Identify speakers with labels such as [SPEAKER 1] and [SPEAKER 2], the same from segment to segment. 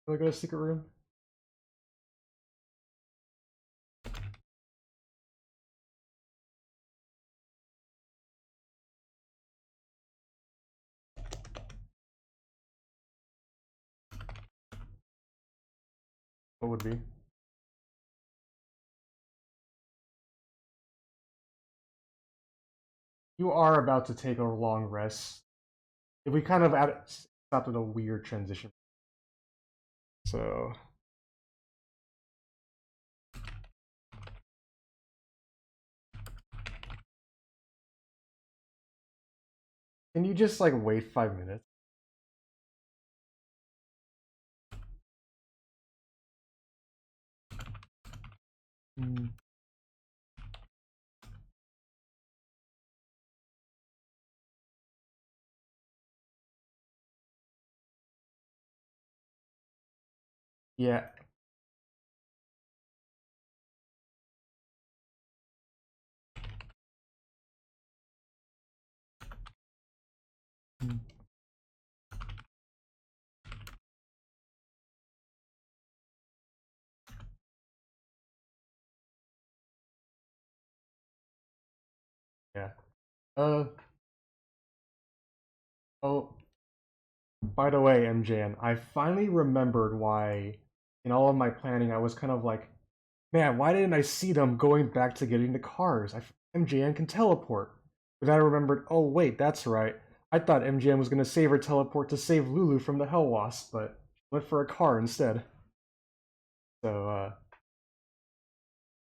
[SPEAKER 1] Do I go to secret room? What would be? You are about to take a long rest. If we kind of stopped at a weird transition. So can you just like wait 5 minutes? Hmm. Yeah. Hmm. Yeah. Uh. Oh. By the way, MJN, I finally remembered why, in all of my planning, I was kind of like, man, why didn't I see them going back to getting the cars? MJN can teleport. But then I remembered, oh wait, that's right. I thought MJN was gonna save her teleport to save Lulu from the Hell Wasp, but went for a car instead. So,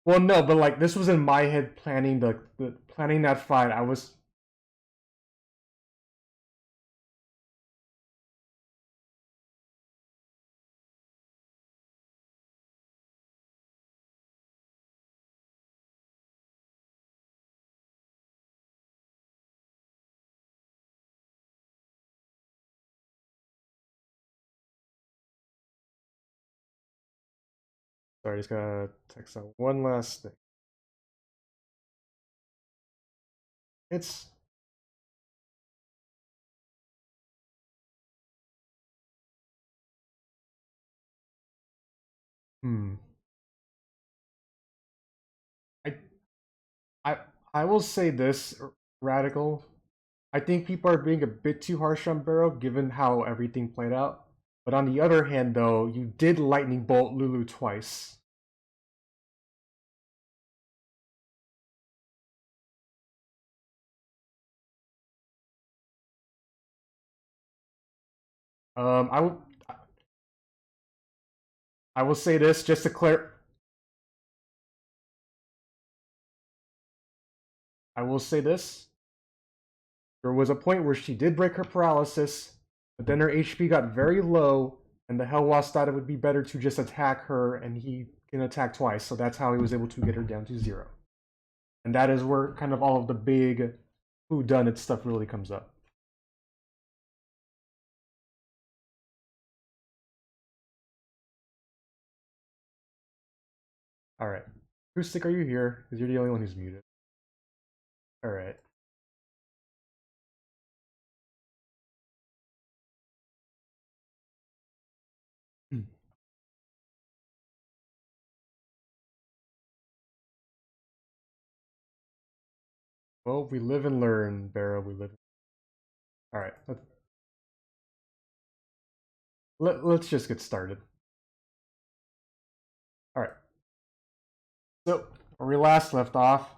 [SPEAKER 1] well, no, but like this was in my head planning the planning that fight. I was sorry, just gotta text out one last thing. It's hmm. I I I will say this, Radical. I think people are being a bit too harsh on Barrow given how everything played out. But on the other hand, though, you did lightning bolt Lulu twice. Um, I will I will say this just to clear. I will say this. There was a point where she did break her paralysis, but then her HP got very low, and the Hellwasp thought it would be better to just attack her, and he can attack twice, so that's how he was able to get her down to 0. And that is where kind of all of the big whodunit stuff really comes up. Alright. Acoustic, are you here? Because you're the only one who's muted. Alright. Well, we live and learn, Barrow. We live. Alright. Let's just get started. Alright. So, where we last left off,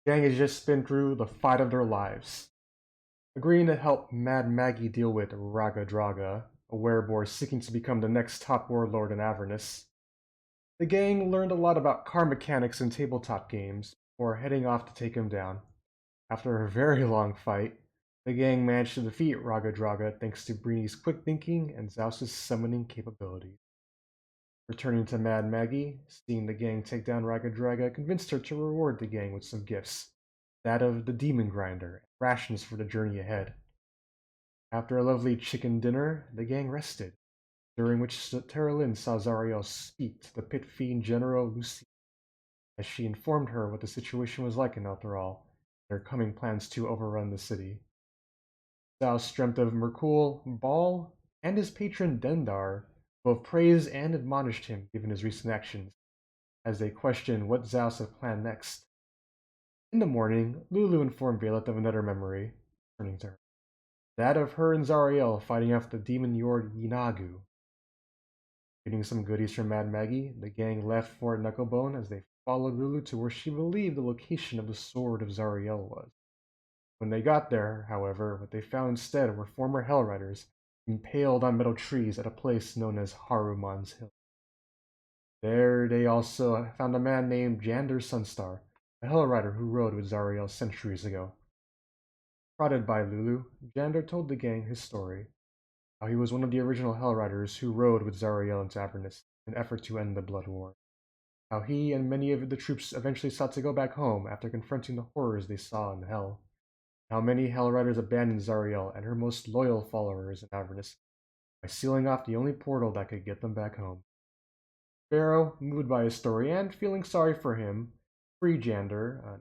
[SPEAKER 1] the gang has just been through the fight of their lives, agreeing to help Mad Maggie deal with Raggadragga, a wereboar seeking to become the next top warlord in Avernus. The gang learned a lot about car mechanics and tabletop games before heading off to take him down. After a very long fight, the gang managed to defeat Raggadragga thanks to Breeni's quick thinking and Zaos' summoning capabilities. Returning to Mad Maggie, seeing the gang take down Raggadragga convinced her to reward the gang with some gifts, that of the Demon Grinder, and rations for the journey ahead. After a lovely chicken dinner, the gang rested, during which Teralyn saw Zariel speak to the Pit Fiend General Lucille, as she informed her what the situation was like in Elturel, and her coming plans to overrun the city. Zaos dreamt of Mrykul, Bhaal, and his patron Dendar, Both praised and admonished him given his recent actions, as they questioned what Zaos had planned next. In the morning, Lulu informed Vaelith of another memory, turning to her. That of her and Zariel fighting off the Demon Lord Yeenoguh. Getting some goodies from Mad Maggie, the gang left Fort Knucklebone as they followed Lulu to where she believed the location of the Sword of Zariel was. When they got there, however, what they found instead were former Hellriders impaled on metal trees at a place known as Haruman's Hill. There they also found a man named Jander Sunstar, a Hellrider who rode with Zariel centuries ago. Prodded by Lulu, Jander told the gang his story, how he was one of the original Hellriders who rode with Zariel into Avernus in an effort to end the Blood War. How he and many of the troops eventually sought to go back home after confronting the horrors they saw in Hell. How many Hellriders abandoned Zariel and her most loyal followers in Avernus by sealing off the only portal that could get them back home. Barrow, moved by his story and feeling sorry for him, freed Jander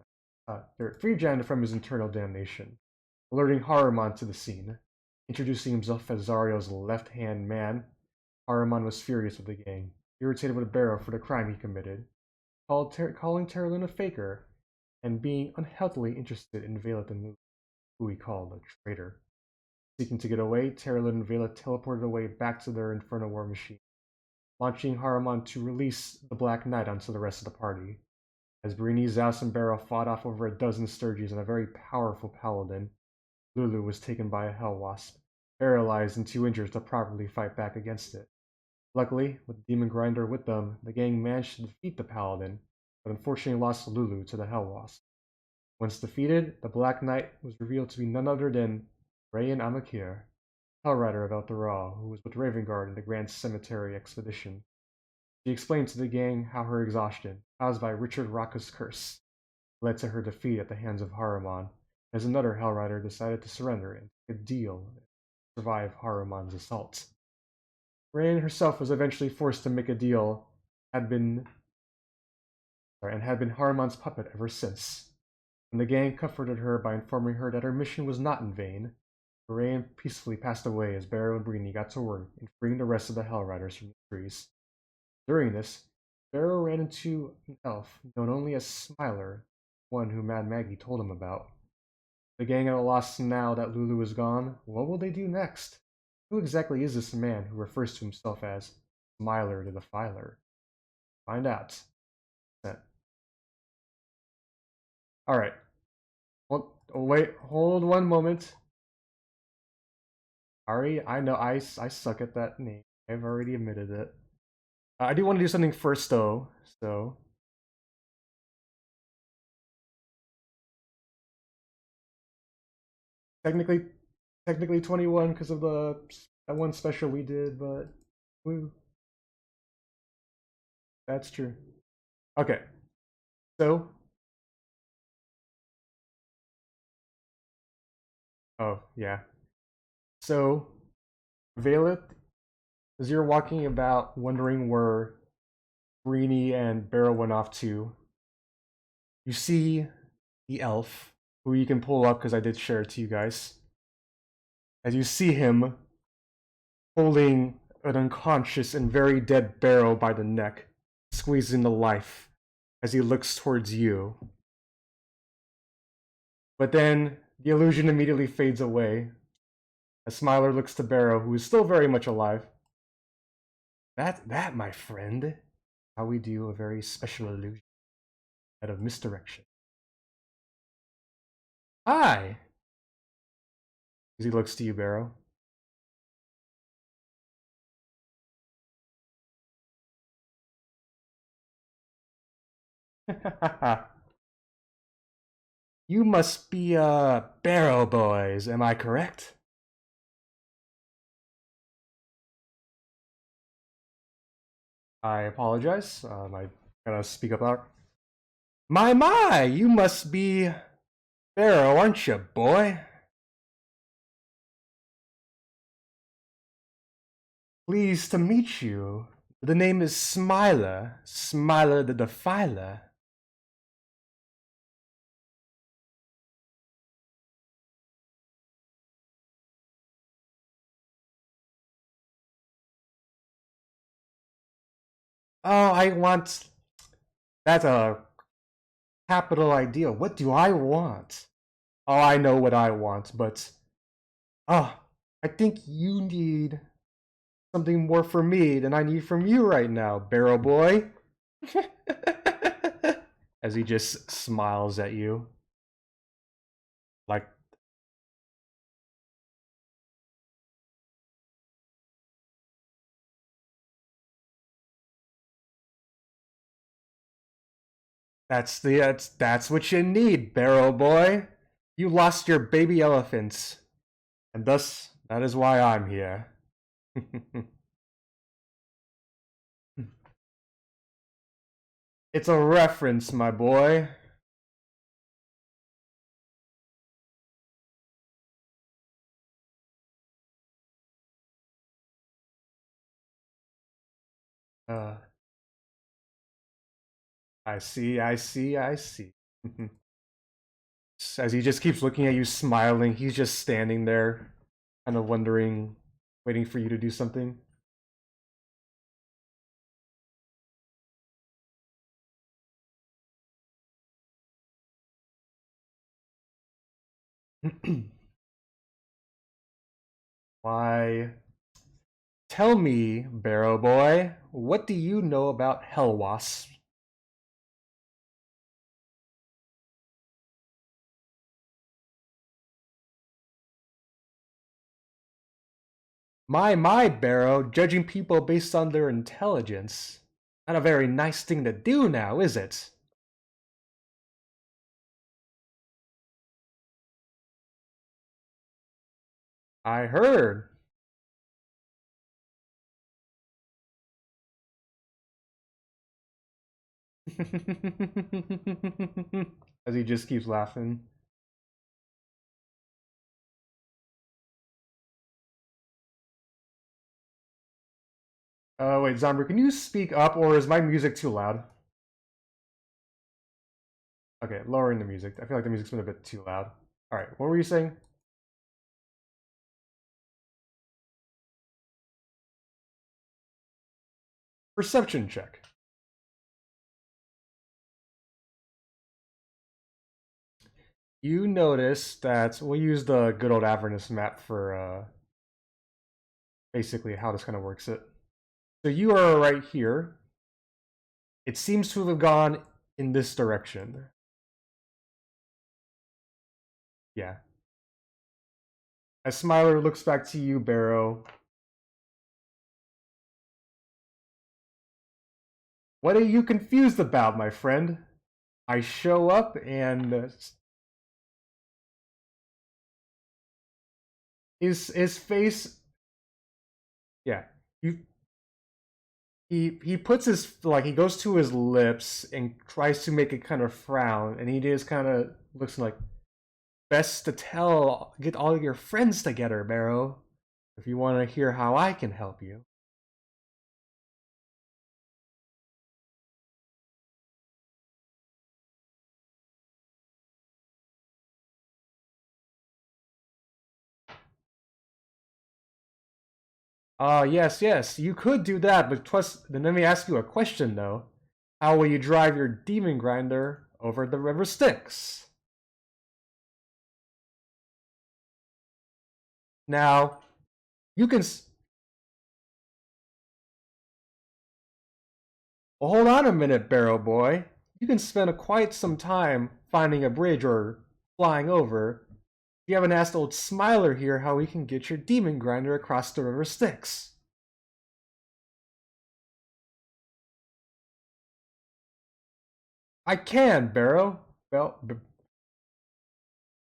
[SPEAKER 1] from his internal damnation, alerting Haruman to the scene. Introducing himself as Zariel's left-hand man, Haruman was furious with the gang, irritated with Barrow for the crime he committed, calling Teralyn a faker, and being unhealthily interested in Vaelith and Lulu, who he called a traitor. Seeking to get away, Teralyn and Vaelith teleported away back to their Inferno War machine, launching Haruman to release the Black Knight onto the rest of the party. As Breeni, Zaos, and Barrow fought off over a dozen Sturges and a very powerful paladin, Lulu was taken by a Hell Wasp, paralyzed and too injured to properly fight back against it. Luckily, with the Demon Grinder with them, the gang managed to defeat the paladin, but unfortunately lost Lulu to the Hell Wasp. Once defeated, the Black Knight was revealed to be none other than Areyen Amakiir, Hellrider of Elturel, who was with Ravengard in the Grand Cemetery expedition. She explained to the gang how her exhaustion, caused by Richard Raka's curse, led to her defeat at the hands of Haruman, as another Hellrider decided to surrender and take a deal to survive Haruman's assault. Areyen herself was eventually forced to make a deal, and had been Haruman's puppet ever since. When the gang comforted her by informing her that her mission was not in vain, Areyen peacefully passed away as Barrow and Breeni got to work in freeing the rest of the Hellriders from the trees. During this, Barrow ran into an elf known only as Smiler, one who Mad Maggie told him about. The gang at a loss now that Lulu is gone. What will they do next? Who exactly is this man who refers to himself as Smiler the Defiler? Find out. Alright. Wait, hold one moment. Ari, I know I suck at that name. I've already admitted it. I do want to do something first though, so... Technically 21 because of that one special we did, but woo. That's true. Okay. So oh yeah. So Vaelith, as you're walking about wondering where Breeni and Barrow went off to, you see the elf, who you can pull up because I did share it to you guys. As you see him holding an unconscious and very dead Barrow by the neck, squeezing the life as he looks towards you. But then the illusion immediately fades away as Smiler looks to Barrow, who is still very much alive. That, my friend, how we do a very special illusion out of misdirection. Hi! As he looks to you, Barrow. You must be, Barrow boys, am I correct? I apologize, I gotta speak up loud. My, you must be Barrow, aren't you, boy? Pleased to meet you. The name is Smiler the Defiler. Oh, I want... That's a capital idea. What do I want? Oh, I know what I want, but... Oh, I think you need something more from me than I need from you right now, Barrow Boy. As he just smiles at you. Like... That's what you need, Barrow Boy. You lost your baby elephants. And thus, that is why I'm here. It's a reference, my boy. Uh, I see, I see, I see. As he just keeps looking at you, smiling, he's just standing there, kind of wondering, waiting for you to do something. Why, tell me, Barrow Boy, what do you know about Hellwasp? My, Barrow, judging people based on their intelligence. Not a very nice thing to do now, is it? I heard. As he just keeps laughing. Wait, Zombie, can you speak up or is my music too loud? Okay, lowering the music. I feel like the music's been a bit too loud. Alright, what were you saying? Perception check. You notice that we'll use the good old Avernus map for basically how this kind of works it. So you are right here. It seems to have gone in this direction. Yeah. As Smiler looks back to you, Barrow, what are you confused about, my friend? I show up and his face, yeah, you he puts his, like, he goes to his lips and tries to make it kind of frown, and he just kind of looks like, best to get all your friends together, Barrow, if you want to hear how I can help you. Yes, yes, you could do that, but then let me ask you a question though. How will you drive your demon grinder over the river Styx? Now, you can. Well, hold on a minute, Barrow Boy. You can spend quite some time finding a bridge or flying over. You haven't asked old Smiler here how we can get your demon grinder across the river Styx. I can, Barrow. Well,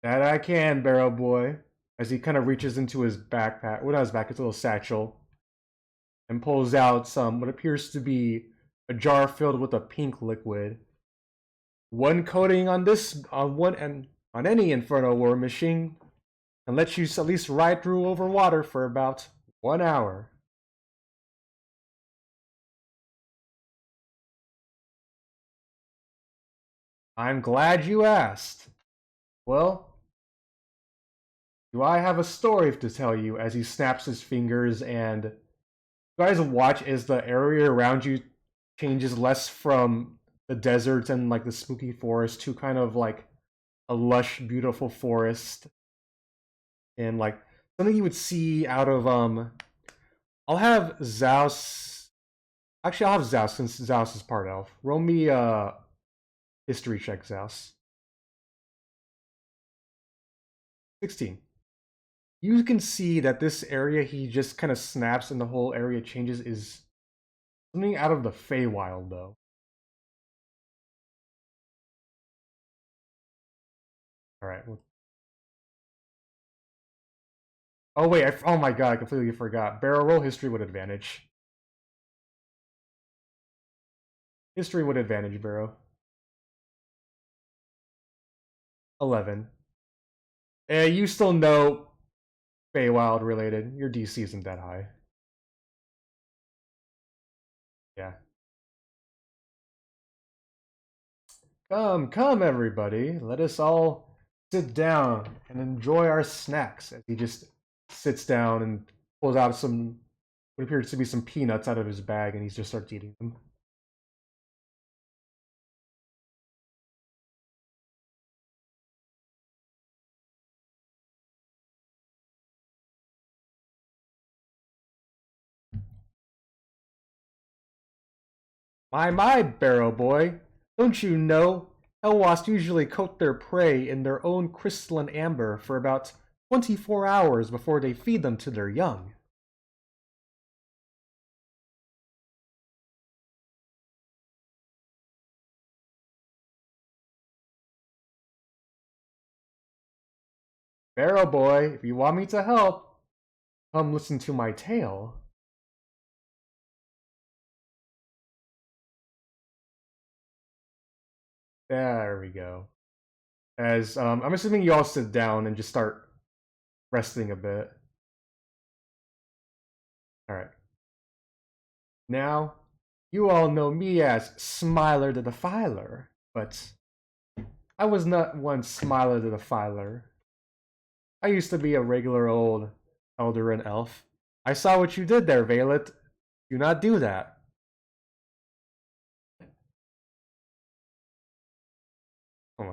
[SPEAKER 1] that I can, Barrow Boy. As he kind of reaches into his backpack, well, not his back, his little satchel, and pulls out some what appears to be a jar filled with a pink liquid. One coating on this, on one and on any Inferno War machine, and lets you at least ride through over water for about 1 hour. I'm glad you asked. Well, do I have a story to tell you? As he snaps his fingers, and you guys watch as the area around you changes less from the deserts and like the spooky forest to kind of like a lush, beautiful forest, and like something you would see out of I'll have Zaos. Actually, I'll have Zaos since Zaos is part elf. Roll me history check, Zaos. 16. You can see that this area he just kind of snaps and the whole area changes is something out of the Feywild, though. All right. Oh wait! Oh my god! I completely forgot. Barrow, roll history with advantage. History with advantage, Barrow. 11. You still know Feywild related. Your DC isn't that high. Yeah. Come, everybody. Let us all sit down and enjoy our snacks. As he just sits down and pulls out some, what appears to be some peanuts out of his bag, and he just starts eating them. My, Barrow boy. Don't you know? Hellwasps usually coat their prey in their own crystalline amber for about 24 hours before they feed them to their young. Barrow boy, if you want me to help, come listen to my tale. There we go. As I'm assuming you all sit down and just start resting a bit. Alright. Now, you all know me as Smiler the Defiler, but I was not one Smiler the Defiler. I used to be a regular old elder and elf. I saw what you did there, Vaelith. Do not do that. Oh.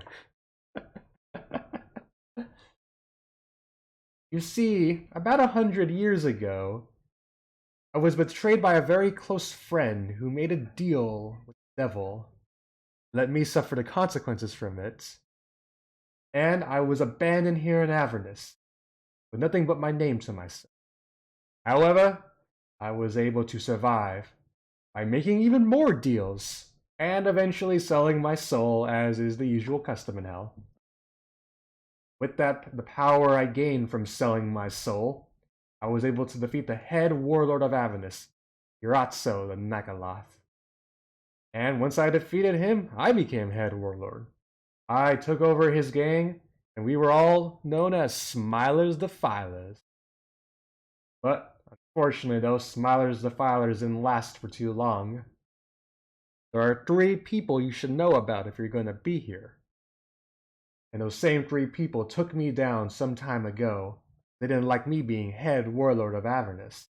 [SPEAKER 1] You see, about 100 years ago, I was betrayed by a very close friend who made a deal with the devil. Let me suffer the consequences from it. And I was abandoned here in Avernus, with nothing but my name to myself. However, I was able to survive by making even more deals, and eventually selling my soul, as is the usual custom in Hell. With that, the power I gained from selling my soul, I was able to defeat the head warlord of Avernus, Yuratso the Nakaloth. And once I defeated him, I became head warlord. I took over his gang, and we were all known as Smiler's Defilers. But unfortunately, those Smiler's Defilers didn't last for too long. There are 3 people you should know about if you're going to be here. And those same 3 people took me down some time ago. They didn't like me being head warlord of Avernus.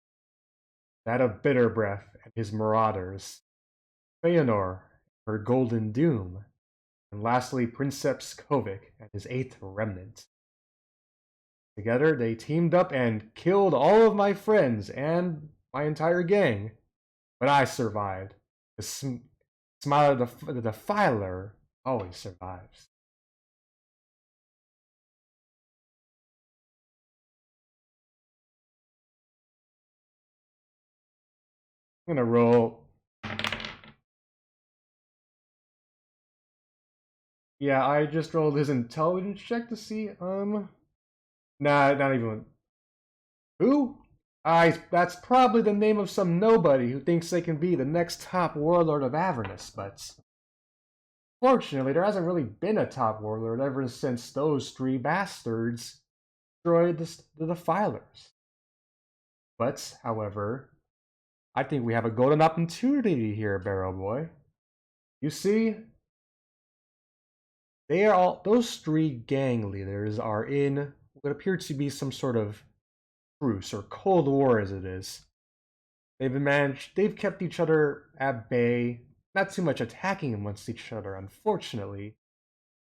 [SPEAKER 1] That of Bitter Breath and his marauders. Feanor, her Golden Doom. And lastly, Princeps Kovic and his 8th remnant. Together, they teamed up and killed all of my friends and my entire gang. But I survived. The Smiler the Defiler always survives. I'm gonna roll. Yeah, I just rolled his intelligence check to see. Nah, not even. Who? That's probably the name of some nobody who thinks they can be the next top warlord of Avernus, but fortunately, there hasn't really been a top warlord ever since those 3 bastards destroyed the Defilers. But, however, I think we have a golden opportunity here, Barrow Boy. You see, they are all those 3 gang leaders are in what appears to be some sort of truce or Cold War as it is. They've kept each other at bay, not too much attacking amongst each other, unfortunately,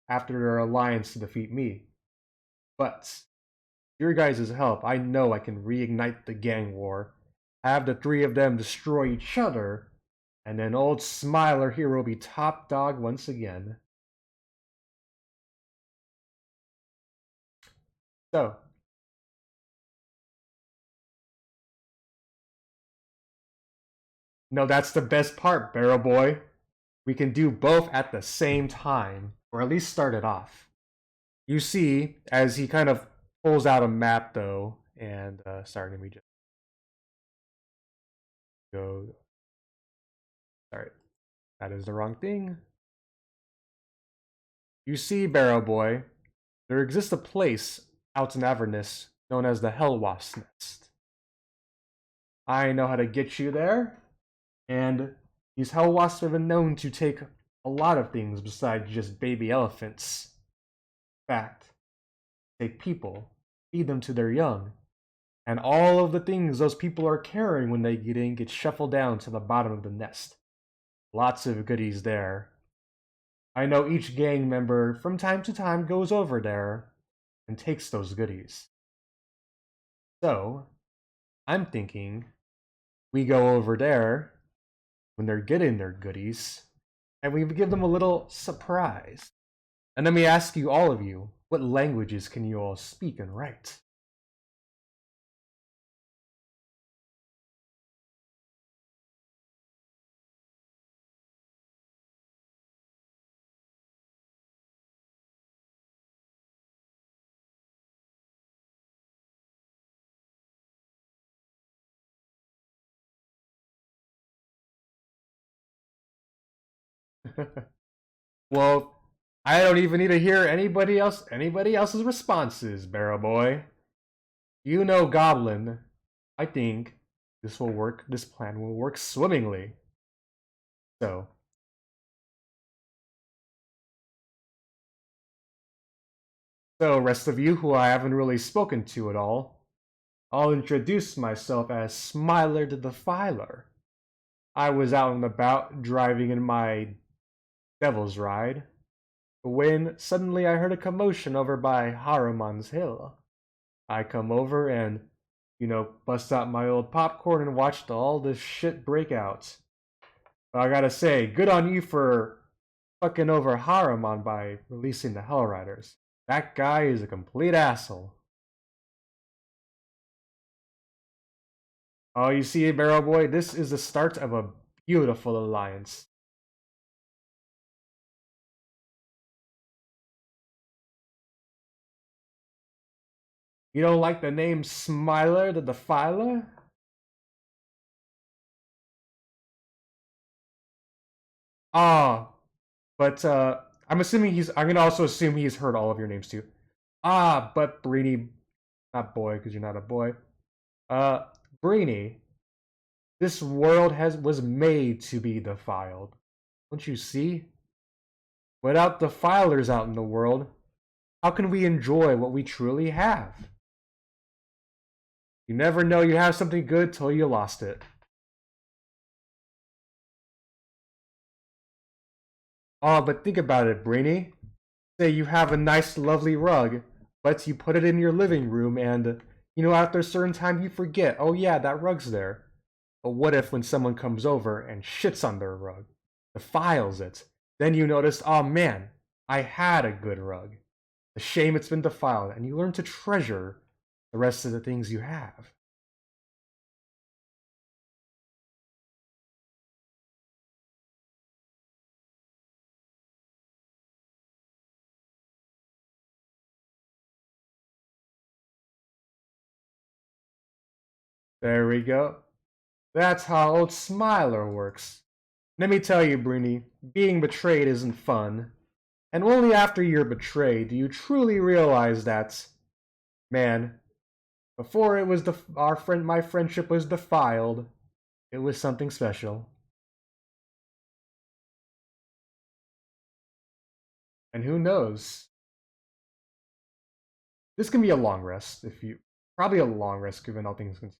[SPEAKER 1] after their alliance to defeat me. But your guys' help, I know I can reignite the gang war, have the three of them destroy each other, and then old Smiler here will be top dog once again. So, no, that's the best part, Barrow Boy. We can do both at the same time, or at least start it off. You see, as he kind of pulls out a map, though, and sorry, let me just go. Sorry, that is the wrong thing. You see, Barrow Boy, there exists a place out in Avernus known as the Hellwasp's Nest. I know how to get you there, and these Hellwasps have been known to take a lot of things besides just baby elephants. In fact, take people, feed them to their young, and all of the things those people are carrying when they get in get shuffled down to the bottom of the nest. Lots of goodies there. I know each gang member from time to time goes over there and takes those goodies. So, I'm thinking we go over there when they're getting their goodies and we give them a little surprise. And let me ask you, all of you, what languages can you all speak and write? Well, I don't even need to hear anybody else's responses, Barrow Boy. You know Goblin. I think this plan will work swimmingly. So, rest of you who I haven't really spoken to at all, I'll introduce myself as Smiler the Defiler. I was out and about driving in my devil's ride when suddenly I heard a commotion over by Haruman's hill. I come over and, bust out my old popcorn and watched all this shit break out. But I gotta say, good on you for fucking over Haruman by releasing the Hellriders. That guy is a complete asshole. Oh, you see, Barrow Boy, this is the start of a beautiful alliance. You don't like the name Smiler the Defiler? Ah, but I'm gonna also assume he's heard all of your names too. Ah, but Breeni, not boy, because you're not a boy. Uh, Breeni, this world was made to be defiled. Don't you see? Without defilers out in the world, how can we enjoy what we truly have? You never know you have something good till you lost it. Oh, but think about it, Breeni. Say you have a nice, lovely rug, but you put it in your living room and, after a certain time you forget, oh yeah, that rug's there. But what if when someone comes over and shits on their rug, defiles it, then you notice, oh man, I had a good rug. The shame it's been defiled, and you learn to treasure the rest of the things you have. There we go. That's how old Smiler works. Let me tell you, Breeni, being betrayed isn't fun. And only after you're betrayed do you truly realize that, man, before it was my friendship was defiled, it was something special. And who knows? This can be a long rest if you probably a long rest given all things considered.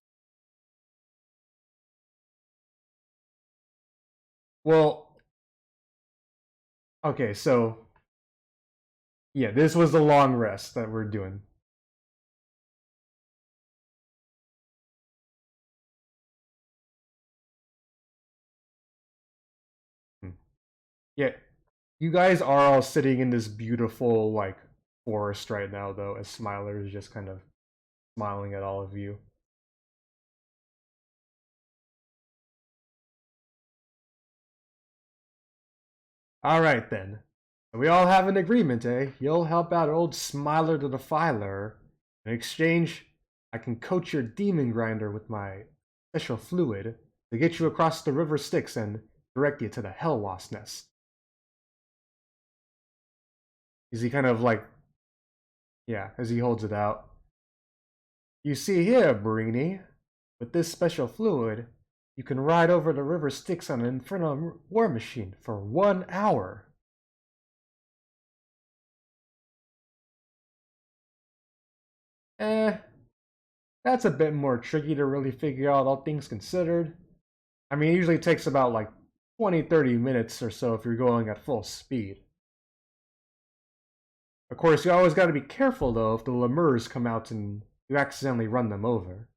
[SPEAKER 1] Well, okay, so yeah, this was the long rest that we're doing. Hmm. Yeah, you guys are all sitting in this beautiful like forest right now, though, as Smiler is just kind of smiling at all of you. All right then, we all have an agreement, eh? You'll help out old Smiler the Defiler. In exchange, I can coat your demon grinder with my special fluid to get you across the river Styx and direct you to the Hell Lost Nest. Is he kind of like, yeah, as he holds it out. You see here, Breeni, with this special fluid, you can ride over the river Styx on an infernal war machine for 1 hour. Eh, that's a bit more tricky to really figure out, all things considered. I mean, it usually takes about like 20-30 minutes or so if you're going at full speed. Of course, you always got to be careful though if the lemurs come out and you accidentally run them over.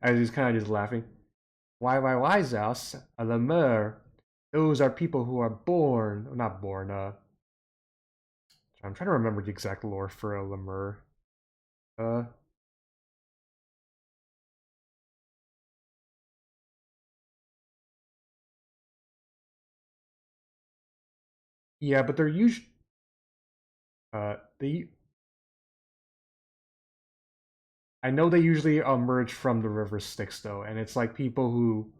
[SPEAKER 1] As he's kind of just laughing. Why, Zaos? A lemur. Those are people who are born, not born, I'm trying to remember the exact lore for a lemur. Uh, yeah, but they're usually, they, I know they usually emerge from the river Styx though, and it's like people who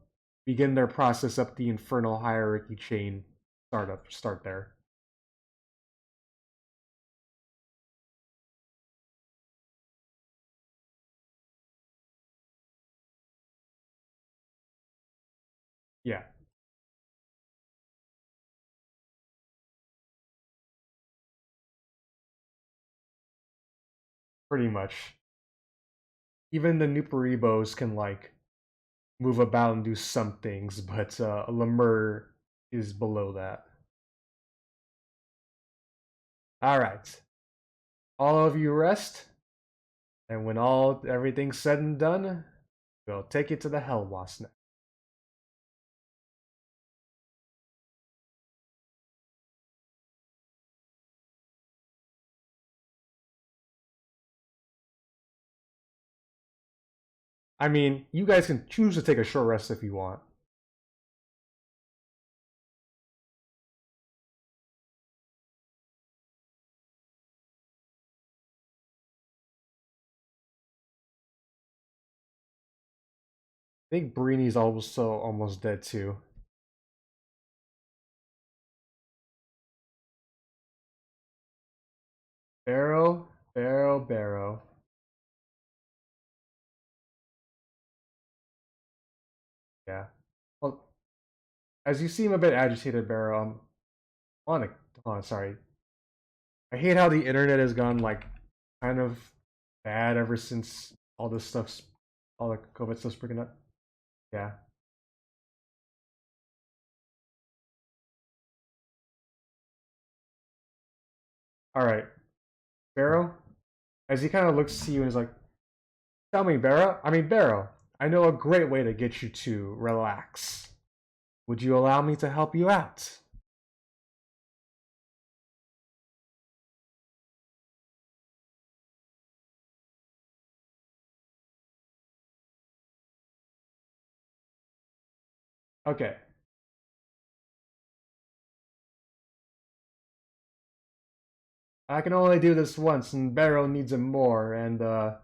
[SPEAKER 1] begin their process up the infernal hierarchy chain start there. Yeah, pretty much. Even the Nuperibos can like move about and do some things, but a lemur is below that. All right, all of you rest, and when everything's said and done, we'll take you to the Hell Wasp. I mean, you guys can choose to take a short rest if you want. I think Breeni's also almost dead too. Barrow. Yeah. Well, as you seem a bit agitated, Barrow, on a, oh, sorry. I hate how the internet has gone like kind of bad ever since all the COVID stuff's breaking up. Yeah. All right, Barrow. As he kind of looks to you and is like, "Tell me, Barrow. I mean, Barrow. I know a great way to get you to relax. Would you allow me to help you out?" Okay. I can only do this once, and Barrow needs it more. And well,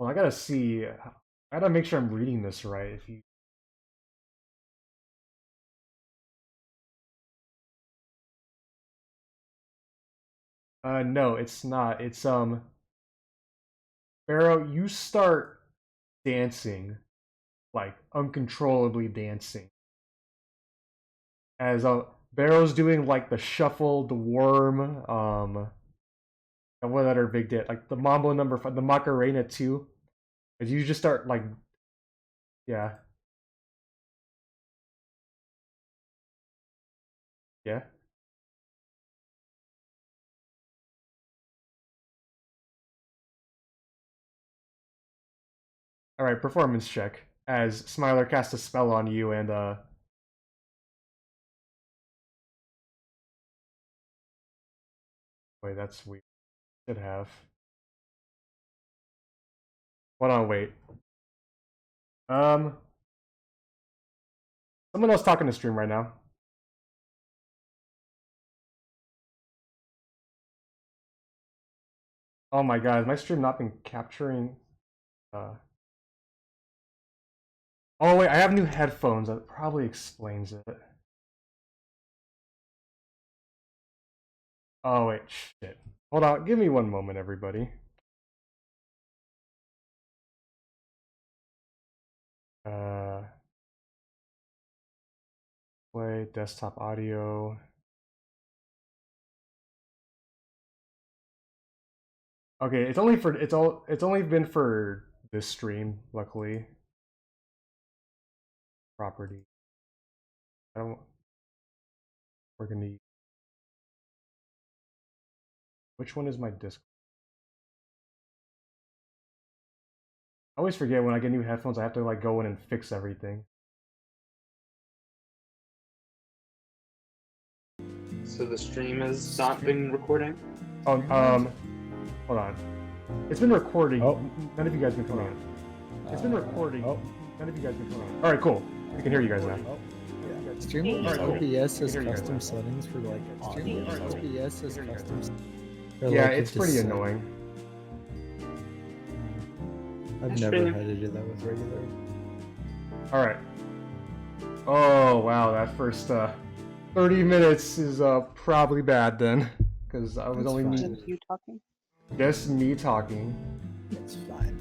[SPEAKER 1] I gotta see. I gotta make sure I'm reading this right. If you, no, it's not. It's Barrow. You start dancing, like uncontrollably dancing, as Barrow's doing like the shuffle, the worm, and what other big dance, like the Mambo number 5, the Macarena too. If you just start like, yeah, yeah. All right, performance check as Smiler casts a spell on you and wait, that's weird. Should have. Hold on, wait. Someone else talking to stream right now. Oh my god, has my stream not been capturing? Oh wait, I have new headphones. That probably explains it. Oh wait, shit. Hold on, give me one moment, everybody. Play desktop audio. Okay, it's only been for this stream, luckily. Property. I don't. We're gonna use. Which one is my Discord? I always forget when I get new headphones. I have to like go in and fix everything.
[SPEAKER 2] So the stream has not been recording?
[SPEAKER 1] Oh, hold on. It's been recording.
[SPEAKER 3] Oh.
[SPEAKER 1] None of you guys been coming on. It's been recording. Oh. None of you guys been coming on. All right, cool. We can hear you guys now.
[SPEAKER 3] Streamlabs
[SPEAKER 1] Alright, cool.
[SPEAKER 3] OBS has
[SPEAKER 1] Can hear you
[SPEAKER 3] custom
[SPEAKER 1] guys.
[SPEAKER 3] settings for like
[SPEAKER 1] Alright, cool.
[SPEAKER 3] OBS has
[SPEAKER 1] Can hear you
[SPEAKER 3] custom.
[SPEAKER 1] guys.
[SPEAKER 3] for,
[SPEAKER 1] Yeah,
[SPEAKER 3] like,
[SPEAKER 1] it's
[SPEAKER 3] to
[SPEAKER 1] pretty
[SPEAKER 3] set-
[SPEAKER 1] annoying.
[SPEAKER 3] I've
[SPEAKER 2] That's
[SPEAKER 3] never
[SPEAKER 2] pretty-
[SPEAKER 3] had to do that with regular.
[SPEAKER 1] All right. Oh wow, that first 30 minutes is probably bad then, because I was
[SPEAKER 3] That's
[SPEAKER 1] only
[SPEAKER 3] fine.
[SPEAKER 1] me,
[SPEAKER 4] You talking?
[SPEAKER 1] just me talking.
[SPEAKER 3] It's fine.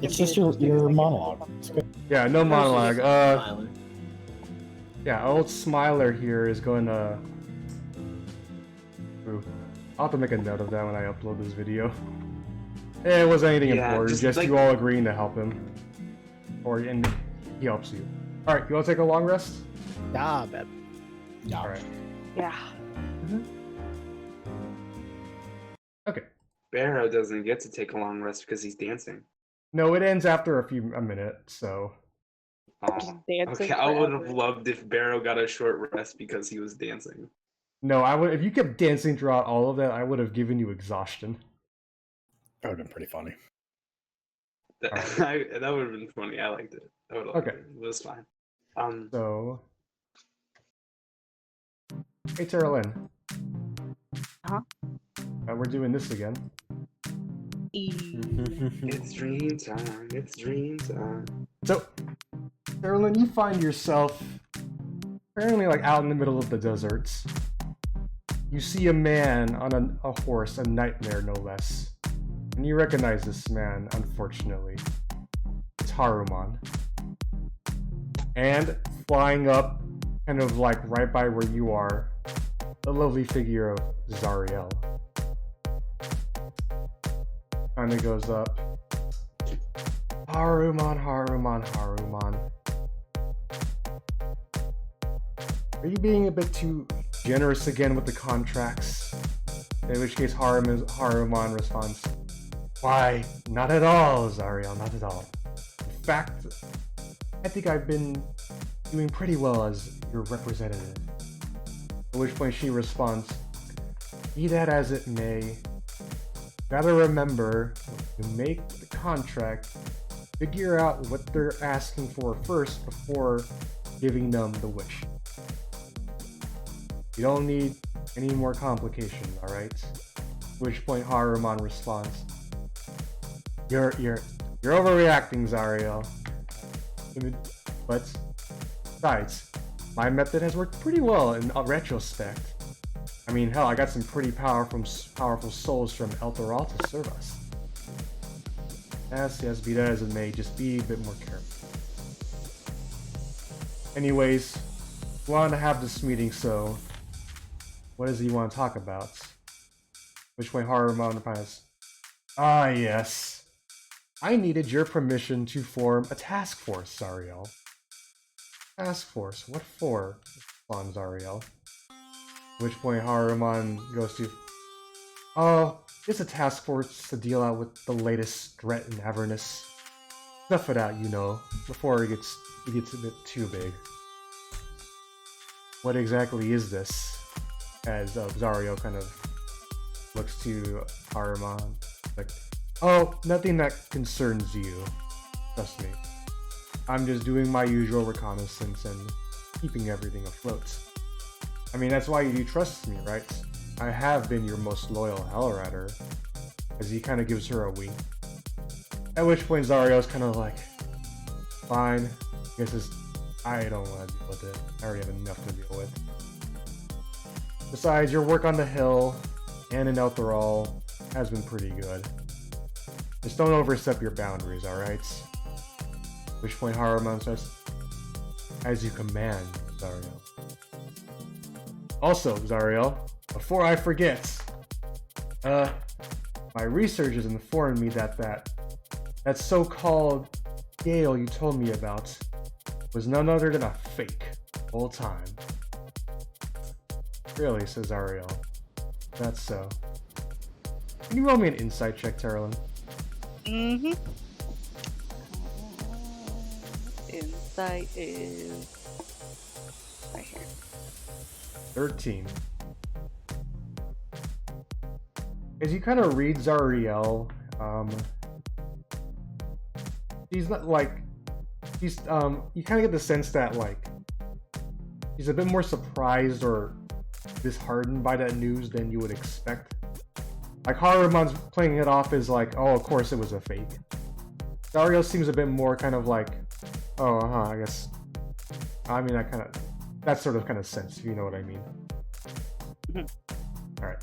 [SPEAKER 5] It's just your monologue. It's good.
[SPEAKER 1] Yeah, no monologue. Yeah, old Smiler here is going to. Ooh. I'll have to make a note of that when I upload this video. It wasn't anything
[SPEAKER 2] Yeah,
[SPEAKER 1] important,
[SPEAKER 2] just
[SPEAKER 1] just
[SPEAKER 2] like-
[SPEAKER 1] you all agreeing to help him, and he helps you. All right, you want to take a long rest?
[SPEAKER 3] Yeah, bet.
[SPEAKER 5] Yeah.
[SPEAKER 1] All right.
[SPEAKER 4] Yeah.
[SPEAKER 1] Okay.
[SPEAKER 2] Barrow doesn't get to take a long rest because he's dancing.
[SPEAKER 1] No, it ends after a minute, so.
[SPEAKER 2] Oh,
[SPEAKER 4] Dancing
[SPEAKER 2] okay, I would have
[SPEAKER 4] forever.
[SPEAKER 2] loved if Barrow got a short rest because he was dancing.
[SPEAKER 1] No, I would. If you kept dancing throughout all of that, I would have given you exhaustion.
[SPEAKER 5] That would have been pretty funny.
[SPEAKER 2] That,
[SPEAKER 1] Alright.
[SPEAKER 2] that would have been funny. I liked it. I would have liked
[SPEAKER 1] Okay.
[SPEAKER 2] it. It was fine.
[SPEAKER 1] So, hey Teralyn.
[SPEAKER 4] Huh?
[SPEAKER 1] We're doing this again.
[SPEAKER 2] It's dream time. It's dream time.
[SPEAKER 1] So, Teralyn, you find yourself apparently like out in the middle of the deserts. You see a man on a horse, a nightmare no less. And you recognize this man, unfortunately. It's Haruman. And flying up, kind of like right by where you are, the lovely figure of Zariel. Kind of goes up. Haruman, Haruman, Haruman. Are you being a bit too generous again with the contracts? In which case Haruman responds, why, not at all, Zariel, not at all. In fact, I think I've been doing pretty well as your representative. At which point she responds, be that as it may, gotta remember, when you make the contract, figure out what they're asking for first before giving them the wish. You don't need any more complication, alright? At which point Haruman responds, You're overreacting, Zariel. But besides, my method has worked pretty well in retrospect. I mean, hell, I got some pretty powerful souls from Elturel to serve us. Yes, be that as it may, just be a bit more careful. Anyways, we wanted to have this meeting, so what is it you want to talk about? Which way Haruman replies, ah yes, I needed your permission to form a task force, Zariel. Task force? What for? Responds Zariel. At which point Haruman goes to, oh, it's a task force to deal out with the latest threat in Avernus. Enough of that, you know, before it gets a bit too big. What exactly is this? As Zariel kind of looks to Haruman, like, oh, nothing that concerns you. Trust me. I'm just doing my usual reconnaissance and keeping everything afloat. I mean, that's why you trust me, right? I have been your most loyal Hellrider. As he kind of gives her a wink. At which point Zariel's kind of like, fine. I don't want to deal with it. I already have enough to deal with. Besides, your work on the hill and in Elturel has been pretty good. Just don't overstep your boundaries, alright? At which point Haruman says, as you command, Zariel. Also, Zariel, before I forget, my research has informed me that so-called Gale you told me about was none other than a fake the whole time. Really, says Zariel. That's so. Can you roll me an insight check, Teralyn?
[SPEAKER 4] Mm-hmm. Insight is right here.
[SPEAKER 1] 13. As you kind of read Zariel, she's not like, she's, you kind of get the sense that, like, she's a bit more surprised or disheartened by that news than you would expect. Like, Haruman's playing it off as like, oh, of course it was a fake. Zariel seems a bit more kind of like, oh, I guess. I mean, that sort of kind of sense, if you know what I mean. Alright.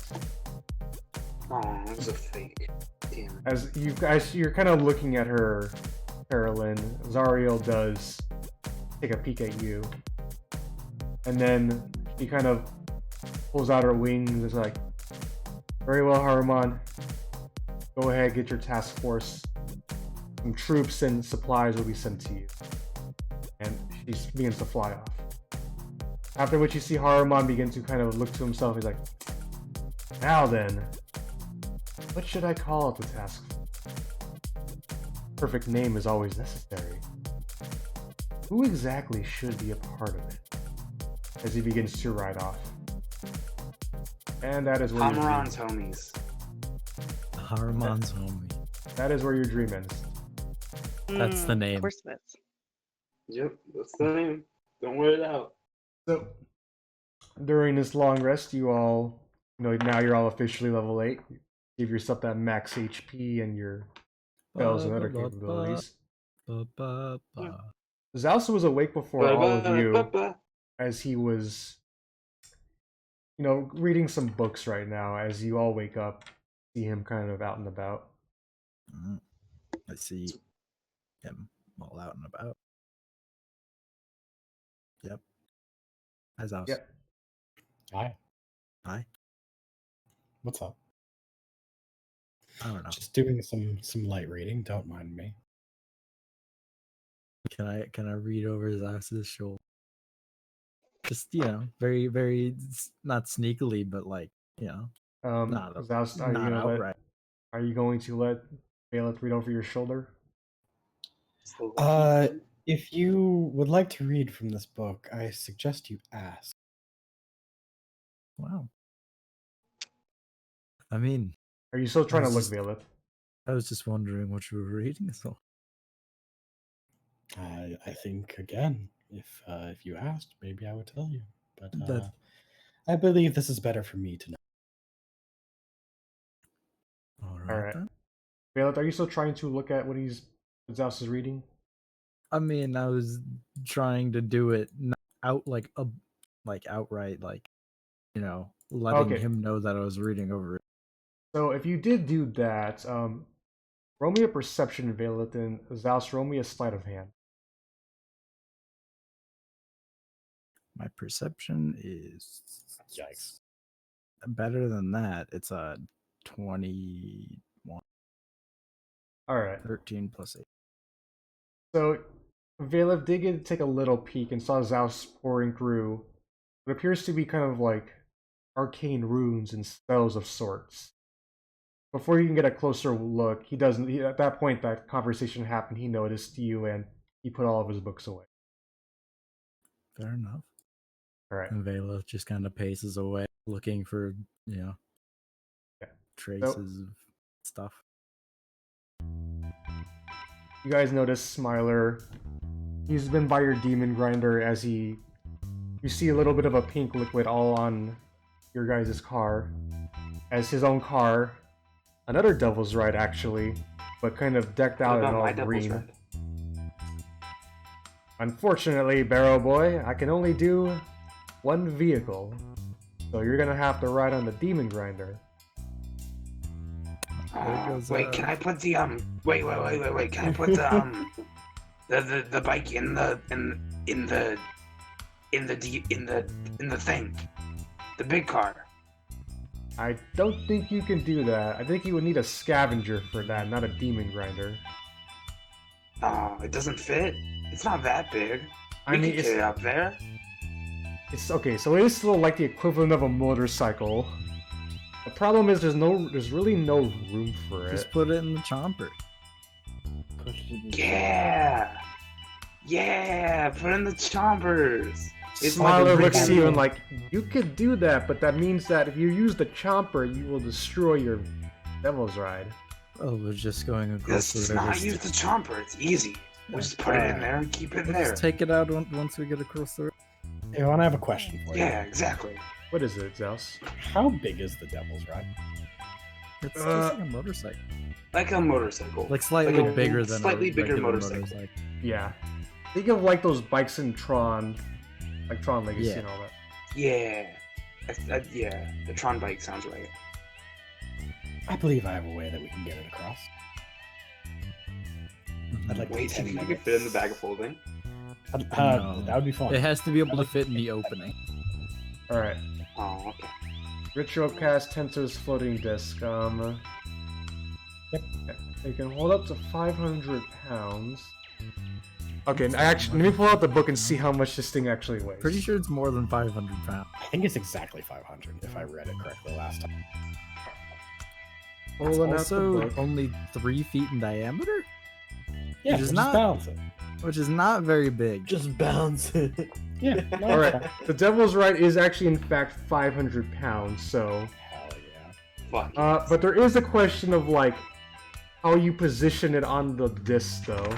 [SPEAKER 2] Oh, it was a fake. Damn it.
[SPEAKER 1] As you guys, you're kind of looking at her, Teralyn, Zariel does take a peek at you. And then she kind of pulls out her wings and is like, very well, Haruman. Go ahead, get your task force. Some troops and supplies will be sent to you. And she begins to fly off. After which you see Haruman begin to kind of look to himself. He's like, now then, what should I call it the task force? Perfect name is always necessary. Who exactly should be a part of it? As he begins to ride off. And that is where
[SPEAKER 2] Hamuran's homies.
[SPEAKER 5] Haruman's homie.
[SPEAKER 1] that is where your dream ends.
[SPEAKER 5] That's the name.
[SPEAKER 4] Of course it is.
[SPEAKER 2] Yep, that's the name. Don't wear it out.
[SPEAKER 1] So during this long rest, you all, now you're all officially level 8. Give yourself that max HP and your spells and other capabilities. Zaos was awake before all of you, as he was, reading some books right now. As you all wake up, see him kind of out and about.
[SPEAKER 5] I see him all out and about. Yep. Hi, Zaos.
[SPEAKER 1] Yep.
[SPEAKER 5] Hi. Hi.
[SPEAKER 3] What's up?
[SPEAKER 5] I don't know.
[SPEAKER 3] Just doing some light reading. Don't mind me.
[SPEAKER 5] Can I read over Zaos's shoulder? Just very very not sneakily, but like not
[SPEAKER 1] Zaos,
[SPEAKER 5] outright.
[SPEAKER 1] are you going to let Vaelith read over your shoulder?
[SPEAKER 3] If you would like to read from this book, I suggest you ask.
[SPEAKER 5] Wow. I mean,
[SPEAKER 1] Are you still trying to look,
[SPEAKER 5] just-
[SPEAKER 1] Vaelith?
[SPEAKER 5] I was just wondering what you were reading. So
[SPEAKER 3] I think again, if you asked, maybe I would tell you. But
[SPEAKER 5] That-
[SPEAKER 3] I believe this is better for me to know.
[SPEAKER 5] all
[SPEAKER 1] All
[SPEAKER 5] right.
[SPEAKER 1] right.
[SPEAKER 5] Then.
[SPEAKER 1] Vaelith, are you still trying to look at what Zaos is reading?
[SPEAKER 5] I mean, I was trying to do it not out outright, letting
[SPEAKER 1] Okay.
[SPEAKER 5] him know that I was reading over it.
[SPEAKER 1] So if you did do that, roll me a perception, Vaelith, and Zaos, roll me a sleight of hand.
[SPEAKER 5] My perception is
[SPEAKER 3] Yikes.
[SPEAKER 5] better than that. It's a 21.
[SPEAKER 1] Alright.
[SPEAKER 5] 13 plus 8.
[SPEAKER 1] So, Vaelith did get to take a little peek and saw Zaos pouring through what appears to be kind of like arcane runes and spells of sorts. Before you can get a closer look, at that point that conversation happened, he noticed you and he put all of his books away.
[SPEAKER 5] Fair enough.
[SPEAKER 1] Alright.
[SPEAKER 5] And Vaelith just kind of paces away, looking for,
[SPEAKER 1] Yeah.
[SPEAKER 5] traces of stuff.
[SPEAKER 1] You guys notice Smiler. He's been by your demon grinder as you see a little bit of a pink liquid all on your guys' car. As his own car, another Devil's Ride actually, but kind of decked out in all green. Unfortunately, Barrow Boy, I can only do one vehicle. So you're gonna have to ride on the demon grinder.
[SPEAKER 2] Wait, can I put the wait, can I put the bike in the thing? The big car.
[SPEAKER 1] I don't think you can do that. I think you would need a scavenger for that, not a demon grinder.
[SPEAKER 2] Oh, it doesn't fit? It's not that big.
[SPEAKER 1] I mean,
[SPEAKER 2] can get it up there.
[SPEAKER 1] It's okay, so it is still like the equivalent of a motorcycle. The problem is there's really no room for it.
[SPEAKER 5] Just put it in the chomper.
[SPEAKER 2] Yeah, put in the chompers.
[SPEAKER 1] Smiler looks at you and like, you could do that, but that means that if you use the chomper, you will destroy your Devil's Ride.
[SPEAKER 5] Oh, we're just going across
[SPEAKER 2] Let's
[SPEAKER 5] the river.
[SPEAKER 2] not use the chomper. It's easy. We'll just put it in there and keep it there.
[SPEAKER 5] Just take it out once we get across the river.
[SPEAKER 3] Hey, I have a question for you.
[SPEAKER 2] Yeah, exactly.
[SPEAKER 1] What is it, Zaos?
[SPEAKER 3] How big is the Devil's Ride?
[SPEAKER 5] It's just like a motorcycle.
[SPEAKER 2] Like a motorcycle.
[SPEAKER 5] Like slightly
[SPEAKER 2] Like a
[SPEAKER 5] bigger than
[SPEAKER 2] slightly
[SPEAKER 5] a
[SPEAKER 2] bigger
[SPEAKER 5] regular
[SPEAKER 2] motorcycle.
[SPEAKER 1] Yeah. Think of like those bikes in Tron, like Tron Legacy
[SPEAKER 5] Yeah.
[SPEAKER 1] and all that.
[SPEAKER 2] Yeah. Yeah, the Tron bike sounds right.
[SPEAKER 3] I believe I have a way that we can get it across. I'd like
[SPEAKER 2] Wait,
[SPEAKER 3] to
[SPEAKER 2] do you think you could fit in the bag of folding?
[SPEAKER 5] No.
[SPEAKER 3] That would be fun.
[SPEAKER 5] It has to be able to fit in the opening.
[SPEAKER 1] Alright.
[SPEAKER 2] Oh, okay.
[SPEAKER 1] Ritual cast Tensor's floating disc.
[SPEAKER 3] Yep.
[SPEAKER 1] Yeah, they can hold up to 500 pounds. Okay, actually, let me pull out the book and see how much this thing actually weighs.
[SPEAKER 5] Pretty sure it's more than 500 pounds.
[SPEAKER 3] I think it's exactly 500 if I read it correctly last time.
[SPEAKER 5] It's
[SPEAKER 1] Pulling out the
[SPEAKER 5] also
[SPEAKER 1] book.
[SPEAKER 5] only 3 feet in diameter,
[SPEAKER 3] Yeah,
[SPEAKER 5] Which is
[SPEAKER 3] just
[SPEAKER 5] not-
[SPEAKER 3] balance it.
[SPEAKER 5] which is not very big.
[SPEAKER 6] Just bounce it.
[SPEAKER 3] Yeah. No,
[SPEAKER 1] Alright, the Devil's Ride is actually in fact 500 pounds, so...
[SPEAKER 3] Hell yeah.
[SPEAKER 2] Fuck.
[SPEAKER 1] But there is a question of like, how you position it on the disc though.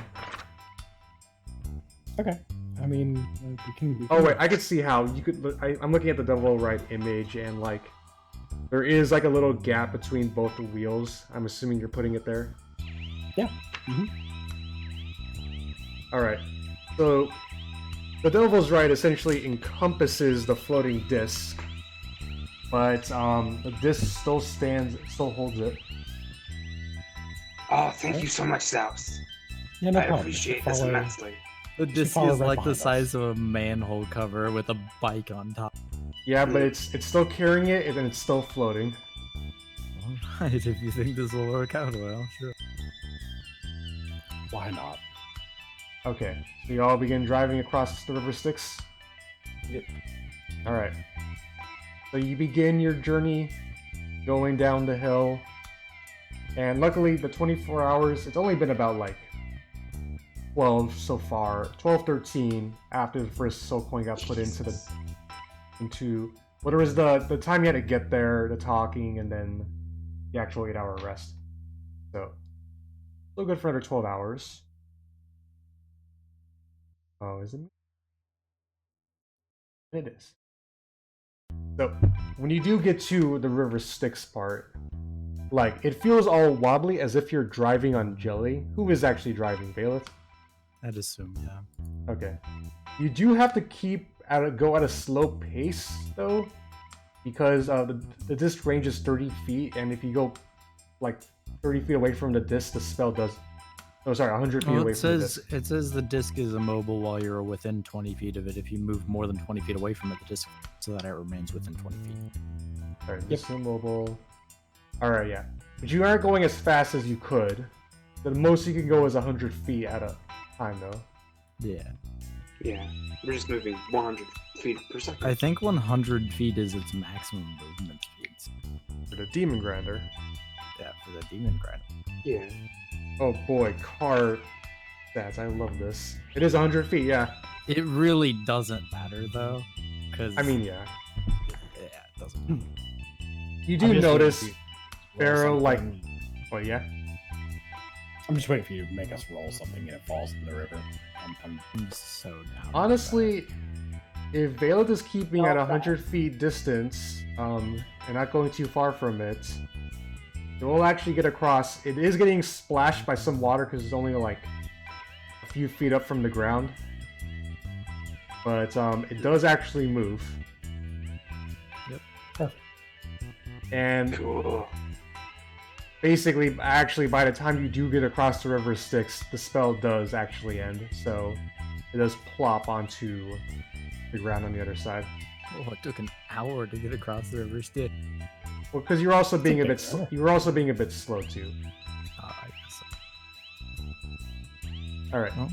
[SPEAKER 3] Okay. I mean, we can.
[SPEAKER 1] Oh wait, I could see how you could. I'm looking at the Devil Ride image, and like, there is like a little gap between both the wheels. I'm assuming you're putting it there.
[SPEAKER 3] Yeah.
[SPEAKER 1] All right. So, the Devil's Ride essentially encompasses the floating disc, but the disc still holds it.
[SPEAKER 2] Oh, thank you so much, Zaos.
[SPEAKER 3] Yeah, no
[SPEAKER 2] I
[SPEAKER 3] problem.
[SPEAKER 2] appreciate this
[SPEAKER 3] Follow-
[SPEAKER 2] immensely.
[SPEAKER 5] The disc
[SPEAKER 3] follow
[SPEAKER 5] is
[SPEAKER 3] right
[SPEAKER 5] like the
[SPEAKER 3] behind
[SPEAKER 5] size of a manhole cover with a bike on top.
[SPEAKER 1] Yeah, but it's still carrying it, and then it's still floating.
[SPEAKER 5] Alright, if you think this will work out well, sure.
[SPEAKER 3] Why not?
[SPEAKER 1] Okay, so you all begin driving across the river Styx?
[SPEAKER 6] Yep.
[SPEAKER 1] Alright. So you begin your journey going down the hill. And luckily, the 24 hours, it's only been about like 12 so far. 12, 13 after the first soul coin got put into what was the time you had to get there, the talking, and then the actual 8-hour rest. So, still good for another 12 hours. Oh, is it? It is. So, when you do get to the river Styx part, like, it feels all wobbly as if you're driving on jelly. Who is actually driving, Vaelith?
[SPEAKER 5] I'd assume, yeah.
[SPEAKER 1] Okay. You do have to go at a slow pace, though, because the disc range is 30 feet, and if you go, like, 30 feet away from the disc, the spell does... Oh, sorry, 100 feet
[SPEAKER 5] Well,
[SPEAKER 1] away
[SPEAKER 5] it
[SPEAKER 1] from the
[SPEAKER 5] says
[SPEAKER 1] disc.
[SPEAKER 5] it says the disc is immobile while you're within 20 feet of it. If you move more than 20 feet away from it, the disc so that it remains within 20 feet.
[SPEAKER 1] Alright, this is immobile. Alright, yeah. But you aren't going as fast as you could. The most you can go is 100 feet at a time, though.
[SPEAKER 5] Yeah.
[SPEAKER 2] Yeah, we're just moving 100 feet per second.
[SPEAKER 5] I think 100 feet is its maximum movement speeds.
[SPEAKER 1] For the Demon Grinder.
[SPEAKER 5] Yeah, for the demon grind.
[SPEAKER 2] Yeah.
[SPEAKER 1] Oh boy, car stats. I love this. It is 100 feet, yeah.
[SPEAKER 5] It really doesn't matter though, because
[SPEAKER 1] I mean, yeah.
[SPEAKER 5] yeah, it doesn't matter.
[SPEAKER 1] You do
[SPEAKER 3] I'm just
[SPEAKER 1] notice
[SPEAKER 3] waiting for you to roll
[SPEAKER 1] Barrow, like,
[SPEAKER 3] something.
[SPEAKER 1] oh yeah?
[SPEAKER 3] I'm just waiting for you to make us roll something and it falls in the river. I'm
[SPEAKER 5] I'm so down. with
[SPEAKER 1] Honestly, if Vaelith is keeping at 100 feet distance, and not going too far from it, it will actually get across. It is getting splashed by some water because it's only like a few feet up from the ground. But it does actually move.
[SPEAKER 5] Yep.
[SPEAKER 1] And
[SPEAKER 2] Cool.
[SPEAKER 1] basically, actually, by the time you do get across the river Styx, the spell does actually end. So it does plop onto the ground on the other side.
[SPEAKER 5] that. Oh, it took an hour to get across the river Styx.
[SPEAKER 1] Well, because you're also being a bit,
[SPEAKER 3] big river.
[SPEAKER 1] you were also being a bit slow too.
[SPEAKER 5] I guess so.
[SPEAKER 1] All right.
[SPEAKER 5] Oh.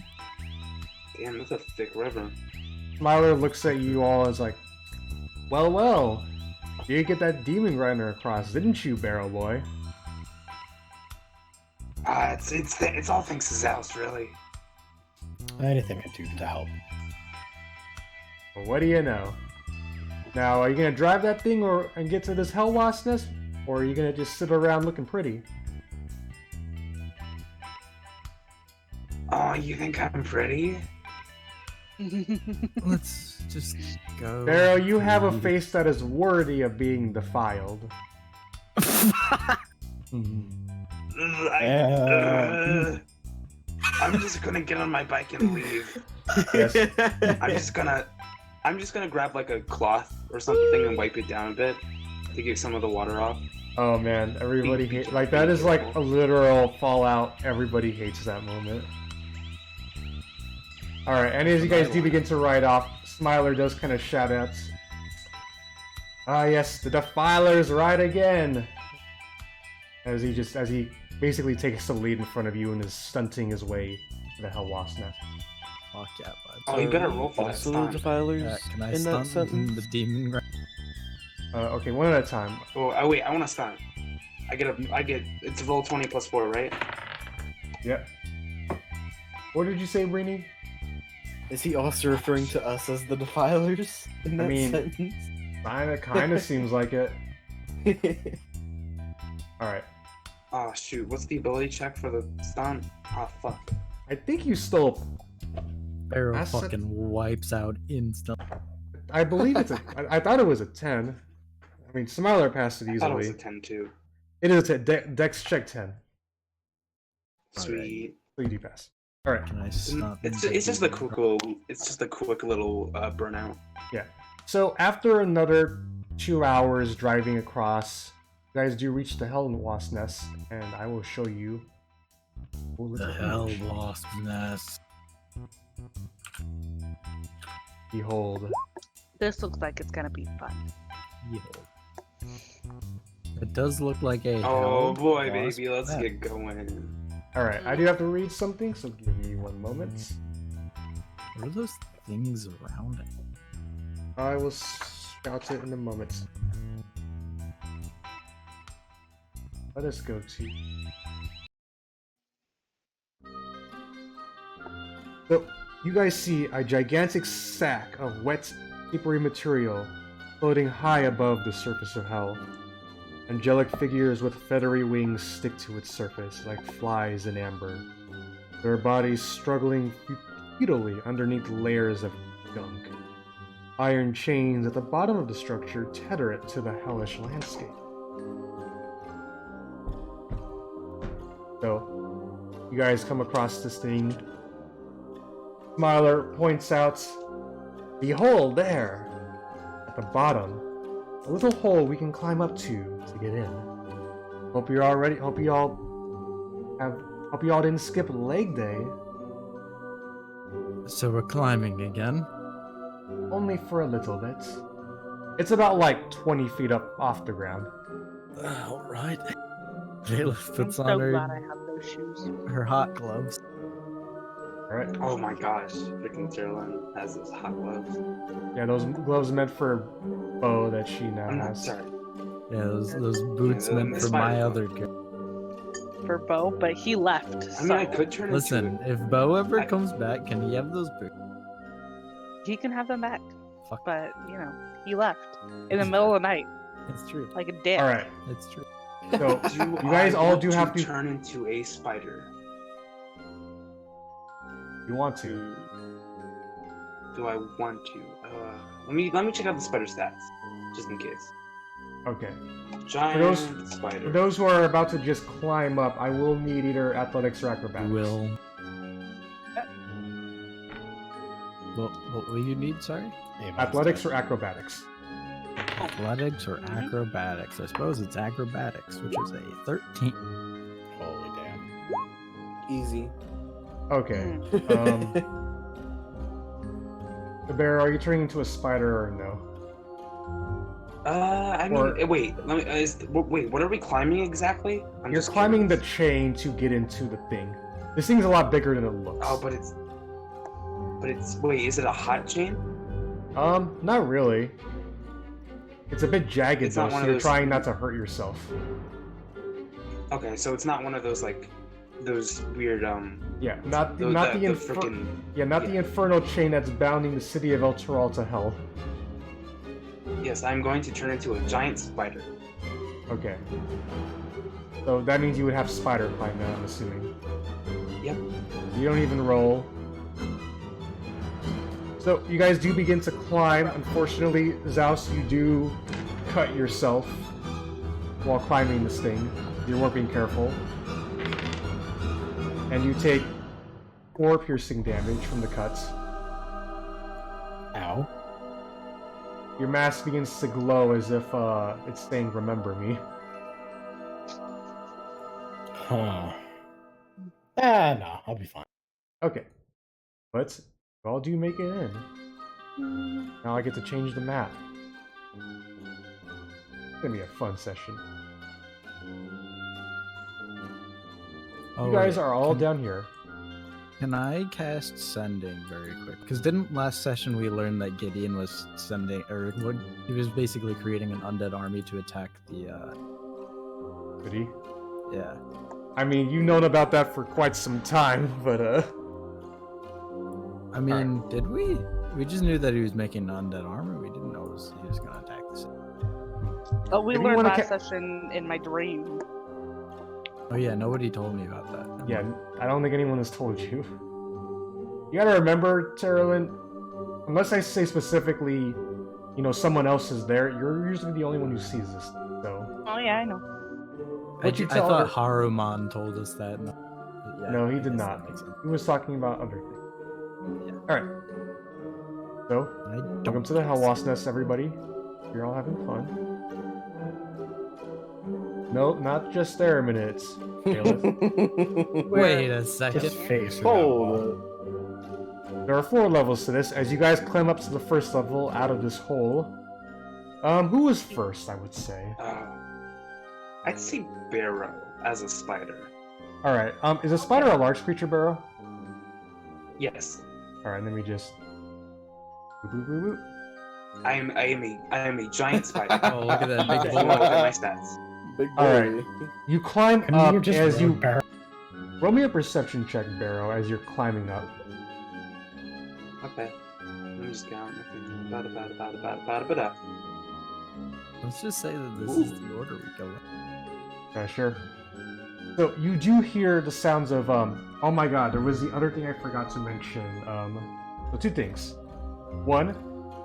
[SPEAKER 2] Damn, that's a thick river.
[SPEAKER 1] Smiler looks at you all as like, well, you get that demon grinder across, didn't you, Barrow Boy?
[SPEAKER 2] It's all thanks to Zaos, really.
[SPEAKER 3] anything I do to help.
[SPEAKER 1] Well, what do you know? Now, are you gonna drive that thing and get to this hell wasp nest, or are you gonna just sit around looking pretty?
[SPEAKER 2] Oh, you think I'm pretty?
[SPEAKER 5] Let's just go.
[SPEAKER 1] Barrow, you have a
[SPEAKER 5] to-
[SPEAKER 1] face that is worthy of being defiled.
[SPEAKER 2] I'm just gonna get on my bike and leave.
[SPEAKER 1] Yes.
[SPEAKER 2] I'm just gonna grab like a cloth or something and wipe it down a bit to get some of the water off.
[SPEAKER 1] Oh man, everybody hates, like, that is like a literal Fallout. Everybody hates that moment. Alright, and as you guys do begin to ride off, Smiler does kind of shout out, "Ah yes, the Defilers ride again!" As he basically takes the lead in front of you and is stunting his way to the Hell Wasp nest.
[SPEAKER 5] Fuck yeah, bud.
[SPEAKER 2] Oh, you better roll for that
[SPEAKER 6] Also,
[SPEAKER 2] stunt.
[SPEAKER 6] defilers
[SPEAKER 5] Can I
[SPEAKER 6] in that
[SPEAKER 5] stunt
[SPEAKER 6] sentence?
[SPEAKER 5] the demon grind?
[SPEAKER 1] Okay, one at a time.
[SPEAKER 2] Oh, wait, I want to stunt. It's roll 20 plus 4, right?
[SPEAKER 1] Yep. What did you say, Breeni?
[SPEAKER 6] Is he also referring to us as the defilers in that
[SPEAKER 1] mean-
[SPEAKER 6] sentence?
[SPEAKER 1] Kinda seems like it. Alright.
[SPEAKER 2] Oh shoot, what's the ability check for the stunt? Oh fuck.
[SPEAKER 1] I think you stole.
[SPEAKER 5] Barrow
[SPEAKER 1] That's a-
[SPEAKER 5] fucking wipes out instant.
[SPEAKER 1] I believe it's a. I thought it was a 10. I mean, Smiler passed it
[SPEAKER 2] I thought it was
[SPEAKER 1] easily.
[SPEAKER 2] a 10 too.
[SPEAKER 1] It is a 10. Dex check 10.
[SPEAKER 2] Sweet.
[SPEAKER 1] So you do pass. Alright.
[SPEAKER 5] Can I stunt?
[SPEAKER 2] It's
[SPEAKER 5] the
[SPEAKER 2] just a
[SPEAKER 5] demon
[SPEAKER 2] quick little burnout.
[SPEAKER 1] So after another 2 hours driving across, you guys do reach the Hell Wasp nest, and I will show you.
[SPEAKER 5] The hell wasp nest.
[SPEAKER 1] Behold.
[SPEAKER 4] This looks like it's gonna be fun.
[SPEAKER 5] Behold. It does look like a.
[SPEAKER 2] Oh
[SPEAKER 5] hell
[SPEAKER 2] boy,
[SPEAKER 5] wasp
[SPEAKER 2] baby, let's
[SPEAKER 5] nest.
[SPEAKER 2] get going.
[SPEAKER 1] Alright, I do have to read something, so give me 1 moment.
[SPEAKER 5] What are those things around it?
[SPEAKER 1] I will scout it in a moment. Let us go to. So, you guys see a gigantic sack of wet, slippery material floating high above the surface of hell. Angelic figures with feathery wings stick to its surface like flies in amber, their bodies struggling futilely underneath layers of gunk. Iron chains at the bottom of the structure tether it to the hellish landscape. So, you guys come across this thing. Smiler points out, "Behold there! At the bottom, a little hole we can climb up to get in. Hope you're all ready. Hope you all didn't skip leg day.
[SPEAKER 5] So we're climbing again.
[SPEAKER 1] Only for a little bit. It's about like 20 feet up off the ground."
[SPEAKER 5] All right. Vaelith
[SPEAKER 4] I'm
[SPEAKER 5] puts
[SPEAKER 4] so
[SPEAKER 5] on her
[SPEAKER 4] glad I have those those shoes.
[SPEAKER 5] Her hot gloves.
[SPEAKER 1] Alright.
[SPEAKER 2] Oh my gosh, freaking Teralyn has those hot gloves.
[SPEAKER 1] Yeah, those gloves meant for Bo that she now
[SPEAKER 2] I'm not
[SPEAKER 1] has.
[SPEAKER 2] sorry.
[SPEAKER 5] Yeah, those boots
[SPEAKER 2] the-
[SPEAKER 5] meant
[SPEAKER 2] the
[SPEAKER 5] for
[SPEAKER 2] spider
[SPEAKER 5] my
[SPEAKER 2] glove.
[SPEAKER 5] other character.
[SPEAKER 4] For Bo, but he left.
[SPEAKER 2] I mean, I could turn
[SPEAKER 5] Listen,
[SPEAKER 2] into
[SPEAKER 5] if Bo ever
[SPEAKER 2] I-
[SPEAKER 5] comes back, can he have those boots?
[SPEAKER 4] He can have them back,
[SPEAKER 5] Fuck,
[SPEAKER 4] but he left in the middle of the night,
[SPEAKER 5] it's true.
[SPEAKER 4] like a dick.
[SPEAKER 1] Alright,
[SPEAKER 5] It's true.
[SPEAKER 1] so
[SPEAKER 2] Do
[SPEAKER 1] you guys
[SPEAKER 2] I
[SPEAKER 1] all
[SPEAKER 2] want
[SPEAKER 1] do have to.
[SPEAKER 2] turn into a spider.
[SPEAKER 1] You want to.
[SPEAKER 2] Do I want to? Let me check out the spider stats, just in case.
[SPEAKER 1] Okay.
[SPEAKER 2] Giant
[SPEAKER 1] For
[SPEAKER 2] spider.
[SPEAKER 1] those who are about to just climb up, I will need either athletics or acrobatics.
[SPEAKER 5] Will. What will you need, sorry?
[SPEAKER 1] Athletics or acrobatics.
[SPEAKER 5] Athletics or acrobatics? I suppose it's acrobatics, which is a 13.
[SPEAKER 3] Holy damn.
[SPEAKER 6] Easy.
[SPEAKER 1] Okay. The bear, are you turning into a spider or no?
[SPEAKER 2] I mean,
[SPEAKER 1] Or-
[SPEAKER 2] wait. Let me. Wait, what are we climbing exactly? I'm
[SPEAKER 1] You're
[SPEAKER 2] just
[SPEAKER 1] climbing the
[SPEAKER 2] curious.
[SPEAKER 1] chain to get into the thing. This thing's a lot bigger than it looks.
[SPEAKER 2] Oh, but it's. Wait, is it a hot chain?
[SPEAKER 1] Not really. It's a bit jagged
[SPEAKER 2] It's
[SPEAKER 1] though,
[SPEAKER 2] not
[SPEAKER 1] so
[SPEAKER 2] one of
[SPEAKER 1] you're
[SPEAKER 2] those-
[SPEAKER 1] trying not to hurt yourself.
[SPEAKER 2] Okay, so it's not one of those like, those weird
[SPEAKER 1] Yeah, not the
[SPEAKER 2] the
[SPEAKER 1] infer-
[SPEAKER 2] frickin'
[SPEAKER 1] yeah, not the
[SPEAKER 2] yeah.
[SPEAKER 1] infernal chain that's bounding the city of Elturel to hell.
[SPEAKER 2] Yes, I'm going to turn into a giant spider.
[SPEAKER 1] Okay. So that means you would have spider climb now, I'm assuming.
[SPEAKER 2] Yep.
[SPEAKER 1] You don't even roll. So you guys do begin to climb. Unfortunately, Zaos, you do cut yourself while climbing this thing. You weren't being careful. And you take 4 piercing damage from the cuts.
[SPEAKER 3] Ow.
[SPEAKER 1] Your mask begins to glow as if it's saying, "Remember me."
[SPEAKER 3] Huh. No, I'll be fine.
[SPEAKER 1] Okay. But all do make it in. Now I get to change the map. It's gonna be a fun session.
[SPEAKER 5] Oh,
[SPEAKER 1] You guys
[SPEAKER 5] wait,
[SPEAKER 1] are all
[SPEAKER 5] can-
[SPEAKER 1] down here.
[SPEAKER 5] Can I cast sending very quick? Because didn't last session we learn that Gideon was sending, or what, he was basically creating an undead army to attack the,
[SPEAKER 1] Did he?
[SPEAKER 5] yeah.
[SPEAKER 1] I mean, you've known about that for quite some time, but
[SPEAKER 5] I mean, did we? We just knew that he was making an undead army. We didn't know he was gonna attack the city.
[SPEAKER 4] Oh, we
[SPEAKER 1] If you
[SPEAKER 4] learned
[SPEAKER 1] wanna
[SPEAKER 4] last session in my dream.
[SPEAKER 5] Oh yeah, nobody told me about that.
[SPEAKER 1] yeah, I don't think anyone has told you. You gotta remember, Teralyn, unless I say specifically, someone else is there, you're usually the only one who sees this thing, so...
[SPEAKER 4] Oh yeah, I know.
[SPEAKER 1] What'd you
[SPEAKER 5] I
[SPEAKER 1] tell
[SPEAKER 5] thought
[SPEAKER 1] her?
[SPEAKER 5] Haruman told us that. Yeah,
[SPEAKER 1] No, he
[SPEAKER 5] I
[SPEAKER 1] did
[SPEAKER 5] guess
[SPEAKER 1] not.
[SPEAKER 5] that makes sense.
[SPEAKER 1] He was talking about other things.
[SPEAKER 5] Yeah.
[SPEAKER 1] Alright. So,
[SPEAKER 5] I
[SPEAKER 1] welcome
[SPEAKER 5] don't
[SPEAKER 1] to the
[SPEAKER 5] guess.
[SPEAKER 1] Hell Wasp Nest, everybody. You're all having fun. No, not just there minutes. Baelith.
[SPEAKER 5] Wait a second.
[SPEAKER 3] Just face her.
[SPEAKER 6] Hold
[SPEAKER 1] There are 4 levels to this. As you guys climb up to the first level out of this hole, who was first, I would say?
[SPEAKER 2] I'd say Barrow as a spider.
[SPEAKER 1] Alright, is a spider a large creature, Barrow?
[SPEAKER 2] Yes,
[SPEAKER 1] Alright, let me just... Boop, boop, boop, boop.
[SPEAKER 2] I am a giant spider.
[SPEAKER 5] Oh, look at that big
[SPEAKER 2] If you want to look at my stats.
[SPEAKER 6] Big boy.
[SPEAKER 1] Alright. You climb
[SPEAKER 3] Couldn't
[SPEAKER 1] up
[SPEAKER 3] you just
[SPEAKER 1] as you...
[SPEAKER 3] Barrow?
[SPEAKER 1] Roll me a perception check, Barrow, as you're climbing up.
[SPEAKER 2] Okay. Let me just count. Ba-da-ba-da-ba-da-ba-da-ba-da.
[SPEAKER 5] Let's just say that this is the order we go in.
[SPEAKER 1] Sure. So, you do hear the sounds of, oh my god, there was the other thing I forgot to mention. So 2 things. 1,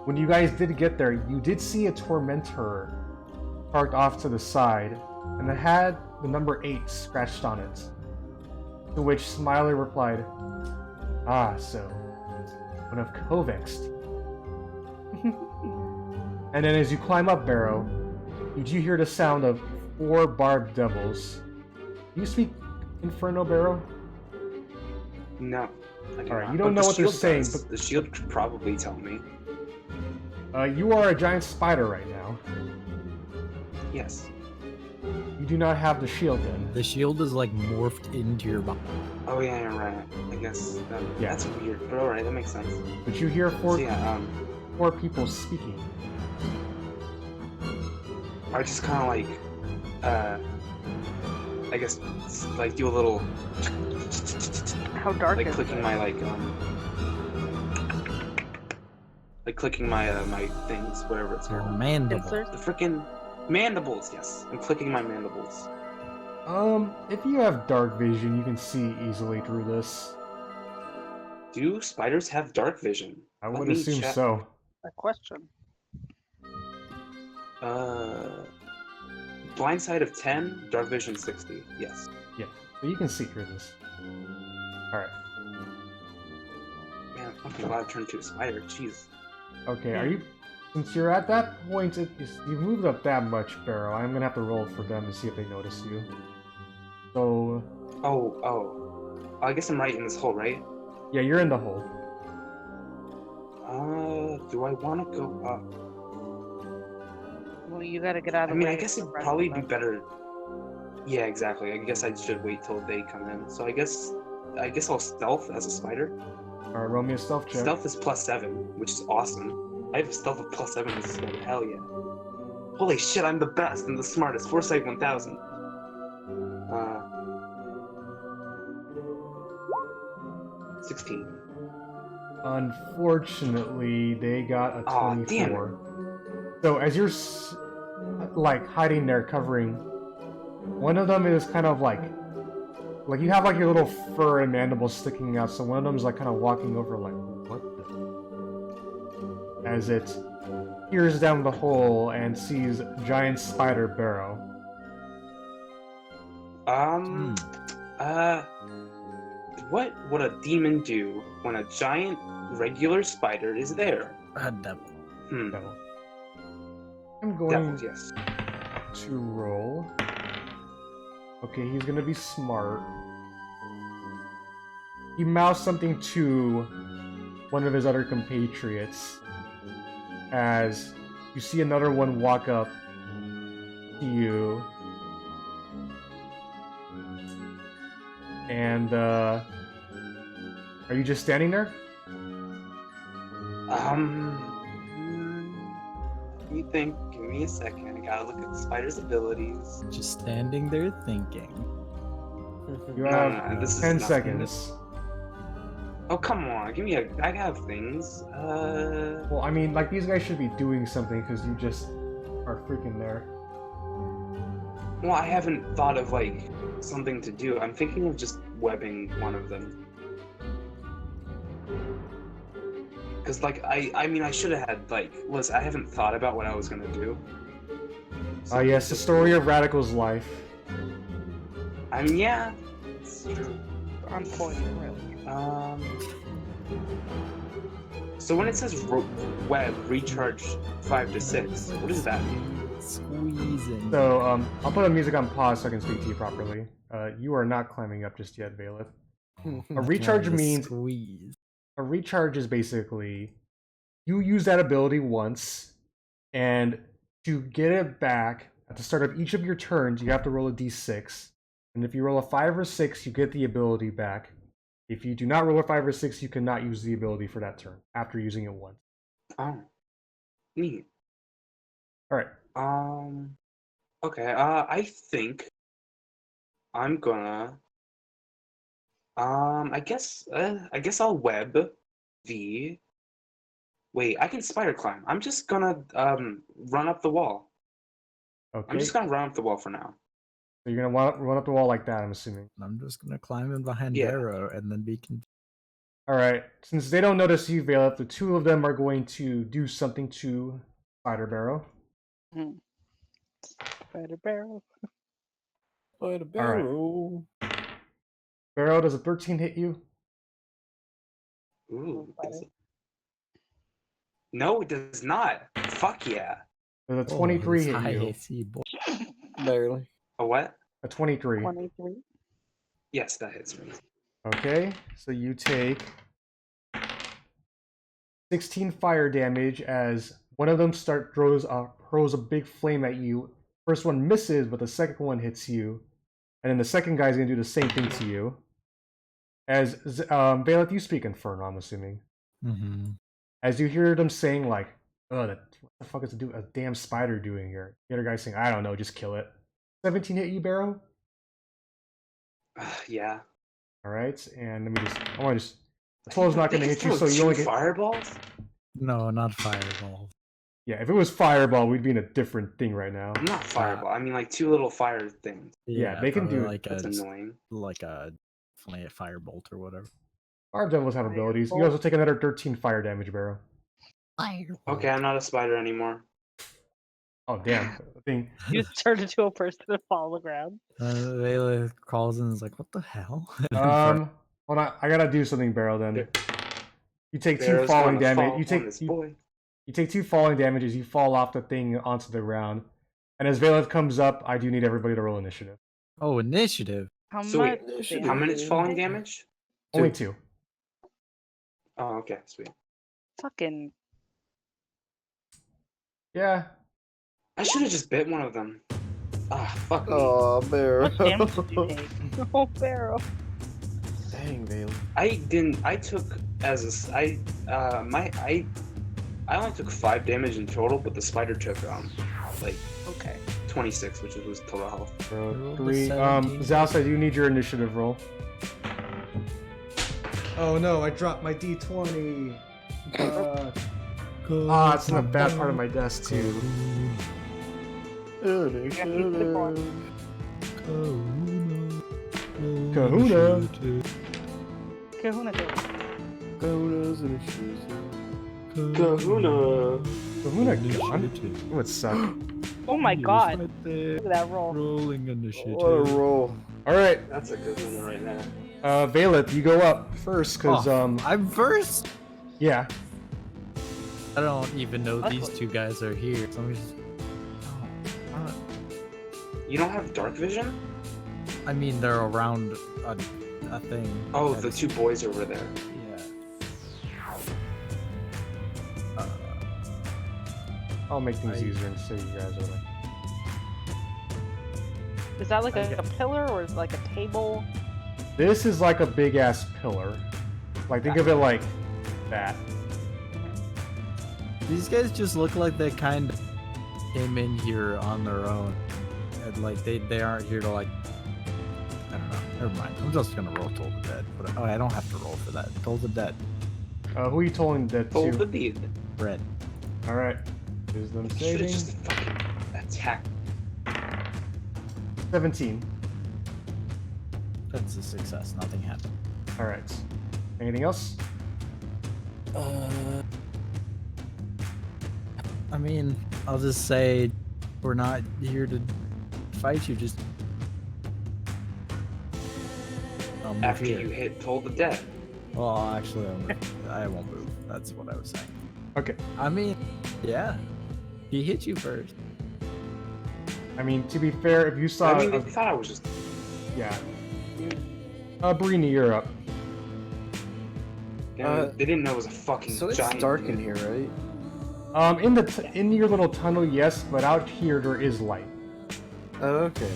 [SPEAKER 1] when you guys did get there, you did see a Tormentor parked off to the side, and it had the number 8 scratched on it. To which Smiler replied, "Ah, so, one of Kovext." And then as you climb up, Barrow, you do hear the sound of 4 barbed devils. Do you speak Inferno, Barrow?
[SPEAKER 2] No. I do
[SPEAKER 1] Alright,
[SPEAKER 2] not.
[SPEAKER 1] you don't
[SPEAKER 2] But
[SPEAKER 1] know
[SPEAKER 2] the
[SPEAKER 1] what they're
[SPEAKER 2] shield
[SPEAKER 1] saying,
[SPEAKER 2] does. The shield could probably tell me.
[SPEAKER 1] You are a giant spider right now.
[SPEAKER 2] Yes.
[SPEAKER 1] You you do not have the shield then.
[SPEAKER 5] The shield is like morphed into your body.
[SPEAKER 2] Oh yeah, you're right. I guess
[SPEAKER 1] Yeah.
[SPEAKER 2] that's weird, but alright, that makes sense.
[SPEAKER 1] But you hear
[SPEAKER 2] So
[SPEAKER 1] four
[SPEAKER 2] yeah,
[SPEAKER 1] people speaking.
[SPEAKER 2] I just kind of like, I guess, like do a little,
[SPEAKER 4] How dark
[SPEAKER 2] like
[SPEAKER 4] is
[SPEAKER 2] clicking
[SPEAKER 4] it?
[SPEAKER 2] my like clicking my my things, whatever it's
[SPEAKER 5] Your
[SPEAKER 2] called.
[SPEAKER 5] mandible.
[SPEAKER 4] Pincers?
[SPEAKER 2] The freaking mandibles. Yes, I'm clicking my mandibles.
[SPEAKER 1] If you have dark vision, you can see easily through this.
[SPEAKER 2] Do spiders have dark vision?
[SPEAKER 1] I
[SPEAKER 2] Let
[SPEAKER 1] would
[SPEAKER 2] me
[SPEAKER 1] assume
[SPEAKER 2] check.
[SPEAKER 1] so.
[SPEAKER 4] A question.
[SPEAKER 2] Blind sight of 10, dark vision 60. Yes.
[SPEAKER 1] Yeah, so you can see through this. Alright.
[SPEAKER 2] Man, I'm fucking glad I turned into a spider. Jeez.
[SPEAKER 1] Okay, are you... Since you're at that point, you've moved up that much, Barrow. I'm gonna have to roll for them to see if they notice you. So...
[SPEAKER 2] Oh. I guess I'm right in this hole, right?
[SPEAKER 1] Yeah, you're in the hole.
[SPEAKER 2] Do I want to go up?
[SPEAKER 4] Well, you gotta get out
[SPEAKER 2] I
[SPEAKER 4] of the
[SPEAKER 2] mean,
[SPEAKER 4] way.
[SPEAKER 2] I guess
[SPEAKER 4] of
[SPEAKER 2] it'd
[SPEAKER 4] the rest
[SPEAKER 2] probably
[SPEAKER 4] of
[SPEAKER 2] be
[SPEAKER 4] them.
[SPEAKER 2] better. Yeah, exactly. I guess I should wait till they come in. So I guess I'll stealth as a spider.
[SPEAKER 1] Alright, roll me a stealth check.
[SPEAKER 2] Stealth is +7, which is awesome. I have a stealth of +7 as a spider. Hell yeah. Holy shit, I'm the best and the smartest. Foresight 1000. 16.
[SPEAKER 1] Unfortunately, they got a
[SPEAKER 2] Aw,
[SPEAKER 1] 24. So as you're like hiding there, covering, one of them is kind of like you have like your little fur and mandibles sticking out. So one of them is like kind of walking over, like what the? As it peers down the hole and sees giant spider Barrow.
[SPEAKER 2] What would a demon do when a giant regular spider is there?
[SPEAKER 5] A devil.
[SPEAKER 1] Devil. I'm going
[SPEAKER 2] Devils, yes.
[SPEAKER 1] to roll. Okay, he's gonna be smart. He mouths something to one of his other compatriots as you see another one walk up to you. And, are you just standing there?
[SPEAKER 2] Let me think. Give me a second. I gotta look at the spider's abilities.
[SPEAKER 5] Just standing there thinking.
[SPEAKER 1] You
[SPEAKER 2] No,
[SPEAKER 1] have
[SPEAKER 2] no, this is
[SPEAKER 1] 10
[SPEAKER 2] nothing.
[SPEAKER 1] seconds.
[SPEAKER 2] Oh, come on. Give me a... I have things.
[SPEAKER 1] Well, I mean, like, these guys should be doing something because you just are freaking there.
[SPEAKER 2] Well, I haven't thought of, like, something to do. I'm thinking of just webbing one of them. Because, like, I mean, I should have had, like... Listen, I haven't thought about what I was gonna do. So
[SPEAKER 1] Yes, the story of Radical's life.
[SPEAKER 2] I mean, yeah. It's true.
[SPEAKER 4] On point, really.
[SPEAKER 2] So when it says web recharge 5 to 6, what does that mean?
[SPEAKER 5] Squeezing.
[SPEAKER 1] So, I'll put the music on pause so I can speak to you properly. You are not climbing up just yet, Vaelith. A recharge
[SPEAKER 5] The
[SPEAKER 1] means...
[SPEAKER 5] squeeze.
[SPEAKER 1] A recharge is basically... You use that ability once, and to get it back, at the start of each of your turns, you have to roll a d6. And if you roll a 5 or 6, you get the ability back. If you do not roll a 5 or 6, you cannot use the ability for that turn, after using it once.
[SPEAKER 2] Oh. Neat.
[SPEAKER 1] Alright.
[SPEAKER 2] Okay, I think I'm gonna I guess I'll web the... Wait, I can spider climb. I'm just gonna run up the wall.
[SPEAKER 1] Okay.
[SPEAKER 2] I'm just gonna run up the wall for now.
[SPEAKER 1] So you're gonna run up the wall like that, I'm assuming.
[SPEAKER 5] I'm just gonna climb in behind
[SPEAKER 2] Yeah.
[SPEAKER 5] Barrow and then be
[SPEAKER 1] Alright, since they don't notice you, Vaelith, the two of them are going to do something to Spider Barrow.
[SPEAKER 4] Spider barrel.
[SPEAKER 6] Spider Barrow.
[SPEAKER 1] Barrow, does a 13 hit you?
[SPEAKER 2] Ooh, does it? No, it does not. Fuck yeah.
[SPEAKER 1] Does a 23 hit
[SPEAKER 5] high
[SPEAKER 1] you?
[SPEAKER 5] AC boy.
[SPEAKER 6] Barely.
[SPEAKER 2] A what?
[SPEAKER 1] A 23.
[SPEAKER 4] 23.
[SPEAKER 2] Yes, that hits me.
[SPEAKER 1] Okay, so you take 16 fire damage as one of them hurls a big flame at you First one misses, but the second one hits you. And then the second guy's gonna do the same thing to you. As Vaelith, you speak Infernal, I'm assuming.
[SPEAKER 5] Mm-hmm.
[SPEAKER 1] As you hear them saying like, "Oh, what the fuck is a damn spider doing here?" The other guy's saying, "I don't know, just kill it." 17 hit you, Barrow.
[SPEAKER 2] Yeah.
[SPEAKER 1] All right, and let me just. I want to just. The 12's not going to hit you, so you
[SPEAKER 2] two
[SPEAKER 1] only get.
[SPEAKER 2] fireballs.
[SPEAKER 5] No, not fireball.
[SPEAKER 1] Yeah, if it was fireball, we'd be in a different thing right now.
[SPEAKER 2] Not fireball. I mean, like 2 little fire things.
[SPEAKER 1] Yeah, they can
[SPEAKER 5] probably
[SPEAKER 1] do-
[SPEAKER 5] like
[SPEAKER 2] That's
[SPEAKER 5] a
[SPEAKER 2] annoying.
[SPEAKER 5] firebolt or whatever.
[SPEAKER 1] Our devils have abilities. You also take another 13 fire damage, Barrow.
[SPEAKER 2] Okay, I'm not a spider anymore.
[SPEAKER 1] Oh damn! I think
[SPEAKER 4] You turned into a person and fall on the ground.
[SPEAKER 5] Vaelith calls and is like, "What the hell?"
[SPEAKER 1] hold on. I gotta do something, Barrow. Then
[SPEAKER 2] There-
[SPEAKER 1] you take 2
[SPEAKER 2] Bear's
[SPEAKER 1] falling
[SPEAKER 2] gonna
[SPEAKER 1] damage.
[SPEAKER 2] fall
[SPEAKER 1] You
[SPEAKER 2] on
[SPEAKER 1] take
[SPEAKER 2] this
[SPEAKER 1] you,
[SPEAKER 2] boy.
[SPEAKER 1] you take 2 falling damages. You fall off the thing onto the ground. And as Vaelith comes up, I do need everybody to roll initiative.
[SPEAKER 5] Oh, initiative.
[SPEAKER 4] How
[SPEAKER 2] So
[SPEAKER 4] much?
[SPEAKER 2] wait, how much falling damage?
[SPEAKER 1] Only 2.
[SPEAKER 2] Oh, okay, sweet.
[SPEAKER 4] Fucking.
[SPEAKER 1] Yeah.
[SPEAKER 2] I should have just bit one of them. Ah, fuck me.
[SPEAKER 6] Oh, Barrow.
[SPEAKER 4] What damage did you take? Oh, Barrow.
[SPEAKER 6] Dang, Vaelith.
[SPEAKER 2] I didn't. I took as a. I only took 5 damage in total, but the spider took like
[SPEAKER 4] Okay.
[SPEAKER 2] 26, which was total health.
[SPEAKER 1] So
[SPEAKER 5] Roll the
[SPEAKER 1] 3.
[SPEAKER 5] 17.
[SPEAKER 1] Zaos, I do need your initiative roll. Oh no, I dropped my d20. It's in the bad part of my desk too. Kahuna.
[SPEAKER 4] Kahuna do it.
[SPEAKER 6] Kahuna's initiative.
[SPEAKER 2] Kahuna.
[SPEAKER 1] Kahuna would suck.
[SPEAKER 4] Oh my god.
[SPEAKER 5] Right there.
[SPEAKER 4] Look at that roll.
[SPEAKER 5] Rolling initiative.
[SPEAKER 6] What a roll.
[SPEAKER 1] Alright,
[SPEAKER 2] That's a good one right now.
[SPEAKER 1] Vaelith, you go up first, because,
[SPEAKER 5] I'm first.
[SPEAKER 1] yeah.
[SPEAKER 5] I don't even know these 2 guys are here. So I'm just.
[SPEAKER 2] You don't have dark vision?
[SPEAKER 5] I mean, they're around a thing.
[SPEAKER 2] Oh,
[SPEAKER 5] that
[SPEAKER 2] the
[SPEAKER 5] is-
[SPEAKER 2] 2 boys over there.
[SPEAKER 5] Yeah.
[SPEAKER 1] I'll make things easier and so you guys are like.
[SPEAKER 4] Is that like a pillar or is it like a table?
[SPEAKER 1] This is like a big ass pillar. Like, think of it like that.
[SPEAKER 5] These guys just look like they kind of came in here on their own. And like they aren't here to like. I don't know. Never mind. I'm just gonna roll Toll the Dead. But I don't have to roll for that. Toll the Dead.
[SPEAKER 1] Who are you tolling that
[SPEAKER 2] Hold the
[SPEAKER 1] to?
[SPEAKER 2] bead.
[SPEAKER 5] Red.
[SPEAKER 1] Alright. Is them
[SPEAKER 2] Should
[SPEAKER 1] saving.
[SPEAKER 2] have just fucking attacked.
[SPEAKER 1] 17.
[SPEAKER 5] That's a success. Nothing happened.
[SPEAKER 1] Alright. Anything else?
[SPEAKER 5] I mean, I'll just say we're not here to fight you. Just move
[SPEAKER 2] After
[SPEAKER 5] here.
[SPEAKER 2] you hit Toll the Dead.
[SPEAKER 5] Well, actually, I won't move. That's what I was saying.
[SPEAKER 1] Okay.
[SPEAKER 5] I mean, yeah, he hit you first.
[SPEAKER 1] I mean, to be fair, if you saw.
[SPEAKER 2] I mean, they thought I was just.
[SPEAKER 1] Yeah. Breeni, you're up.
[SPEAKER 2] They didn't know it was a fucking
[SPEAKER 6] So it's
[SPEAKER 2] giant.
[SPEAKER 6] dark in here, right?
[SPEAKER 1] In your little tunnel, yes, but out here there is light.
[SPEAKER 6] Oh, okay.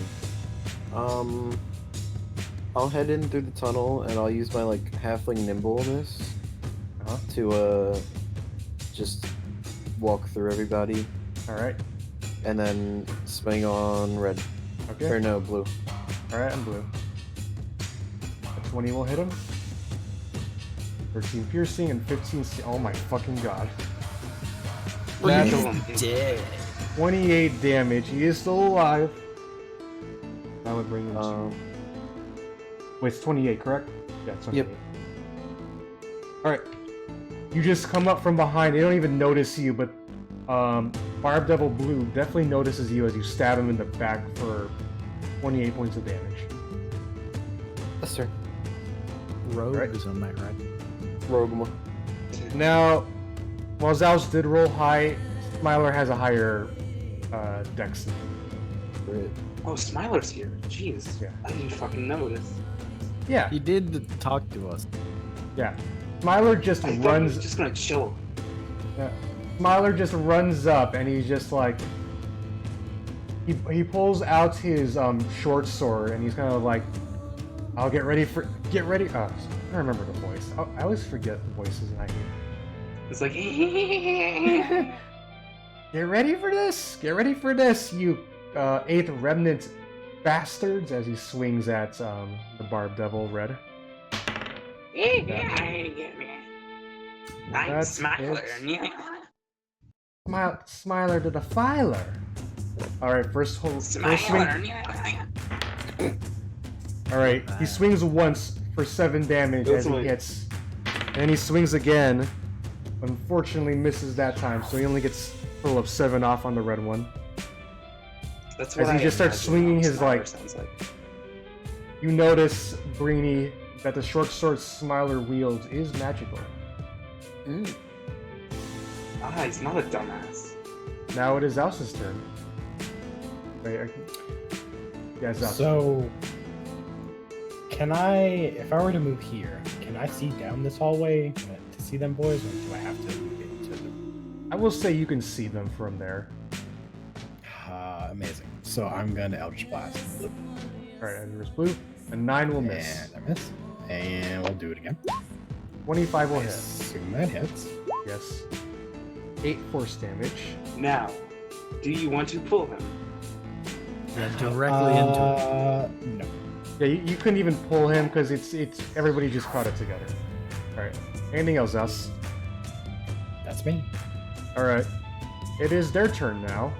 [SPEAKER 6] I'll head in through the tunnel and I'll use my like halfling nimbleness to just walk through everybody
[SPEAKER 1] Alright.
[SPEAKER 6] and then swing on red.
[SPEAKER 1] Okay.
[SPEAKER 6] Or no, blue.
[SPEAKER 1] Alright, I'm blue. A 20 will hit him. 13 piercing and 15 oh my fucking god.
[SPEAKER 2] Kill
[SPEAKER 1] That's
[SPEAKER 2] him.
[SPEAKER 5] Dead.
[SPEAKER 1] 28 damage. He is still alive. That would bring him to... Wait, it's 28, correct? Yeah, it's 28.
[SPEAKER 6] Yep.
[SPEAKER 1] Alright. You just come up from behind. They don't even notice you, but Barb Devil Blue definitely notices you as you stab him in the back for 28 points of damage.
[SPEAKER 6] Yes, sir.
[SPEAKER 5] Rogue
[SPEAKER 1] Right.
[SPEAKER 5] is on my right.
[SPEAKER 6] Rogma.
[SPEAKER 1] Now, while Zaos did roll high, Smiler has a higher dex.
[SPEAKER 6] Great.
[SPEAKER 2] Oh, Smiler's here. Jeez.
[SPEAKER 1] Yeah.
[SPEAKER 2] I didn't fucking notice.
[SPEAKER 1] Yeah,
[SPEAKER 5] He did talk to us.
[SPEAKER 1] yeah. Smiler just
[SPEAKER 2] I thought he
[SPEAKER 1] runs.
[SPEAKER 2] was just gonna chill.
[SPEAKER 1] Yeah. Smiler just runs up and he's just like. he pulls out his short sword and he's kind of like, I'll get ready. I remember the voice. I always forget the voices and I hear.
[SPEAKER 2] It's like,
[SPEAKER 1] Get ready for this! Get ready for this, you 8th Remnant bastards! As he swings at the Barb Devil Red.
[SPEAKER 2] I'm
[SPEAKER 1] That's
[SPEAKER 2] Smiler.
[SPEAKER 1] Smiler the Defiler. Alright, first swing. Alright, he swings once for 7 damage as he hits. And then he swings again. Unfortunately misses that time, so he only gets a total of 7 off on the red one.
[SPEAKER 2] That's what
[SPEAKER 1] As he just starts swinging his like.
[SPEAKER 2] Sounds like.
[SPEAKER 1] You notice, Breeni, that the short sword Smiler wields is magical.
[SPEAKER 2] He's not a dumbass.
[SPEAKER 1] Now it is Zaos' turn. Wait, yeah, Zaos.
[SPEAKER 3] So, can if I were to move here, can I see down this hallway to see them boys, or do I have to move into them?
[SPEAKER 1] I will say you can see them from there.
[SPEAKER 3] Amazing. So I'm gonna Eldritch Blast.
[SPEAKER 1] Alright, and there's blue. And 9 will miss.
[SPEAKER 3] And I miss. And we'll do it again.
[SPEAKER 1] 25 will
[SPEAKER 3] I
[SPEAKER 1] hit.
[SPEAKER 3] assume that hits.
[SPEAKER 1] Yes. 8 force damage.
[SPEAKER 2] Now, do you want to pull him?
[SPEAKER 5] Yeah, directly into it.
[SPEAKER 3] No.
[SPEAKER 1] Yeah, you couldn't even pull him because it's everybody just caught it together. Alright. Anything else, Zaos?
[SPEAKER 3] That's me.
[SPEAKER 1] Alright. It is their turn now.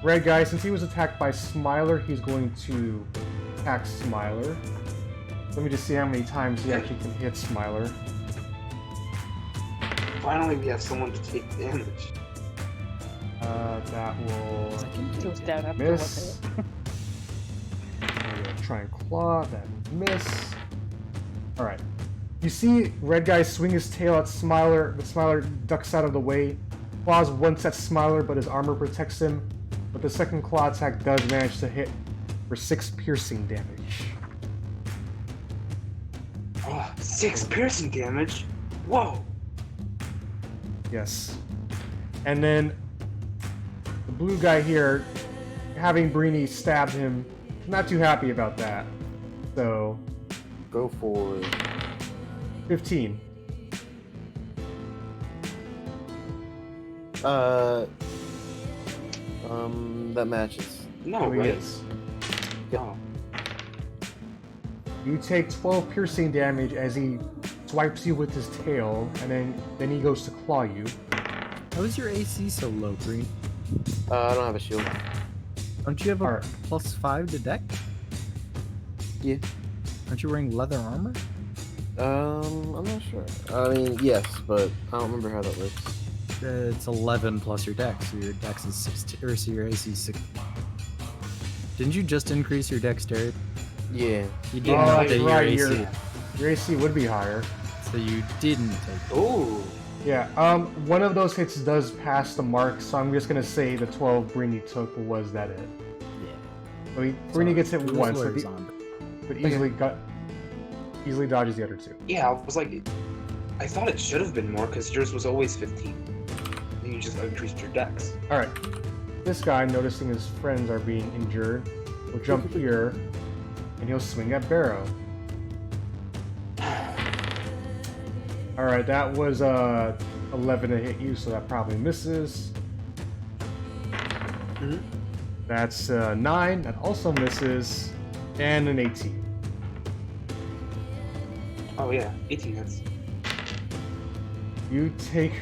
[SPEAKER 1] Red guy, since he was attacked by Smiler, he's going to attack Smiler. Let me just see how many times he actually can hit Smiler.
[SPEAKER 2] Finally, we have someone to take damage.
[SPEAKER 1] That will
[SPEAKER 4] Goes down after
[SPEAKER 1] miss. Try and claw, that will miss. Alright. You see Red guy swing his tail at Smiler, but Smiler ducks out of the way. Claws once at Smiler, but his armor protects him. But the second claw attack does manage to hit for 6 piercing damage.
[SPEAKER 2] Oh, 6 piercing damage? Whoa!
[SPEAKER 1] Yes. And then the blue guy here, having Breeni stabbed him, not too happy about that. So,
[SPEAKER 6] Go for it.
[SPEAKER 1] 15.
[SPEAKER 6] That matches.
[SPEAKER 2] No,
[SPEAKER 1] So he
[SPEAKER 2] right?
[SPEAKER 1] hits.
[SPEAKER 2] No.
[SPEAKER 1] You take 12 piercing damage as he swipes you with his tail, and then he goes to claw you.
[SPEAKER 5] How is your AC so low, Green?
[SPEAKER 6] I don't have a shield.
[SPEAKER 5] Don't you have a
[SPEAKER 1] Alright.
[SPEAKER 5] +5 to deck?
[SPEAKER 6] Yeah.
[SPEAKER 5] Aren't you wearing leather armor?
[SPEAKER 6] I'm not sure. I mean, yes, but I don't remember how that works.
[SPEAKER 5] It's 11 plus your dex, so your dex is 16, or so your AC is 6. Didn't you just increase your dexterity?
[SPEAKER 6] Yeah.
[SPEAKER 5] You didn't
[SPEAKER 1] Oh,
[SPEAKER 5] update your
[SPEAKER 1] right,
[SPEAKER 5] AC,
[SPEAKER 1] your AC would be higher.
[SPEAKER 5] so you didn't take it.
[SPEAKER 2] Ooh.
[SPEAKER 1] Yeah, one of those hits does pass the mark, so I'm just gonna say the 12 Breeni took was that it.
[SPEAKER 5] Yeah.
[SPEAKER 1] So Breeni gets hit
[SPEAKER 5] Rules
[SPEAKER 1] once,
[SPEAKER 5] lawyers on.
[SPEAKER 1] but easily dodges the other 2.
[SPEAKER 2] Yeah, I was like, I thought it should have been more because yours was always 15. And you just increased your dex.
[SPEAKER 1] Alright. This guy, noticing his friends are being injured, will jump here, and he'll swing at Barrow. Alright, that was 11 to hit you, so that probably misses.
[SPEAKER 2] Mhm.
[SPEAKER 1] That's 9, that also misses, and an 18.
[SPEAKER 2] Oh yeah, 18 hits.
[SPEAKER 1] You take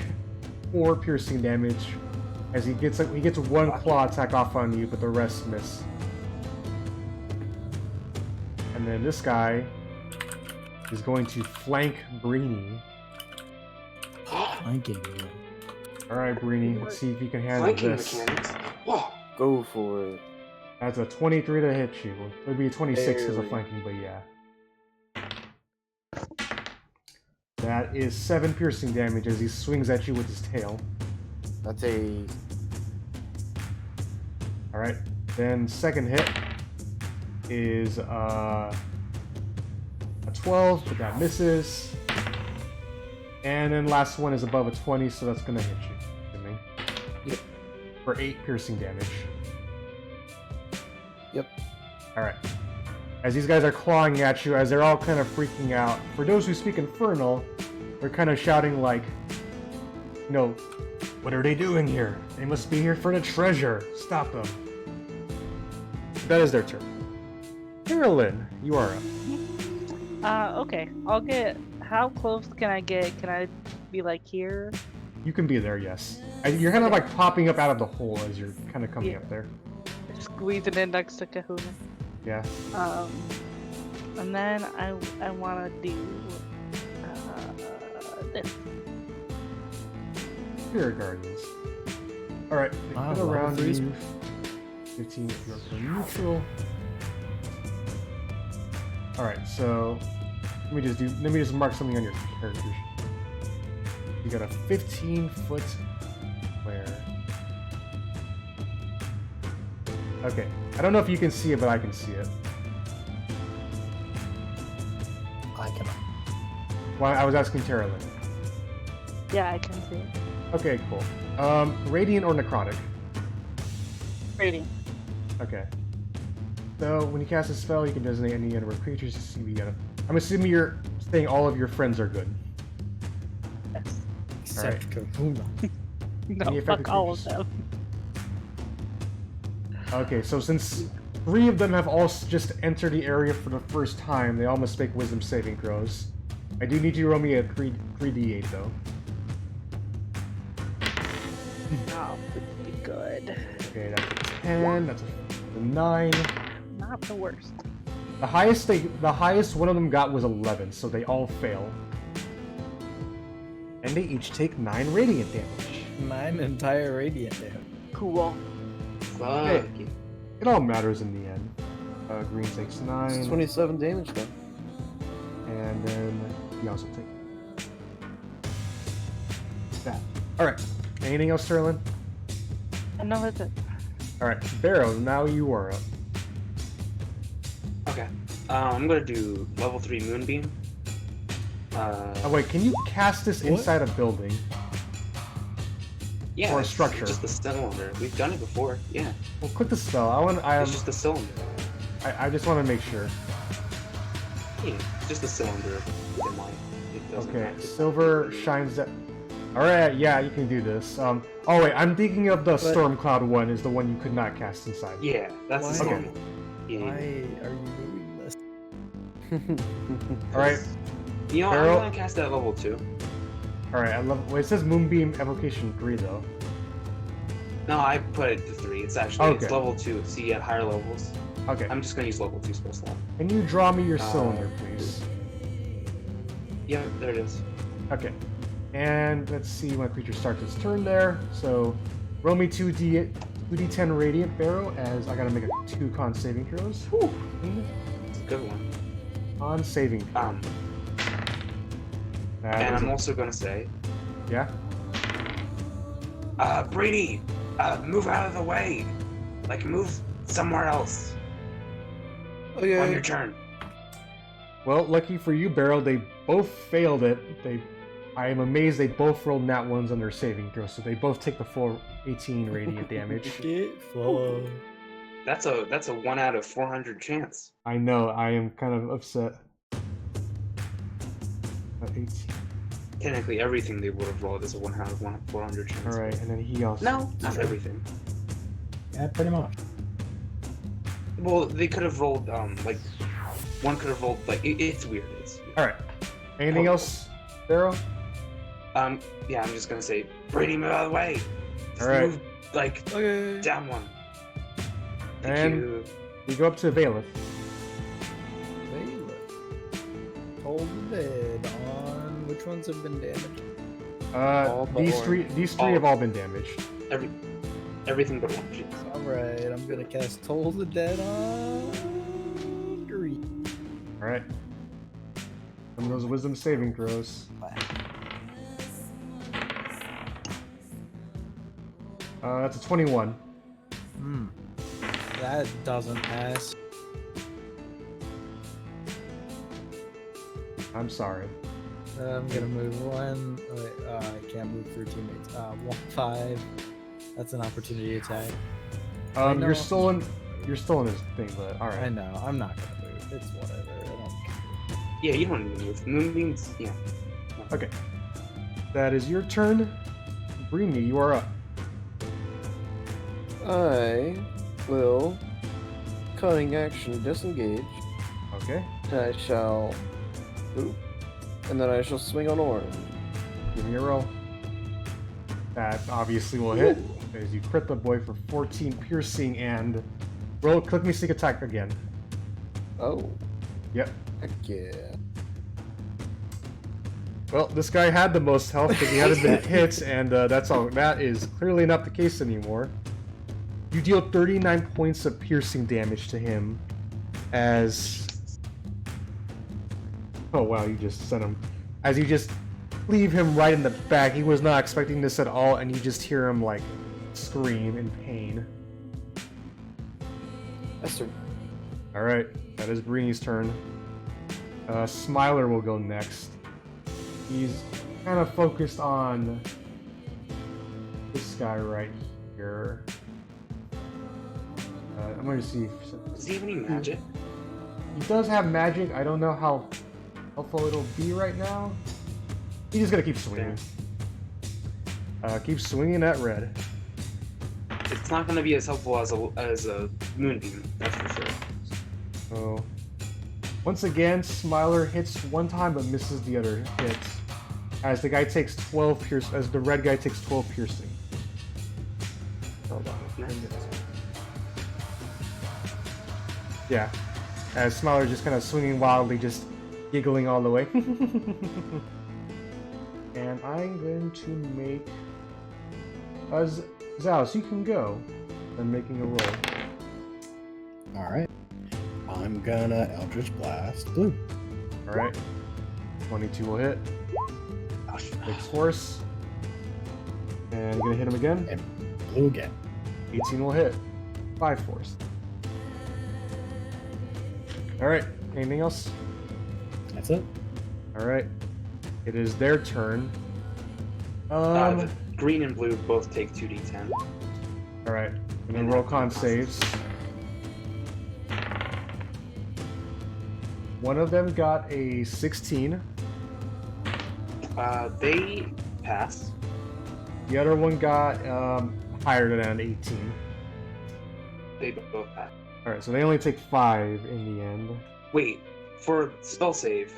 [SPEAKER 1] 4 piercing damage as he gets one claw attack off on you, but the rest miss. And then this guy is going to flank Breeni.
[SPEAKER 5] Flanking.
[SPEAKER 1] Alright, Breeni, let's see if you can handle
[SPEAKER 2] Flanking
[SPEAKER 1] this.
[SPEAKER 2] mechanics. Whoa.
[SPEAKER 6] Go for it.
[SPEAKER 1] That's a 23 to hit you. It would be a 26 as a
[SPEAKER 6] Barely.
[SPEAKER 1] flanking, but yeah. That is 7 piercing damage as he swings at you with his tail.
[SPEAKER 6] That's a...
[SPEAKER 1] Alright, then second hit is a 12, but that misses. And then last one is above a 20, so that's gonna hit you. Assuming.
[SPEAKER 6] Yep.
[SPEAKER 1] for 8 piercing damage.
[SPEAKER 6] Yep.
[SPEAKER 1] Alright. As these guys are clawing at you, as they're all kind of freaking out, for those who speak Infernal, they're kind of shouting like, you know, what are they doing here? They must be here for the treasure. Stop them. That is their turn. Teralyn, you are up.
[SPEAKER 4] Okay. I'll get. How close can I get? Can I be like here?
[SPEAKER 1] You can be there, yes. You're kind of like popping up out of the hole as you're kind of coming
[SPEAKER 4] Yeah.
[SPEAKER 1] up there.
[SPEAKER 4] Squeezing in next to Kahuna.
[SPEAKER 1] Yeah.
[SPEAKER 4] And then I want to do this.
[SPEAKER 1] Spirit Guardians. Alright, they
[SPEAKER 5] Wow,
[SPEAKER 1] put around
[SPEAKER 5] level
[SPEAKER 1] you. 15 if you're for neutral. Alright, so let me just mark something on your character. You got a 15-foot square. Okay. I don't know if you can see it, but I can see it.
[SPEAKER 3] I cannot.
[SPEAKER 1] Well, I was asking Teralyn.
[SPEAKER 4] Yeah, I can see it.
[SPEAKER 1] Okay, cool. Radiant or Necrotic?
[SPEAKER 4] Rating.
[SPEAKER 1] Okay. So, when you cast a spell, you can designate any number of creatures to see if you I'm assuming you're saying all of your friends are good.
[SPEAKER 4] Yes.
[SPEAKER 3] Except Kahuna.
[SPEAKER 4] No,
[SPEAKER 1] Any
[SPEAKER 4] fuck
[SPEAKER 1] affected
[SPEAKER 4] all of
[SPEAKER 1] creatures?
[SPEAKER 4] them.
[SPEAKER 1] Okay, so since 3 of them have all just entered the area for the first time, they all must make wisdom saving throws. I do need you to roll me a 3d8 though.
[SPEAKER 4] Oh, this would be good.
[SPEAKER 1] Okay, that's a 10, that's a 9.
[SPEAKER 4] Not the worst.
[SPEAKER 1] The highest one of them got was 11, so they all fail. And they each take 9 radiant damage.
[SPEAKER 5] 9 entire radiant damage.
[SPEAKER 4] Cool.
[SPEAKER 2] Fuck
[SPEAKER 1] Hey.
[SPEAKER 2] you.
[SPEAKER 1] It all matters in the end. Green takes 9.
[SPEAKER 6] It's 27 damage though.
[SPEAKER 1] And then he also takes that. Alright. Anything else, Teralyn?
[SPEAKER 4] No, that's it.
[SPEAKER 1] Alright, Barrow, now you are up.
[SPEAKER 2] Okay. I'm gonna do level 3 Moonbeam.
[SPEAKER 1] Oh wait, can you cast this inside a building?
[SPEAKER 2] Yeah,
[SPEAKER 1] or a
[SPEAKER 2] it's
[SPEAKER 1] structure?
[SPEAKER 2] just the cylinder. We've done it before. Yeah,
[SPEAKER 1] Well, click the spell.
[SPEAKER 2] it's just the cylinder.
[SPEAKER 1] I just want to make sure.
[SPEAKER 2] Yeah, it's just the cylinder within light. It doesn't
[SPEAKER 1] Okay,
[SPEAKER 2] have to-
[SPEAKER 1] silver shines that. Alright, yeah, you can do this. Oh wait, I'm thinking of the storm cloud one is the one you could not cast inside.
[SPEAKER 2] Yeah, that's the
[SPEAKER 5] Why?
[SPEAKER 2] storm one. Yeah.
[SPEAKER 5] Why are you doing this?
[SPEAKER 1] Alright,
[SPEAKER 2] You know,
[SPEAKER 1] Barrel-
[SPEAKER 2] I'm gonna cast that at level 2.
[SPEAKER 1] alright, I love. Wait, it says Moonbeam Evocation 3 though.
[SPEAKER 2] No, I put it to 3. It's actually
[SPEAKER 1] Okay.
[SPEAKER 2] it's level 2. See, at higher levels.
[SPEAKER 1] Okay,
[SPEAKER 2] I'm just gonna use level 2 spell slot.
[SPEAKER 1] can you draw me your cylinder, please?
[SPEAKER 2] Yeah, there it is.
[SPEAKER 1] Okay, and let's see when a creature starts its turn there. So, roll me 2d10 radiant, Barrow, as I gotta make a 2 con saving throws. Whew.
[SPEAKER 2] It's a good one.
[SPEAKER 1] Con saving throw. That
[SPEAKER 2] And
[SPEAKER 1] is
[SPEAKER 2] I'm
[SPEAKER 1] a-
[SPEAKER 2] also gonna say,
[SPEAKER 1] yeah.
[SPEAKER 2] Breeni, move out of the way. Like, move somewhere else on your
[SPEAKER 6] Okay.
[SPEAKER 2] turn.
[SPEAKER 1] Well, lucky for you, Barrow, they both failed it. I am amazed they both rolled nat ones on their saving throw, so they both take the full 18 radiant damage.
[SPEAKER 5] Get fucked.
[SPEAKER 2] That's a 1 out of 400 chance.
[SPEAKER 1] I know, I am kind of upset. 18.
[SPEAKER 2] Technically, everything they would have rolled is a 1 out of 400 chance.
[SPEAKER 1] Alright, and then he also.
[SPEAKER 2] No, not everything.
[SPEAKER 3] Yeah, pretty much.
[SPEAKER 2] Well, they could have rolled, like, one could have rolled, like, it's weird. It's weird.
[SPEAKER 1] Alright. Anything
[SPEAKER 2] Oh.
[SPEAKER 1] else, Barrow?
[SPEAKER 2] Yeah, I'm just gonna say, Brady, move out of the way. Just
[SPEAKER 1] Alright.
[SPEAKER 2] move, like,
[SPEAKER 5] Okay.
[SPEAKER 2] down one. Thank
[SPEAKER 1] And
[SPEAKER 2] you.
[SPEAKER 1] we go up to Vaelith.
[SPEAKER 5] Vaelith. Toll the dead on which ones have been damaged?
[SPEAKER 6] All but
[SPEAKER 1] These
[SPEAKER 6] one.
[SPEAKER 1] three have all been damaged.
[SPEAKER 2] Everything but one. Jeez.
[SPEAKER 5] Alright, I'm gonna cast Toll the Dead on Green.
[SPEAKER 1] Alright. Some of those wisdom saving throws. That's a 21.
[SPEAKER 5] That doesn't pass.
[SPEAKER 1] I'm sorry.
[SPEAKER 5] I'm gonna move one. Wait, I can't move through teammates. 1, 5, That's an opportunity attack.
[SPEAKER 1] You're still in his thing, but all
[SPEAKER 5] I
[SPEAKER 1] right.
[SPEAKER 5] know. I'm not gonna move. It's whatever. I don't care.
[SPEAKER 2] Yeah, you don't need to move. Moonbeams, yeah.
[SPEAKER 1] Okay. That is your turn. Breeni, you are up.
[SPEAKER 6] I will cunning action disengage.
[SPEAKER 1] Okay.
[SPEAKER 6] And I shall boop. And then I shall swing on Orin.
[SPEAKER 1] Give me a roll. That obviously will hit, as you crit the boy for 14 piercing and roll. Click me sneak attack again.
[SPEAKER 6] Oh,
[SPEAKER 1] Yep.
[SPEAKER 6] heck yeah.
[SPEAKER 1] Well, this guy had the most health because he hadn't been hit, and that's all. That is clearly not the case anymore. You deal 39 points of piercing damage to him, as... Oh wow, you just sent him. As you just leave him right in the back. He was not expecting this at all, and you just hear him, like, scream in pain.
[SPEAKER 6] Esther.
[SPEAKER 1] Alright, that is Breeni's turn. Smiler will go next. He's kind of focused on this guy right here. I'm going to see if...
[SPEAKER 2] Does he have any magic?
[SPEAKER 1] He does have magic. I don't know how helpful it'll be right now. He's just going to keep swinging. Keep swinging at red.
[SPEAKER 2] It's not going to be as helpful as a moonbeam, that's for sure.
[SPEAKER 1] So, once again, Smiler hits one time but misses the other hits. As the guy takes 12 piercing, as the red guy takes 12 piercing. Hold on.
[SPEAKER 2] Nice.
[SPEAKER 1] Yeah. As Smiler just kind of swinging wildly, just giggling all the way. And I'm going to make... Zaos, you can go. I'm making a roll.
[SPEAKER 3] Alright. I'm gonna Eldritch Blast blue.
[SPEAKER 1] Alright. 22 will hit. Takes force. And you're gonna hit him again.
[SPEAKER 3] And blue again.
[SPEAKER 1] 18 will hit. 5 force. Alright. Anything else?
[SPEAKER 3] That's it.
[SPEAKER 1] Alright. It is their turn.
[SPEAKER 2] The green and blue both take 2d10.
[SPEAKER 1] Alright. And then roll con saves. One of them got a 16.
[SPEAKER 2] They pass.
[SPEAKER 1] The other one got higher than an 18.
[SPEAKER 2] They both pass.
[SPEAKER 1] Alright, so they only take 5 in the end.
[SPEAKER 2] Wait, for spell save,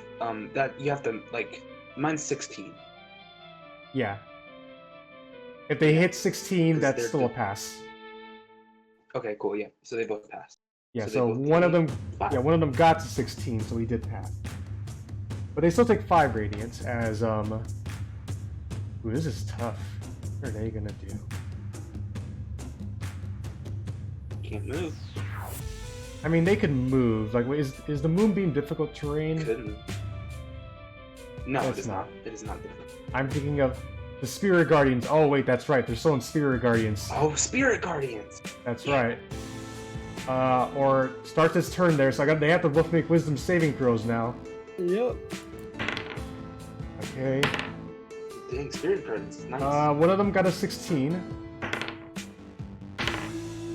[SPEAKER 2] that you have to, like, mine's 16.
[SPEAKER 1] Yeah. If they hit 16,
[SPEAKER 2] Because
[SPEAKER 1] that's
[SPEAKER 2] they're
[SPEAKER 1] still a
[SPEAKER 2] good.
[SPEAKER 1] pass.
[SPEAKER 2] Okay, cool, yeah. So they both pass.
[SPEAKER 1] Yeah,
[SPEAKER 2] So they
[SPEAKER 1] so
[SPEAKER 2] both
[SPEAKER 1] one of
[SPEAKER 2] take
[SPEAKER 1] them
[SPEAKER 2] 5.
[SPEAKER 1] yeah, one of them got to 16, so he did pass. But they still take 5 radiant as ooh, this is tough. What are they gonna do?
[SPEAKER 2] Can't move.
[SPEAKER 1] I mean, they can move. Like, wait, is the moonbeam difficult terrain?
[SPEAKER 2] Couldn't. No,
[SPEAKER 1] It's
[SPEAKER 2] it is
[SPEAKER 1] not.
[SPEAKER 2] not. It is not different.
[SPEAKER 1] I'm thinking of the Spirit Guardians. Oh wait, that's right. They're still in Spirit Guardians.
[SPEAKER 2] Oh, Spirit Guardians!
[SPEAKER 1] That's
[SPEAKER 2] Yeah.
[SPEAKER 1] right. Or start this turn there. So they have to both make Wisdom saving throws now.
[SPEAKER 5] Yep.
[SPEAKER 1] Okay.
[SPEAKER 2] Dang, Spirit Guardians. Nice.
[SPEAKER 1] One of them got a 16.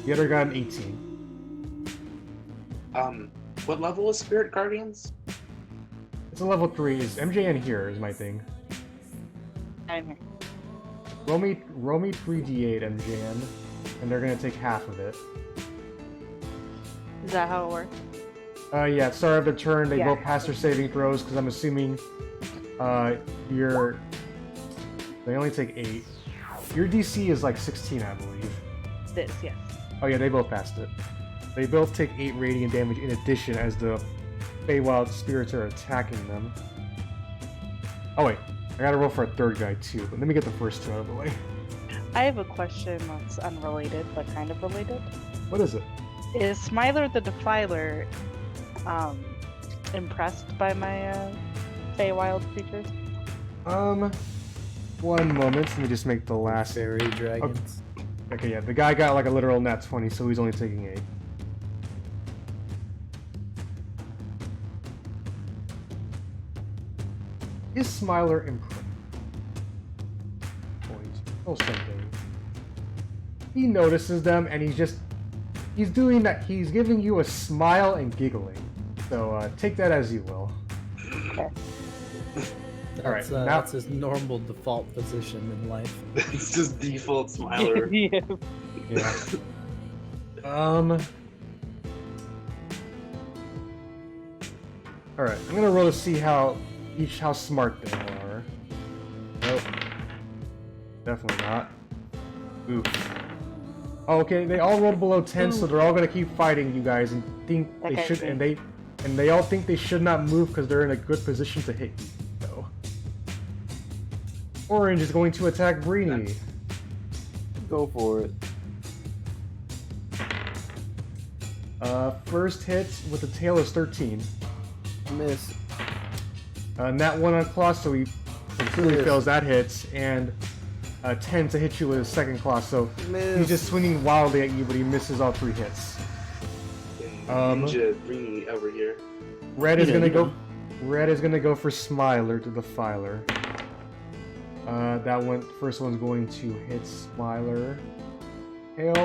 [SPEAKER 1] The other got an 18.
[SPEAKER 2] What level is Spirit Guardians?
[SPEAKER 1] It's a level 3. Is MJN here is my thing.
[SPEAKER 4] I'm here.
[SPEAKER 1] Roll me 3d8 MJN, and they're gonna take half of it.
[SPEAKER 4] Is that how it works?
[SPEAKER 1] Yeah, at start of the turn, they
[SPEAKER 4] Yeah.
[SPEAKER 1] both pass their saving throws, because I'm assuming, they only take 8. Your DC is like 16, I believe.
[SPEAKER 4] This, yes.
[SPEAKER 1] Oh yeah, they both passed it. They both take 8 radiant damage in addition as the Feywild spirits are attacking them. Oh wait, I gotta roll for a third guy too, but let me get the first 2 out of the way.
[SPEAKER 4] I have a question that's unrelated, but kind of related.
[SPEAKER 1] What is it?
[SPEAKER 4] Is Smiler the Defiler impressed by my Feywild creatures?
[SPEAKER 1] One moment, let me just make the last...
[SPEAKER 5] Fairy dragons.
[SPEAKER 1] Okay, yeah, the guy got like a literal nat 20, so he's only taking 8. Is Smiler impressed? Point. Oh, something. he notices them and he's doing that. He's giving you a smile and giggling. So take that as you will.
[SPEAKER 5] That's,
[SPEAKER 1] now-
[SPEAKER 5] that's his normal default position in life.
[SPEAKER 2] It's just default Smiler.
[SPEAKER 4] Yeah.
[SPEAKER 1] Yeah. Alright, I'm gonna roll to see how smart they are. Nope. Definitely not. Oof. Oh, okay, they all rolled below 10, so they're all gonna keep fighting you guys and think they
[SPEAKER 4] Okay,
[SPEAKER 1] should,
[SPEAKER 4] okay.
[SPEAKER 1] and they all think they should not move because they're in a good position to hit you. So, Orange is going to attack Breeni.
[SPEAKER 6] Go for it.
[SPEAKER 1] First hit with the tail is 13.
[SPEAKER 6] Miss.
[SPEAKER 1] Nat 1 on claw, so he completely
[SPEAKER 6] Miss.
[SPEAKER 1] fails that hit, and 10 to hit you with his second claw, so
[SPEAKER 6] Miss.
[SPEAKER 1] he's just swinging wildly at you, but he misses all 3 hits.
[SPEAKER 2] Ninja Breeni over here.
[SPEAKER 1] Red is
[SPEAKER 5] Yeah,
[SPEAKER 1] gonna
[SPEAKER 5] you
[SPEAKER 1] go.
[SPEAKER 5] know.
[SPEAKER 1] Red is gonna go for Smiler the Defiler. That one, first one's going to hit Smiler. Hail.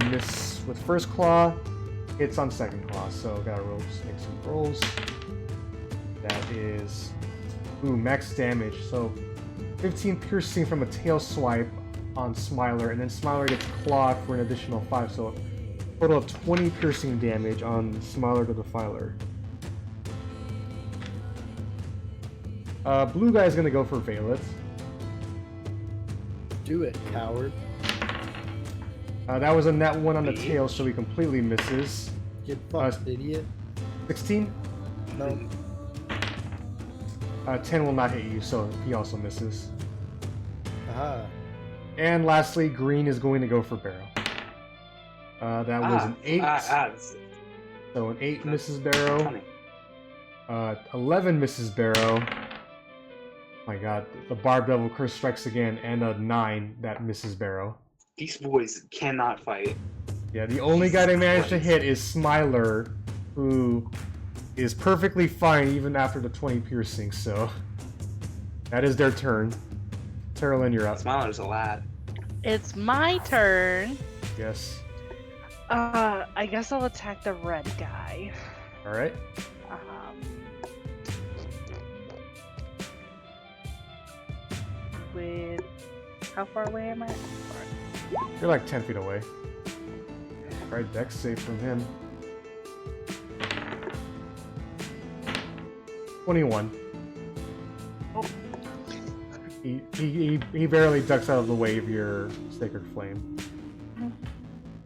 [SPEAKER 1] Miss with first claw. Hits on second claw, so gotta roll, make some rolls. That is, max damage. So 15 piercing from a tail swipe on Smiler, and then Smiler gets clawed for an additional 5, so a total of 20 piercing damage on Smiler the Defiler. Blue guy's gonna go for Vaelith.
[SPEAKER 5] Do it, coward.
[SPEAKER 1] That was a nat 1 on the tail, so he completely misses.
[SPEAKER 5] Get fucked, idiot.
[SPEAKER 1] 16?
[SPEAKER 5] No.
[SPEAKER 1] 10 will not hit you, so he also misses.
[SPEAKER 5] Aha.
[SPEAKER 1] And lastly, green is going to go for Barrow. That was an 8. So an 8 misses Barrow. 11 misses Barrow. My god, the Barb Devil Curse strikes again, and a 9 that misses Barrow.
[SPEAKER 2] These boys cannot fight.
[SPEAKER 1] Yeah, the only guy they managed to hit is Smiler, who is perfectly fine even after the 20 piercing, so that is their turn. Teralyn, you're up.
[SPEAKER 2] Smiler's a lad.
[SPEAKER 4] It's my turn.
[SPEAKER 1] Yes.
[SPEAKER 4] I guess I'll attack the red guy.
[SPEAKER 1] Alright.
[SPEAKER 4] With how far away am I?
[SPEAKER 1] You're like 10 feet away. Alright, dex save from him. 21.
[SPEAKER 4] Oh.
[SPEAKER 1] He barely ducks out of the way of your Sacred Flame.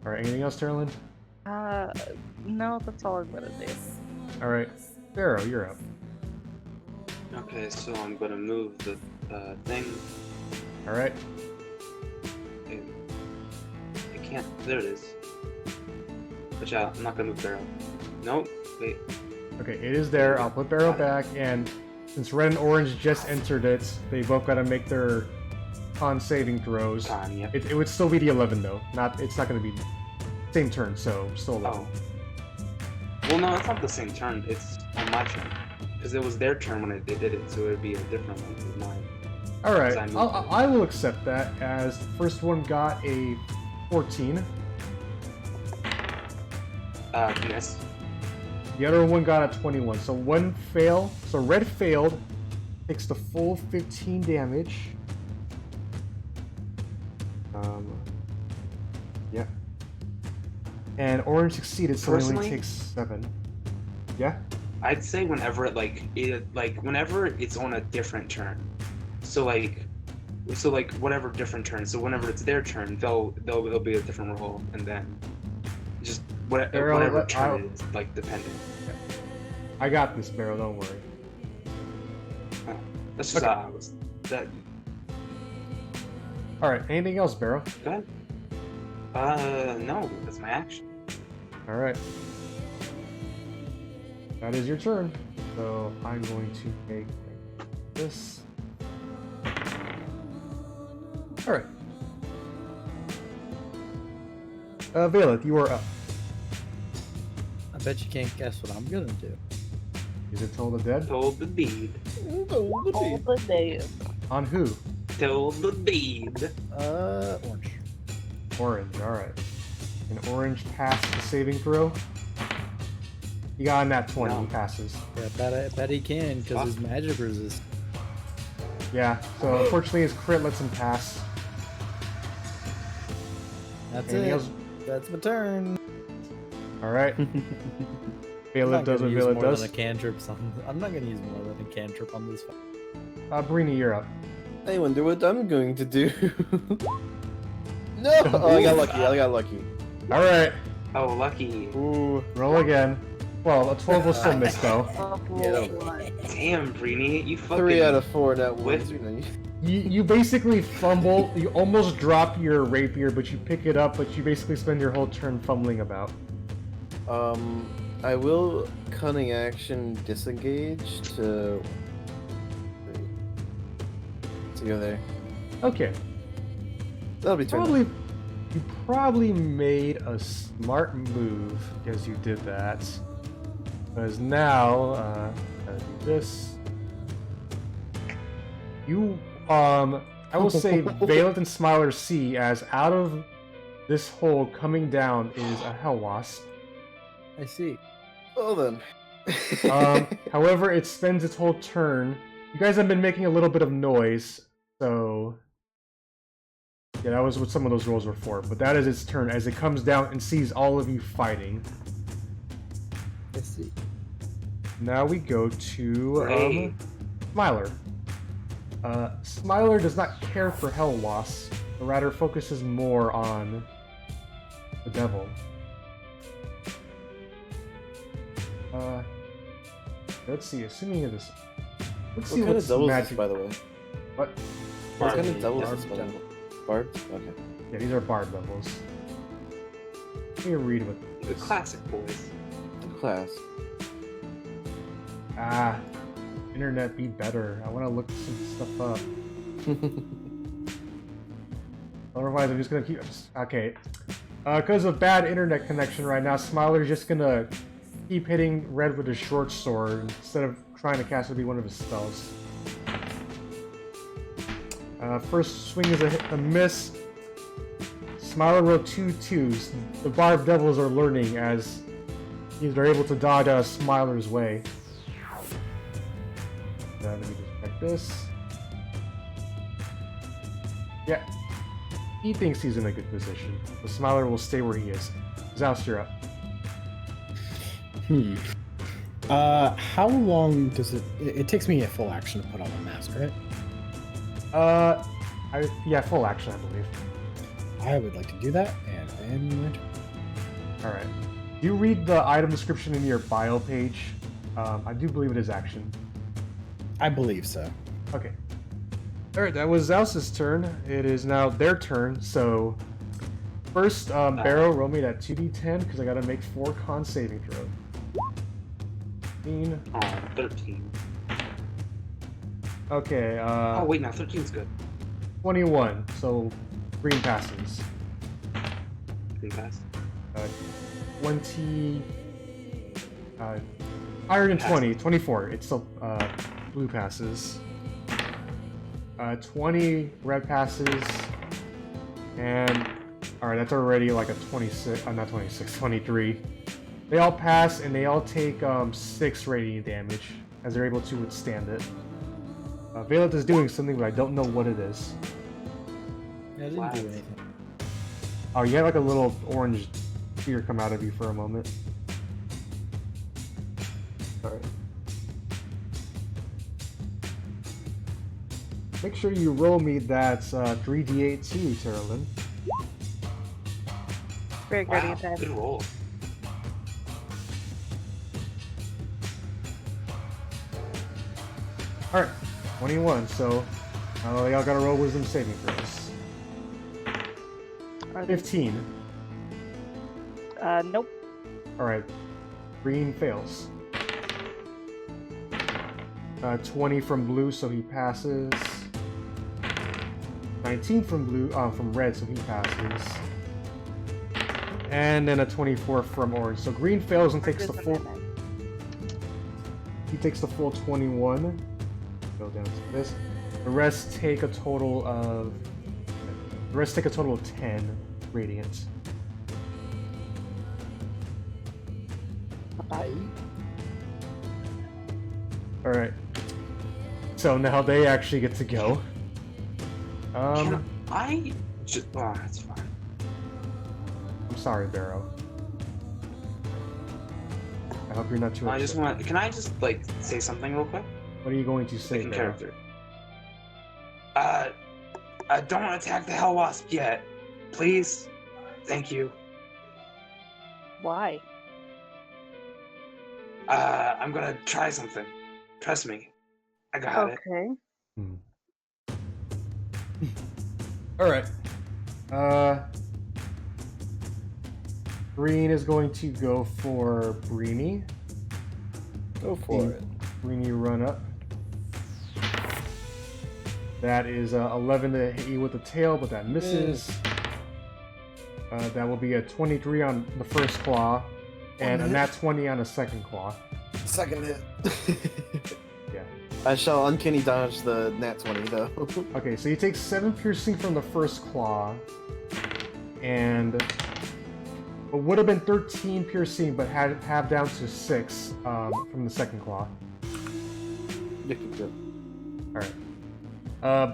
[SPEAKER 1] Alright, anything else, Teralyn?
[SPEAKER 4] No, that's all I'm gonna do.
[SPEAKER 1] Alright, Barrow, you're up.
[SPEAKER 2] Okay, so I'm gonna move the thing.
[SPEAKER 1] Alright.
[SPEAKER 2] I can't. There it is. Watch out! I'm not gonna move Barrow. Nope. Wait.
[SPEAKER 1] Okay, it is there. I'll put Barrow back, and since red and orange just entered it, they both gotta make their con saving throws.
[SPEAKER 2] Con, yep.
[SPEAKER 1] It would still be the 11 though. It's not gonna be same turn, so still 11.
[SPEAKER 2] Oh. Well, no, it's not the same turn. It's on my turn. Because it was their turn when they did it, so it would be a different one than mine.
[SPEAKER 1] Alright,
[SPEAKER 2] As I moved
[SPEAKER 1] I will accept that, as the first one got a 14.
[SPEAKER 2] Miss.
[SPEAKER 1] The other one got a 21, so one fail. So red failed, takes the full 15 damage. Yeah. And orange succeeded, so it only
[SPEAKER 2] Personally-
[SPEAKER 1] takes 7. Yeah?
[SPEAKER 2] I'd say whenever whenever it's on a different turn. So whatever different turn. So whenever it's their turn, they'll be a different roll, and then just whatever turn it is, like dependent.
[SPEAKER 1] I got this, Barrow, don't worry.
[SPEAKER 2] That's just
[SPEAKER 1] Okay.
[SPEAKER 2] how I was. That
[SPEAKER 1] Alright, anything else, Barrow?
[SPEAKER 2] go ahead. No, that's my action.
[SPEAKER 1] Alright. That is your turn. So I'm going to take this. Alright. Vaelith, you are up.
[SPEAKER 5] I bet you can't guess what I'm gonna do.
[SPEAKER 1] Is it Toll the Dead?
[SPEAKER 2] Told the deed.
[SPEAKER 4] All the day.
[SPEAKER 1] On who?
[SPEAKER 2] Told the deed.
[SPEAKER 5] Orange.
[SPEAKER 1] Orange, alright. An orange pass the saving throw. He got on that 20,
[SPEAKER 2] No.
[SPEAKER 1] he passes.
[SPEAKER 5] Yeah, I bet he can because his magic resist.
[SPEAKER 1] Yeah, so unfortunately his crit lets him pass.
[SPEAKER 5] That's
[SPEAKER 1] Anything
[SPEAKER 5] it.
[SPEAKER 1] else?
[SPEAKER 5] That's my turn.
[SPEAKER 1] Alright.
[SPEAKER 5] I'm
[SPEAKER 1] Vaelith
[SPEAKER 5] not
[SPEAKER 1] does
[SPEAKER 5] gonna
[SPEAKER 1] what
[SPEAKER 5] use
[SPEAKER 1] Vaelith
[SPEAKER 5] more
[SPEAKER 1] does.
[SPEAKER 5] than a cantrip. I'm not gonna use more than a cantrip on this fight.
[SPEAKER 1] Breeni, you're up.
[SPEAKER 6] I wonder what I'm going to do. No! Oh, I got lucky. I got lucky.
[SPEAKER 1] Alright,
[SPEAKER 2] Oh, lucky.
[SPEAKER 6] Ooh.
[SPEAKER 1] roll again. Well, a 12 will still miss though.
[SPEAKER 4] Oh,
[SPEAKER 6] Yeah, that
[SPEAKER 4] one.
[SPEAKER 2] Damn, Breeni, you fucking.
[SPEAKER 6] 3 out of 4 net
[SPEAKER 2] With-
[SPEAKER 6] ones.
[SPEAKER 1] You basically fumble, you almost drop your rapier, but you pick it up, but you basically spend your whole turn fumbling about.
[SPEAKER 6] I will cunning action disengage to go there.
[SPEAKER 1] Okay.
[SPEAKER 6] That'll be turn.
[SPEAKER 1] You probably made a smart move because you did that. Because now, gotta do this. You, I will say Vaelith and Smiler see as out of this hole coming down is a hell wasp.
[SPEAKER 5] I see.
[SPEAKER 6] Well then.
[SPEAKER 1] However, it spends its whole turn. You guys have been making a little bit of noise, so yeah, that was what some of those rolls were for. But that is its turn as it comes down and sees all of you fighting.
[SPEAKER 5] I see.
[SPEAKER 1] Now we go to
[SPEAKER 2] Great.
[SPEAKER 1] Smiler. Smiler does not care for hell wasps, but rather focuses more on the devil. Let's see. Assuming it is. Let's see
[SPEAKER 6] What kind
[SPEAKER 1] what's
[SPEAKER 6] of devil is
[SPEAKER 1] magic.
[SPEAKER 6] this, by the way?
[SPEAKER 1] What?
[SPEAKER 6] What kind of
[SPEAKER 2] Barbed.
[SPEAKER 6] devil is
[SPEAKER 5] Barbed
[SPEAKER 6] this, by the way?
[SPEAKER 5] devil.
[SPEAKER 6] Barbed? Okay.
[SPEAKER 1] Yeah, these are barb devils. Let me read what.
[SPEAKER 2] The classic boys.
[SPEAKER 6] The class.
[SPEAKER 1] Internet be better. I want to look some stuff up. Otherwise, I'm just gonna keep. Okay. Because of bad internet connection right now, Smiler's just gonna keep hitting red with his short sword instead of trying to cast it be one of his spells. First swing is a miss. Smiler rolled 2 2s. The Barb Devils are learning as they're able to dodge out of Smiler's way. Let me just check this. Yeah. He thinks he's in a good position. The Smiler will stay where he is. Zaos, you're up.
[SPEAKER 3] How long does it takes me a full action to put on a mask, right?
[SPEAKER 1] Yeah, full action, I believe.
[SPEAKER 3] I would like to do that, and then my turn.
[SPEAKER 1] Alright. Do you read the item description in your bio page? I do believe it is action.
[SPEAKER 3] I believe so.
[SPEAKER 1] Okay. Alright, that was Zaos' turn. It is now their turn, so... First, Barrow, roll me that 2d10, because I gotta make 4 con saving throws. 13.
[SPEAKER 2] Oh, 13.
[SPEAKER 1] Okay,
[SPEAKER 2] Oh, wait, now 13's good.
[SPEAKER 1] 21, so green passes.
[SPEAKER 2] Green pass.
[SPEAKER 1] 20... higher than 20, 24. It's still, blue passes. 20 red passes. And... Alright, that's already like a 26, not 26, 23. They all pass, and they all take 6 radiant damage, as they're able to withstand it. Vaelith is doing something, but I don't know what it is.
[SPEAKER 5] Yeah, I didn't
[SPEAKER 2] Wow.
[SPEAKER 5] do anything.
[SPEAKER 1] Oh, you had like a little orange spear come out of you for a moment. Sorry. Make sure you roll me that 3d8 too, Teralyn.
[SPEAKER 4] Very good
[SPEAKER 2] Wow,
[SPEAKER 4] at that.
[SPEAKER 2] good roll.
[SPEAKER 1] Alright, 21, so they all gotta roll wisdom saving throws.
[SPEAKER 4] Are they-
[SPEAKER 1] 15.
[SPEAKER 4] Nope.
[SPEAKER 1] Alright, green fails. 20 from blue, so he passes. 19 from red, so he passes. And then a 24 from orange. So green fails and takes the
[SPEAKER 4] Just a
[SPEAKER 1] full.
[SPEAKER 4] minute.
[SPEAKER 1] He takes the full 21. Go down to this. The rest take a total of 10. radiant. Alright. So now they actually get to go.
[SPEAKER 2] Can I just... Oh, that's fine.
[SPEAKER 1] I'm sorry, Barrow. I hope you're not too
[SPEAKER 2] I
[SPEAKER 1] upset.
[SPEAKER 2] just want... Can I just, like, say something real quick?
[SPEAKER 1] What are you going to say,
[SPEAKER 2] Like in
[SPEAKER 1] Barrow?
[SPEAKER 2] character. Don't attack the Hell Wasp yet. Please. Thank you.
[SPEAKER 4] Why?
[SPEAKER 2] I'm gonna try something. Trust me. I got it.
[SPEAKER 4] Okay.
[SPEAKER 1] Alright. Green is going to go for Breeni.
[SPEAKER 6] Go for it.
[SPEAKER 1] Breeni, run up. That is 11 to hit you with the tail, but that misses. That will be a 23 on the first claw, and a nat 20 on the second claw.
[SPEAKER 6] Second hit.
[SPEAKER 1] Yeah.
[SPEAKER 6] I shall uncanny dodge the nat 20 though.
[SPEAKER 1] Okay, so you take 7 piercing from the first claw, and it would have been 13 piercing, but had halved down to 6 from the second claw. Alright.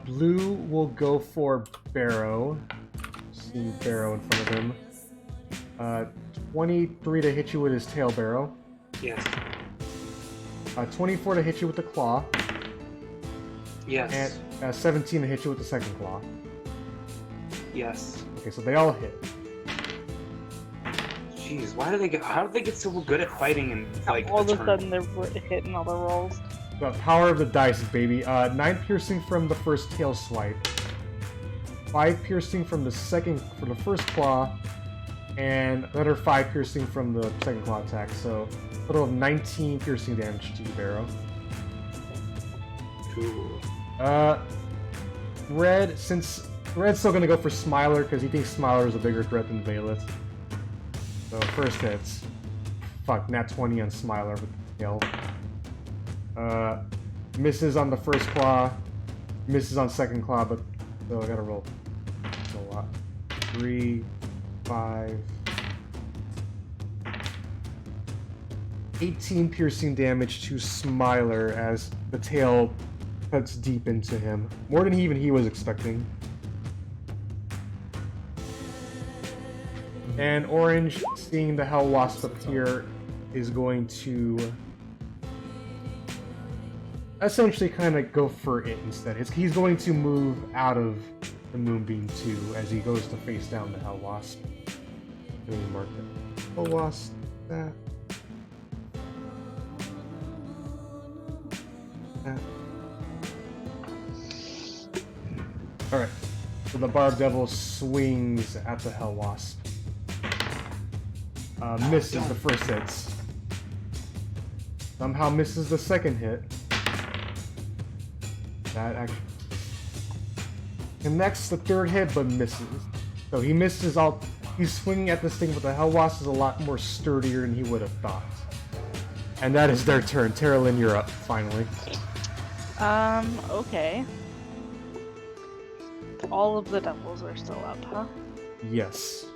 [SPEAKER 1] Blue will go for Barrow. See Barrow in front of him. 23 to hit you with his tail, Barrow.
[SPEAKER 2] Yes.
[SPEAKER 1] 24 to hit you with the claw.
[SPEAKER 2] Yes.
[SPEAKER 1] And 17 to hit you with the second claw.
[SPEAKER 2] Yes.
[SPEAKER 1] Okay, so they all hit.
[SPEAKER 2] Jeez, why do they get? How do they get so good at fighting and like
[SPEAKER 4] All of
[SPEAKER 2] a
[SPEAKER 4] a
[SPEAKER 2] turn?
[SPEAKER 4] sudden they're hitting all the rolls.
[SPEAKER 1] The power of the dice, baby. 9 piercing from the first tail swipe. 5 piercing from the first claw, and another 5 piercing from the second claw attack. So a total of 19 piercing damage to you, Barrow.
[SPEAKER 2] Cool.
[SPEAKER 1] Red, since Red's still gonna go for Smiler because he thinks Smiler is a bigger threat than Vaelith. So first hits. Fuck, nat 20 on Smiler with the tail. Misses on the first claw, misses on second claw, but still I gotta roll a lot. 3, 5, 18 piercing damage to Smiler as the tail cuts deep into him. More than even he was expecting. And Orange, seeing the Hell Wasp appear, is going to essentially kind of go for it instead. He's going to move out of the Moonbeam too as he goes to face down the Hell Wasp. Let me mark it. Hell Wasp, that. Alright, so the Barb Devil swings at the Hell Wasp. Misses the first hits. Somehow misses the second hit. That actually connects the third hit, but misses. So he misses all. He's swinging at this thing, but the Hell Wasp is a lot more sturdier than he would have thought. And that is their turn. Teralyn, you're up, finally.
[SPEAKER 4] Okay. All of the devils are still up, huh?
[SPEAKER 1] Yes.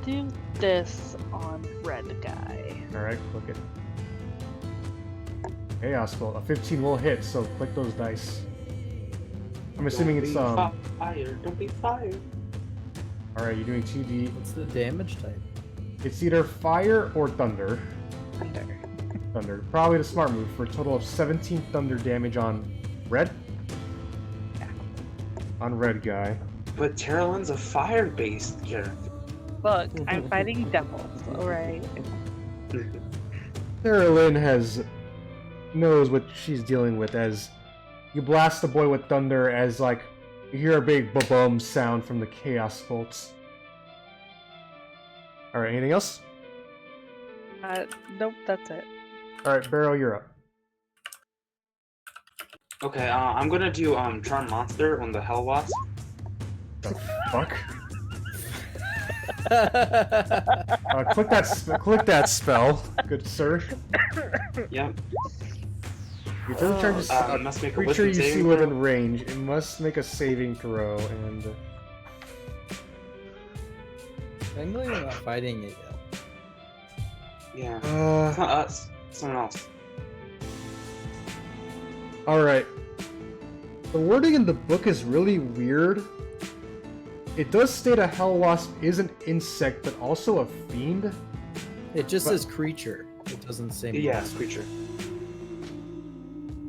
[SPEAKER 4] Do this on red guy.
[SPEAKER 1] Alright, click it. Chaos Bolt. A 15 will hit, so click those dice. I'm assuming it's
[SPEAKER 2] Don't be fired.
[SPEAKER 1] Alright, you're doing 2d.
[SPEAKER 5] What's the damage type?
[SPEAKER 1] It's either fire or thunder.
[SPEAKER 4] Thunder.
[SPEAKER 1] Thunder. Probably the smart move for a total of 17 thunder damage on red?
[SPEAKER 4] Yeah.
[SPEAKER 1] On red guy.
[SPEAKER 2] But Teralyn's a fire-based character.
[SPEAKER 4] Look, I'm fighting devils, alright?
[SPEAKER 1] Teralyn knows what she's dealing with as you blast the boy with thunder as like you hear a big ba-bum sound from the chaos bolts. Alright, anything else?
[SPEAKER 4] Nope, that's it.
[SPEAKER 1] Alright, Barrow, you're up.
[SPEAKER 2] Okay, I'm gonna do Charm Monster on the Hell Wasp.
[SPEAKER 1] The fuck? Click that spell, good sir.
[SPEAKER 2] Yep.
[SPEAKER 1] Your turn charges
[SPEAKER 2] Must make a
[SPEAKER 1] creature
[SPEAKER 2] wisdom
[SPEAKER 1] you see
[SPEAKER 2] saving
[SPEAKER 1] within
[SPEAKER 2] throw.
[SPEAKER 1] range. It must make a saving throw, and
[SPEAKER 5] Technically, we're not fighting it yet.
[SPEAKER 2] Yeah. It's not us. Someone else.
[SPEAKER 1] all right. The wording in the book is really weird. It does state a hell wasp is an insect, but also a fiend.
[SPEAKER 5] It just
[SPEAKER 1] But-
[SPEAKER 5] says creature. It doesn't say
[SPEAKER 2] Yeah,
[SPEAKER 5] monster.
[SPEAKER 2] creature.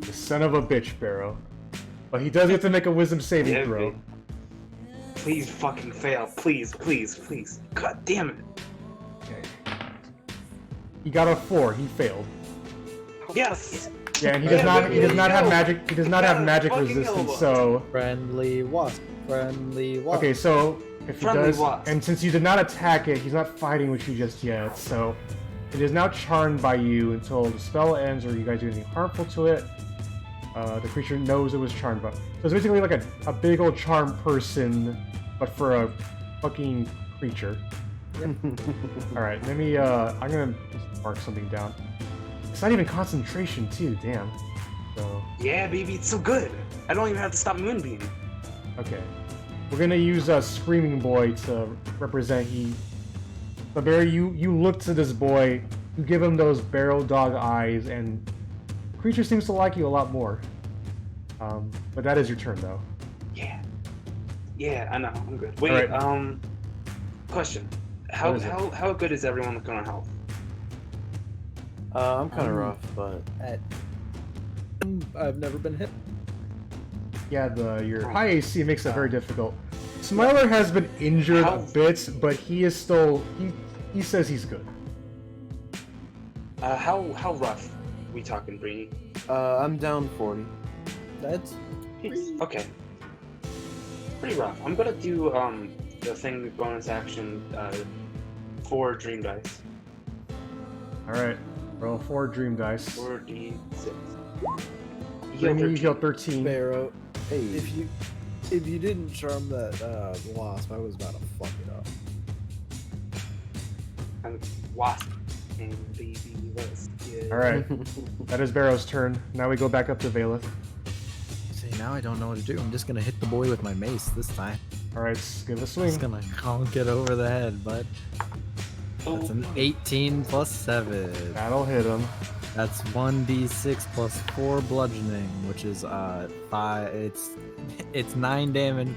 [SPEAKER 1] The son of a bitch, Barrow. But he does get to make a wisdom saving
[SPEAKER 2] Yeah,
[SPEAKER 1] throw.
[SPEAKER 2] babe. Please fucking fail. Please, please, please. God damn it.
[SPEAKER 1] Okay. He got a 4. He failed.
[SPEAKER 2] Yes.
[SPEAKER 1] Yeah, and he
[SPEAKER 2] Yeah,
[SPEAKER 1] does not.
[SPEAKER 2] but
[SPEAKER 1] He does not have
[SPEAKER 2] no.
[SPEAKER 1] magic. He does not
[SPEAKER 2] You
[SPEAKER 1] have
[SPEAKER 2] got a
[SPEAKER 1] magic
[SPEAKER 2] fucking
[SPEAKER 1] resistance.
[SPEAKER 2] elbow.
[SPEAKER 1] So
[SPEAKER 5] Friendly wasp. Friendly wasp.
[SPEAKER 1] okay. So if he
[SPEAKER 2] Friendly
[SPEAKER 1] does,
[SPEAKER 2] wasp.
[SPEAKER 1] and since you did not attack it, he's not fighting with you just yet. So it is now charmed by you until the spell ends, or you guys do anything harmful to it. The creature knows it was charmed, but so it's basically like a big old charmed person, but for a fucking creature. All right, let me. I'm gonna just mark something down. It's not even concentration, too. Damn. So
[SPEAKER 2] Yeah, baby, it's so good. I don't even have to stop moonbeam.
[SPEAKER 1] okay, we're gonna use a screaming boy to represent he. But Barry, you look to this boy, you give him those barrel dog eyes, and the creature seems to like you a lot more. But that is your turn, though.
[SPEAKER 2] Yeah. Yeah, I know. I'm good. Wait,
[SPEAKER 1] Alright.
[SPEAKER 2] Question. How
[SPEAKER 1] What is it?
[SPEAKER 2] how good is everyone looking on health?
[SPEAKER 6] I'm kind of rough, but
[SPEAKER 5] I've never been hit.
[SPEAKER 1] Yeah, your high AC makes it very difficult. Smiler has been injured
[SPEAKER 2] How-
[SPEAKER 1] a bit, but he is still he says he's good.
[SPEAKER 2] How rough we talking, Breeni?
[SPEAKER 6] I'm down 40.
[SPEAKER 5] That's
[SPEAKER 2] Okay. Pretty rough. I'm gonna do the thing bonus action 4 dream dice.
[SPEAKER 1] All right, roll 4 dream dice.
[SPEAKER 2] 4d6.
[SPEAKER 1] Bring me, you heal
[SPEAKER 2] 13.
[SPEAKER 1] 13.
[SPEAKER 5] Barrow.
[SPEAKER 6] Hey,
[SPEAKER 5] If you didn't charm that wasp, I was about to fuck it up.
[SPEAKER 2] And wasp. And baby, let's get...
[SPEAKER 1] All right, that is Barrow's turn. Now we go back up to Vaelith.
[SPEAKER 5] See, now I don't know what to do. I'm just gonna hit the boy with my mace this time.
[SPEAKER 1] All right, give it a
[SPEAKER 5] Just
[SPEAKER 1] swing.
[SPEAKER 5] gonna conk it over the head, bud. That's an 18 plus 7.
[SPEAKER 1] That'll hit him.
[SPEAKER 5] That's 1d6 plus 4 bludgeoning, which is 5. It's 9 damage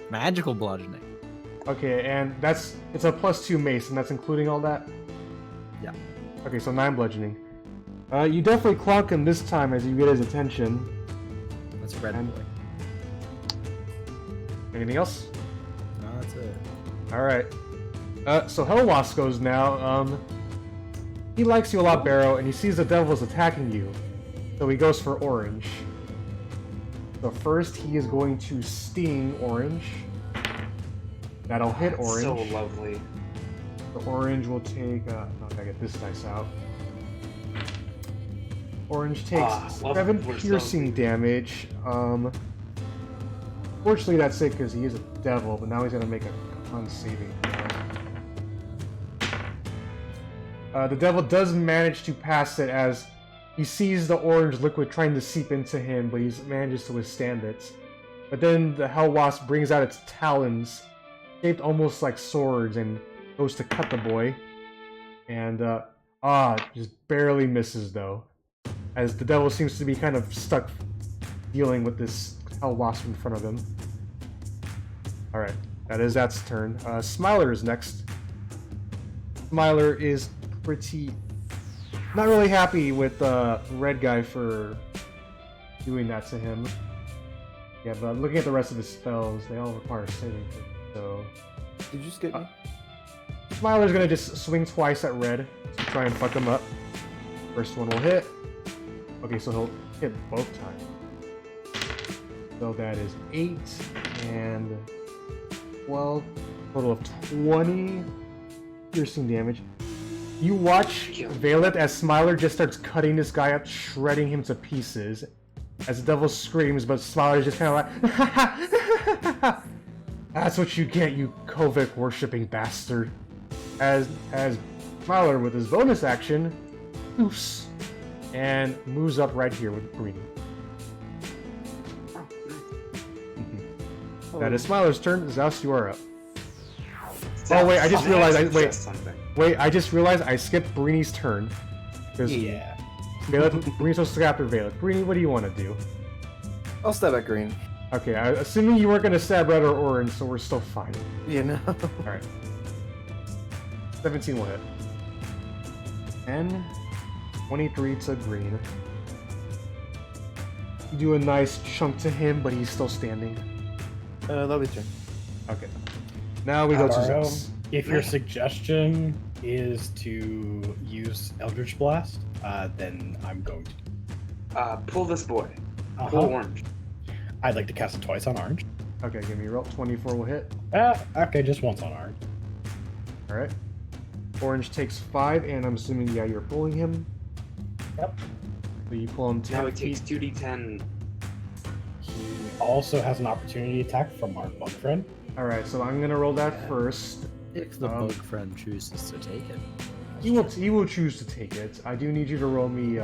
[SPEAKER 5] magical bludgeoning.
[SPEAKER 1] Okay, and it's a +2 mace, and that's including all that.
[SPEAKER 5] Yeah.
[SPEAKER 1] Okay, so 9 bludgeoning. You definitely clonk him this time as you get his attention.
[SPEAKER 5] That's red
[SPEAKER 1] And-
[SPEAKER 5] boy.
[SPEAKER 1] Anything else?
[SPEAKER 5] No, that's it.
[SPEAKER 1] All right. So Hellwasp goes now. He likes you a lot, Barrow, and he sees the devils attacking you, so he goes for orange. So first, he is going to sting orange. That'll hit orange.
[SPEAKER 2] So lovely.
[SPEAKER 1] The orange will take. No, I gotta get this dice out. Orange takes
[SPEAKER 2] love
[SPEAKER 1] 7
[SPEAKER 2] it. We're so
[SPEAKER 1] piercing
[SPEAKER 2] good.
[SPEAKER 1] damage. Fortunately, that's it because he is a devil, but now he's gonna make a con saving throw. The devil does manage to pass it as he sees the orange liquid trying to seep into him, but he manages to withstand it. But then the Hell Wasp brings out its talons, shaped almost like swords, and goes to cut the boy. And, just barely misses though. As the devil seems to be kind of stuck dealing with this Hell Wasp in front of him. Alright, that's turn. Smiler is next. Smiler is pretty... not really happy with the red guy for doing that to him. Yeah, but looking at the rest of his spells, they all require saving throw, so...
[SPEAKER 6] did you skip me?
[SPEAKER 1] Smiler's gonna just swing twice at red to try and fuck him up. First one will hit. Okay, so he'll hit both times. So that is 8 and 12, total of 20 piercing damage. You watch Vaelith as Smiler just starts cutting this guy up, shredding him to pieces. As the devil screams, but Smiler's just kind of like, That's what you get, you Kovic worshipping bastard. As Smiler with his bonus action, poofs, and moves up right here with Breeni. That is Smiler's turn. Zaos, you are up. Oh wait, I just realized. I just realized I skipped Breeni's turn.
[SPEAKER 3] Yeah.
[SPEAKER 1] Breeni's supposed to go after Vaelith. Breeni, what do you want to do?
[SPEAKER 6] I'll stab at green.
[SPEAKER 1] Okay, assuming you weren't going to stab red or orange, so we're still fine.
[SPEAKER 6] You know.
[SPEAKER 1] Alright. 17 will hit. 10, 23 to green. You do a nice chunk to him, but he's still standing.
[SPEAKER 6] That'll be turn.
[SPEAKER 1] Okay. Now we go to
[SPEAKER 3] Barrow,
[SPEAKER 1] Zaos.
[SPEAKER 3] if your suggestion is to use Eldritch Blast, then I'm going to.
[SPEAKER 2] Pull this boy.
[SPEAKER 3] Uh-huh.
[SPEAKER 2] Pull orange.
[SPEAKER 3] I'd like to cast it twice on orange.
[SPEAKER 1] Okay, give me a roll. 24 will hit.
[SPEAKER 3] Okay, just once on orange.
[SPEAKER 1] Alright. Orange takes 5, and I'm assuming, yeah, you're pulling him.
[SPEAKER 3] Yep.
[SPEAKER 1] So you pull him 10
[SPEAKER 2] Now it
[SPEAKER 1] feet.
[SPEAKER 2] takes 2d10.
[SPEAKER 3] He also has an opportunity attack from our bug friend.
[SPEAKER 1] Alright, so I'm gonna roll that first.
[SPEAKER 5] If the bug friend chooses to take it.
[SPEAKER 1] He will choose to take it. I do need you to roll me,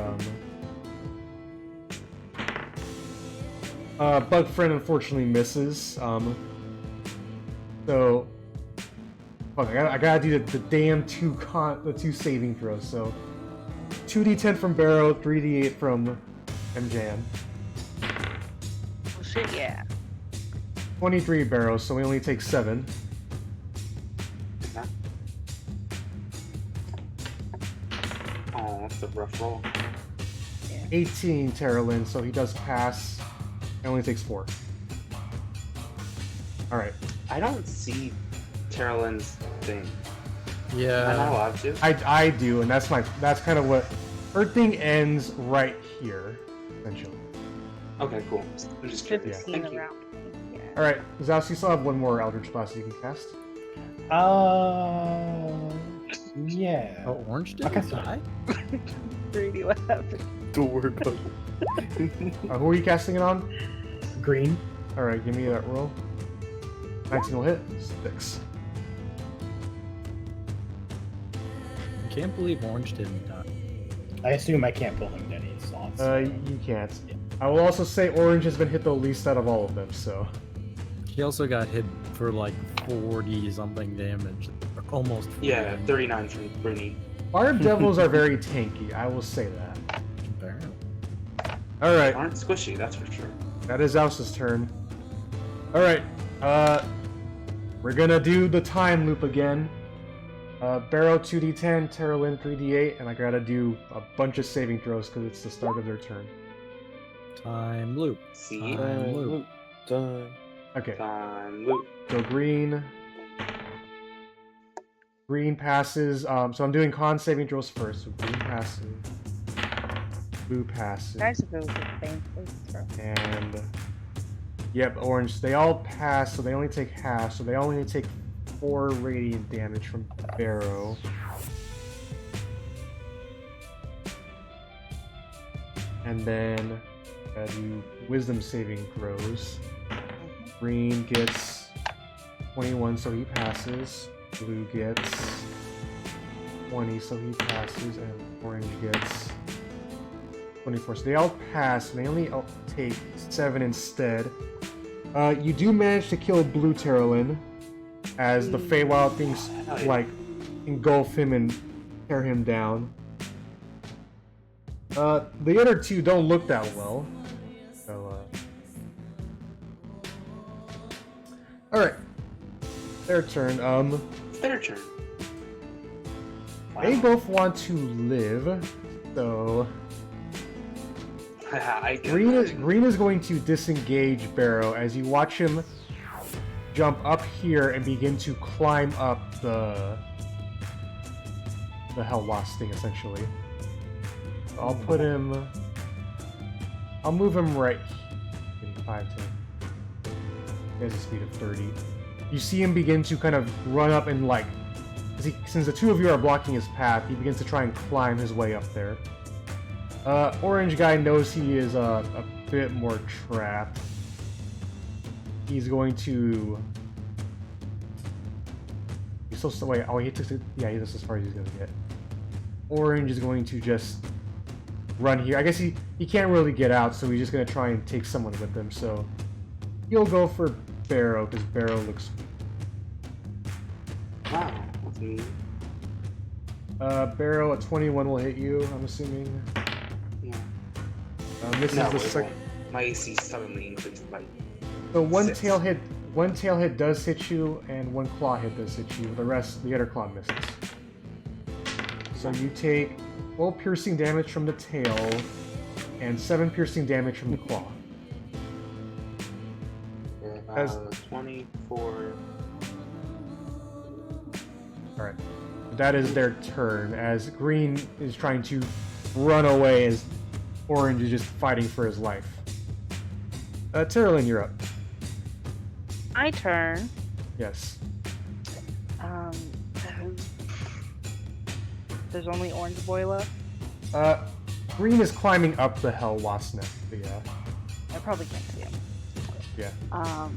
[SPEAKER 1] Bug Friend unfortunately misses, so... Fuck, I gotta do the damn the two saving throws, so... 2d10 from Barrow, 3d8 from MJN.
[SPEAKER 4] Oh shit, yeah.
[SPEAKER 1] 23 Barrow, so we only take 7.
[SPEAKER 2] Oh, that's a rough roll.
[SPEAKER 1] 18 Teralyn, so he does pass. It only takes 4. Alright.
[SPEAKER 2] I don't see Teralyn's thing. Am I not
[SPEAKER 5] Yeah.
[SPEAKER 2] allowed to?
[SPEAKER 1] I do, and that's kind of what... Her thing ends right here, essentially.
[SPEAKER 2] Okay, cool. I'm just curious.
[SPEAKER 4] 15
[SPEAKER 2] Thank you.
[SPEAKER 4] around. Yeah.
[SPEAKER 1] Alright, Zaos, you still have one more Eldritch Blast you can cast.
[SPEAKER 3] Yeah.
[SPEAKER 5] Oh, orange did
[SPEAKER 3] Okay,
[SPEAKER 5] die?
[SPEAKER 4] Greedy, what happened?
[SPEAKER 6] Don't worry about it.
[SPEAKER 1] Who are you casting it on?
[SPEAKER 3] Green.
[SPEAKER 1] Alright, give me that roll. 19 will hit. 6.
[SPEAKER 5] I can't believe orange didn't die.
[SPEAKER 3] I assume I can't pull him to any slots.
[SPEAKER 1] You can't. I will also say Orange has been hit the least out of all of them, so...
[SPEAKER 5] He also got hit for like 40 something damage. Or almost 40.
[SPEAKER 2] Yeah, 39 from Breeni.
[SPEAKER 1] Fire Devils are very tanky, I will say that.
[SPEAKER 5] Apparently.
[SPEAKER 1] Alright,
[SPEAKER 2] Aren't squishy, that's for sure.
[SPEAKER 1] that is Zaos' turn. Alright, we're gonna do the time loop again. Barrow 2d10, Teralyn 3d8, and I gotta do a bunch of saving throws because it's the start of their turn.
[SPEAKER 5] Time loop.
[SPEAKER 2] See?
[SPEAKER 5] Time loop.
[SPEAKER 6] Time.
[SPEAKER 1] Okay,
[SPEAKER 2] Time loop.
[SPEAKER 1] so green passes, so I'm doing con saving throws first, so green passes, blue passes,
[SPEAKER 4] Nice if it was the same place, bro.
[SPEAKER 1] and yep, orange, they all pass, so they only take half, so they only take 4 radiant damage from Barrow. And then do wisdom saving throws. Green gets 21, so he passes. Blue gets 20, so he passes, and orange gets 24. So they all pass, and they only take 7 instead. You do manage to kill Blue Teralyn, as the Feywild things like engulf him and tear him down. The other two don't look that well. So, alright. Their turn.
[SPEAKER 2] It's their turn.
[SPEAKER 1] They
[SPEAKER 2] Wow.
[SPEAKER 1] both want to live, so
[SPEAKER 2] I can
[SPEAKER 1] Green
[SPEAKER 2] imagine.
[SPEAKER 1] is going to disengage Barrow as you watch him jump up here and begin to climb up the Hell Wasp thing, essentially. I'll put him... I'll move him right here. 5, 10. He has a speed of 30. You see him begin to kind of run up and like... Since the two of you are blocking his path, he begins to try and climb his way up there. Orange guy knows he is a bit more trapped. He's going to He's still wait. Oh, he took it. Yeah, that's as far as he's gonna get. Orange is going to just run here. I guess he can't really get out, so he's just gonna try and take someone with him. So he'll go for Barrow because Barrow looks.
[SPEAKER 2] Wow, that's mean.
[SPEAKER 1] Barrow at 21 will hit you. I'm assuming.
[SPEAKER 2] Yeah.
[SPEAKER 1] This
[SPEAKER 2] No,
[SPEAKER 1] is the
[SPEAKER 2] it
[SPEAKER 1] second.
[SPEAKER 2] won't. My AC suddenly increased by.
[SPEAKER 1] So one
[SPEAKER 2] 6.
[SPEAKER 1] tail hit does hit you, and one claw hit does hit you. The other claw misses. So you take 12 piercing damage from the tail, and 7 piercing damage from the claw. As-
[SPEAKER 2] 24.
[SPEAKER 1] Alright. That is their turn, as Green is trying to run away as Orange is just fighting for his life. Teralyn, you're up.
[SPEAKER 4] My turn.
[SPEAKER 1] Yes.
[SPEAKER 4] There's only Orange Boy left.
[SPEAKER 1] Green is climbing up the Hell Wasp nest, but yeah.
[SPEAKER 4] I probably can't see him.
[SPEAKER 1] Yeah.
[SPEAKER 2] Oh,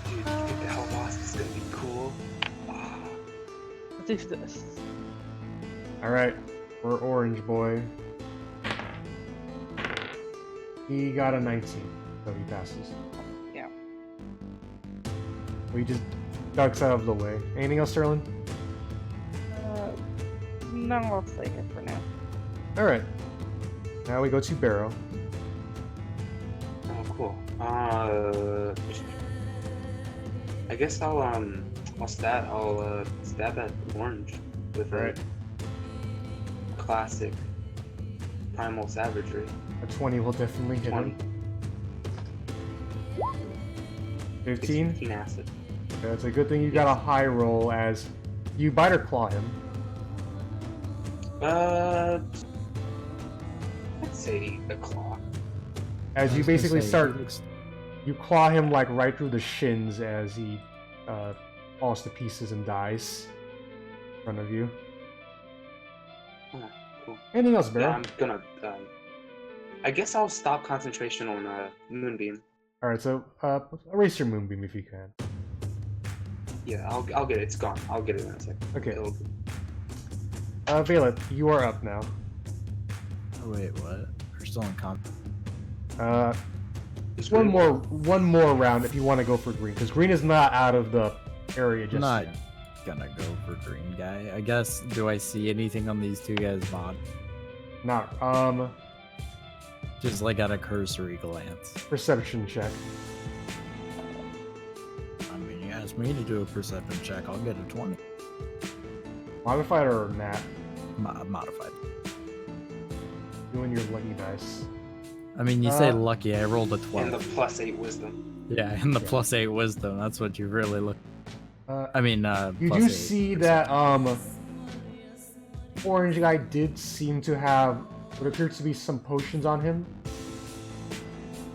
[SPEAKER 2] dude, you think the Hell Wasp is gonna be cool? Ah.
[SPEAKER 4] Let's do this.
[SPEAKER 1] Alright, for Orange Boy. He got a 19, so he passes.
[SPEAKER 4] Yeah.
[SPEAKER 1] We just ducks out of the way. Anything else, Teralyn?
[SPEAKER 4] No, I'll take it for now.
[SPEAKER 1] Alright. Now we go to Barrow.
[SPEAKER 2] Oh, cool. I guess I'll stab at Orange with
[SPEAKER 1] Alright.
[SPEAKER 2] a classic primal savagery.
[SPEAKER 1] A 20 will definitely hit
[SPEAKER 2] 20.
[SPEAKER 1] him.
[SPEAKER 2] It's
[SPEAKER 1] 15?
[SPEAKER 2] 15 acid.
[SPEAKER 1] Yeah, it's a good thing you got a high roll as you bite or claw him.
[SPEAKER 2] I'd say a claw.
[SPEAKER 1] As you basically you claw him like right through the shins as he falls to pieces and dies in front of you.
[SPEAKER 2] Oh, cool.
[SPEAKER 1] Anything else,
[SPEAKER 2] Yeah,
[SPEAKER 1] Barrow?
[SPEAKER 2] I'm gonna. I guess I'll stop concentration on Moonbeam.
[SPEAKER 1] Alright, so erase your moonbeam if you can.
[SPEAKER 2] Yeah, I'll get it. It's gone. I'll get it in a second.
[SPEAKER 1] Okay.
[SPEAKER 2] It'll-
[SPEAKER 1] Vaelith, you are up now.
[SPEAKER 5] Oh, wait, what? We're still in comp.
[SPEAKER 2] Just
[SPEAKER 1] One
[SPEAKER 2] really-
[SPEAKER 1] more round if you want to go for green, because green is not out of the area just
[SPEAKER 5] I'm not
[SPEAKER 1] yet.
[SPEAKER 5] gonna go for green guy. I guess, do I see anything on these two guys' mod?
[SPEAKER 1] Not
[SPEAKER 5] Just like at a cursory glance.
[SPEAKER 1] perception check.
[SPEAKER 5] I mean, you asked me to do a perception check, I'll get a 20.
[SPEAKER 1] Modified or nat?
[SPEAKER 5] Modified.
[SPEAKER 1] Doing your lucky dice.
[SPEAKER 5] I mean, you say lucky, I rolled a 12.
[SPEAKER 2] And the +8 wisdom.
[SPEAKER 5] Yeah, and the
[SPEAKER 1] Yeah.
[SPEAKER 5] +8 wisdom, that's what you really look.
[SPEAKER 1] You
[SPEAKER 5] plus
[SPEAKER 1] do
[SPEAKER 5] 8
[SPEAKER 1] see that orange guy did seem to have what appears to be some potions on him,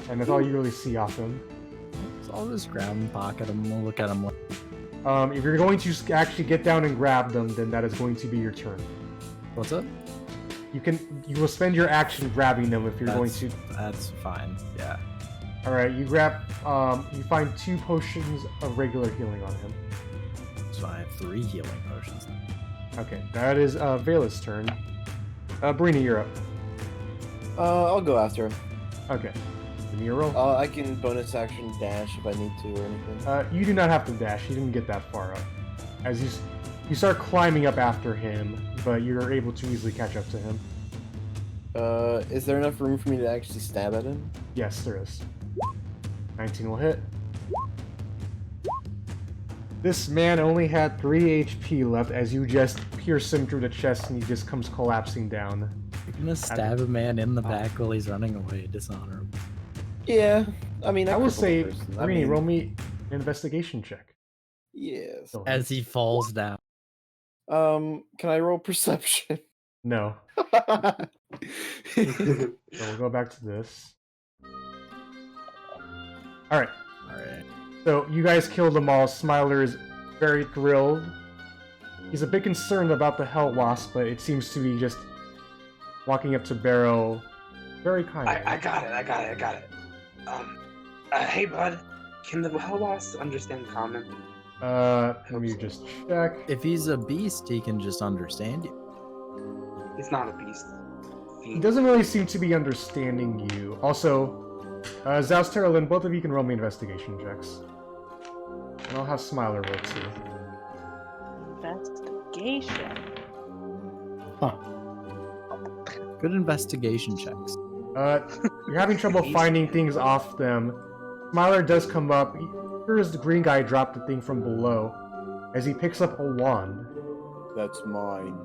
[SPEAKER 1] and that's all you really see off him.
[SPEAKER 5] So I'll just grab him, pocket him, we'll look at him.
[SPEAKER 1] If you're going to actually get down and grab them, then that is going to be your turn.
[SPEAKER 5] What's up?
[SPEAKER 1] You will spend your action grabbing them if you're going to.
[SPEAKER 5] That's fine, yeah.
[SPEAKER 1] All right, you grab. You find 2 potions of regular healing on him.
[SPEAKER 5] So I have 3 healing potions.
[SPEAKER 1] Okay, that is Vaelith's turn. Breeni, you're up.
[SPEAKER 6] I'll go after him.
[SPEAKER 1] Okay, give me a roll.
[SPEAKER 6] I can bonus action dash if I need to or anything.
[SPEAKER 1] You do not have to dash. You didn't get that far up. As you start climbing up after him, but you're able to easily catch up to him.
[SPEAKER 6] Is there enough room for me to actually stab at him?
[SPEAKER 1] Yes, there is. 19 will hit. This man only had 3 HP left as you just pierce him through the chest and he just comes collapsing down.
[SPEAKER 5] You're gonna stab a man in the back while he's running away, dishonorable.
[SPEAKER 6] Yeah, I mean,
[SPEAKER 1] I will
[SPEAKER 6] crippled
[SPEAKER 1] say,
[SPEAKER 6] the person.
[SPEAKER 1] Breeni, roll me an investigation check.
[SPEAKER 6] Yes.
[SPEAKER 1] Go ahead.
[SPEAKER 5] As he falls down.
[SPEAKER 6] Can I roll perception?
[SPEAKER 1] No. So we'll go back to this. Alright,
[SPEAKER 5] Alright.
[SPEAKER 1] so you guys killed them all. Smiler is very thrilled. He's a bit concerned about the Hell Wasp, but it seems to be just walking up to Barrow very kindly.
[SPEAKER 2] I got it. Hey, bud. Can the Hellboss understand common?
[SPEAKER 1] Let me just check.
[SPEAKER 5] If he's a beast, he can just understand you.
[SPEAKER 2] He's not a beast.
[SPEAKER 1] He doesn't really seem to be understanding you. Also, Zaos, Teralyn, both of you can roll me investigation checks. And I'll have Smiler roll too.
[SPEAKER 4] Investigation.
[SPEAKER 3] Huh.
[SPEAKER 5] Good investigation checks.
[SPEAKER 1] You're having trouble finding things off them. Smiler does come up. He hears the green guy drop the thing from below as he picks up a wand.
[SPEAKER 6] That's mine.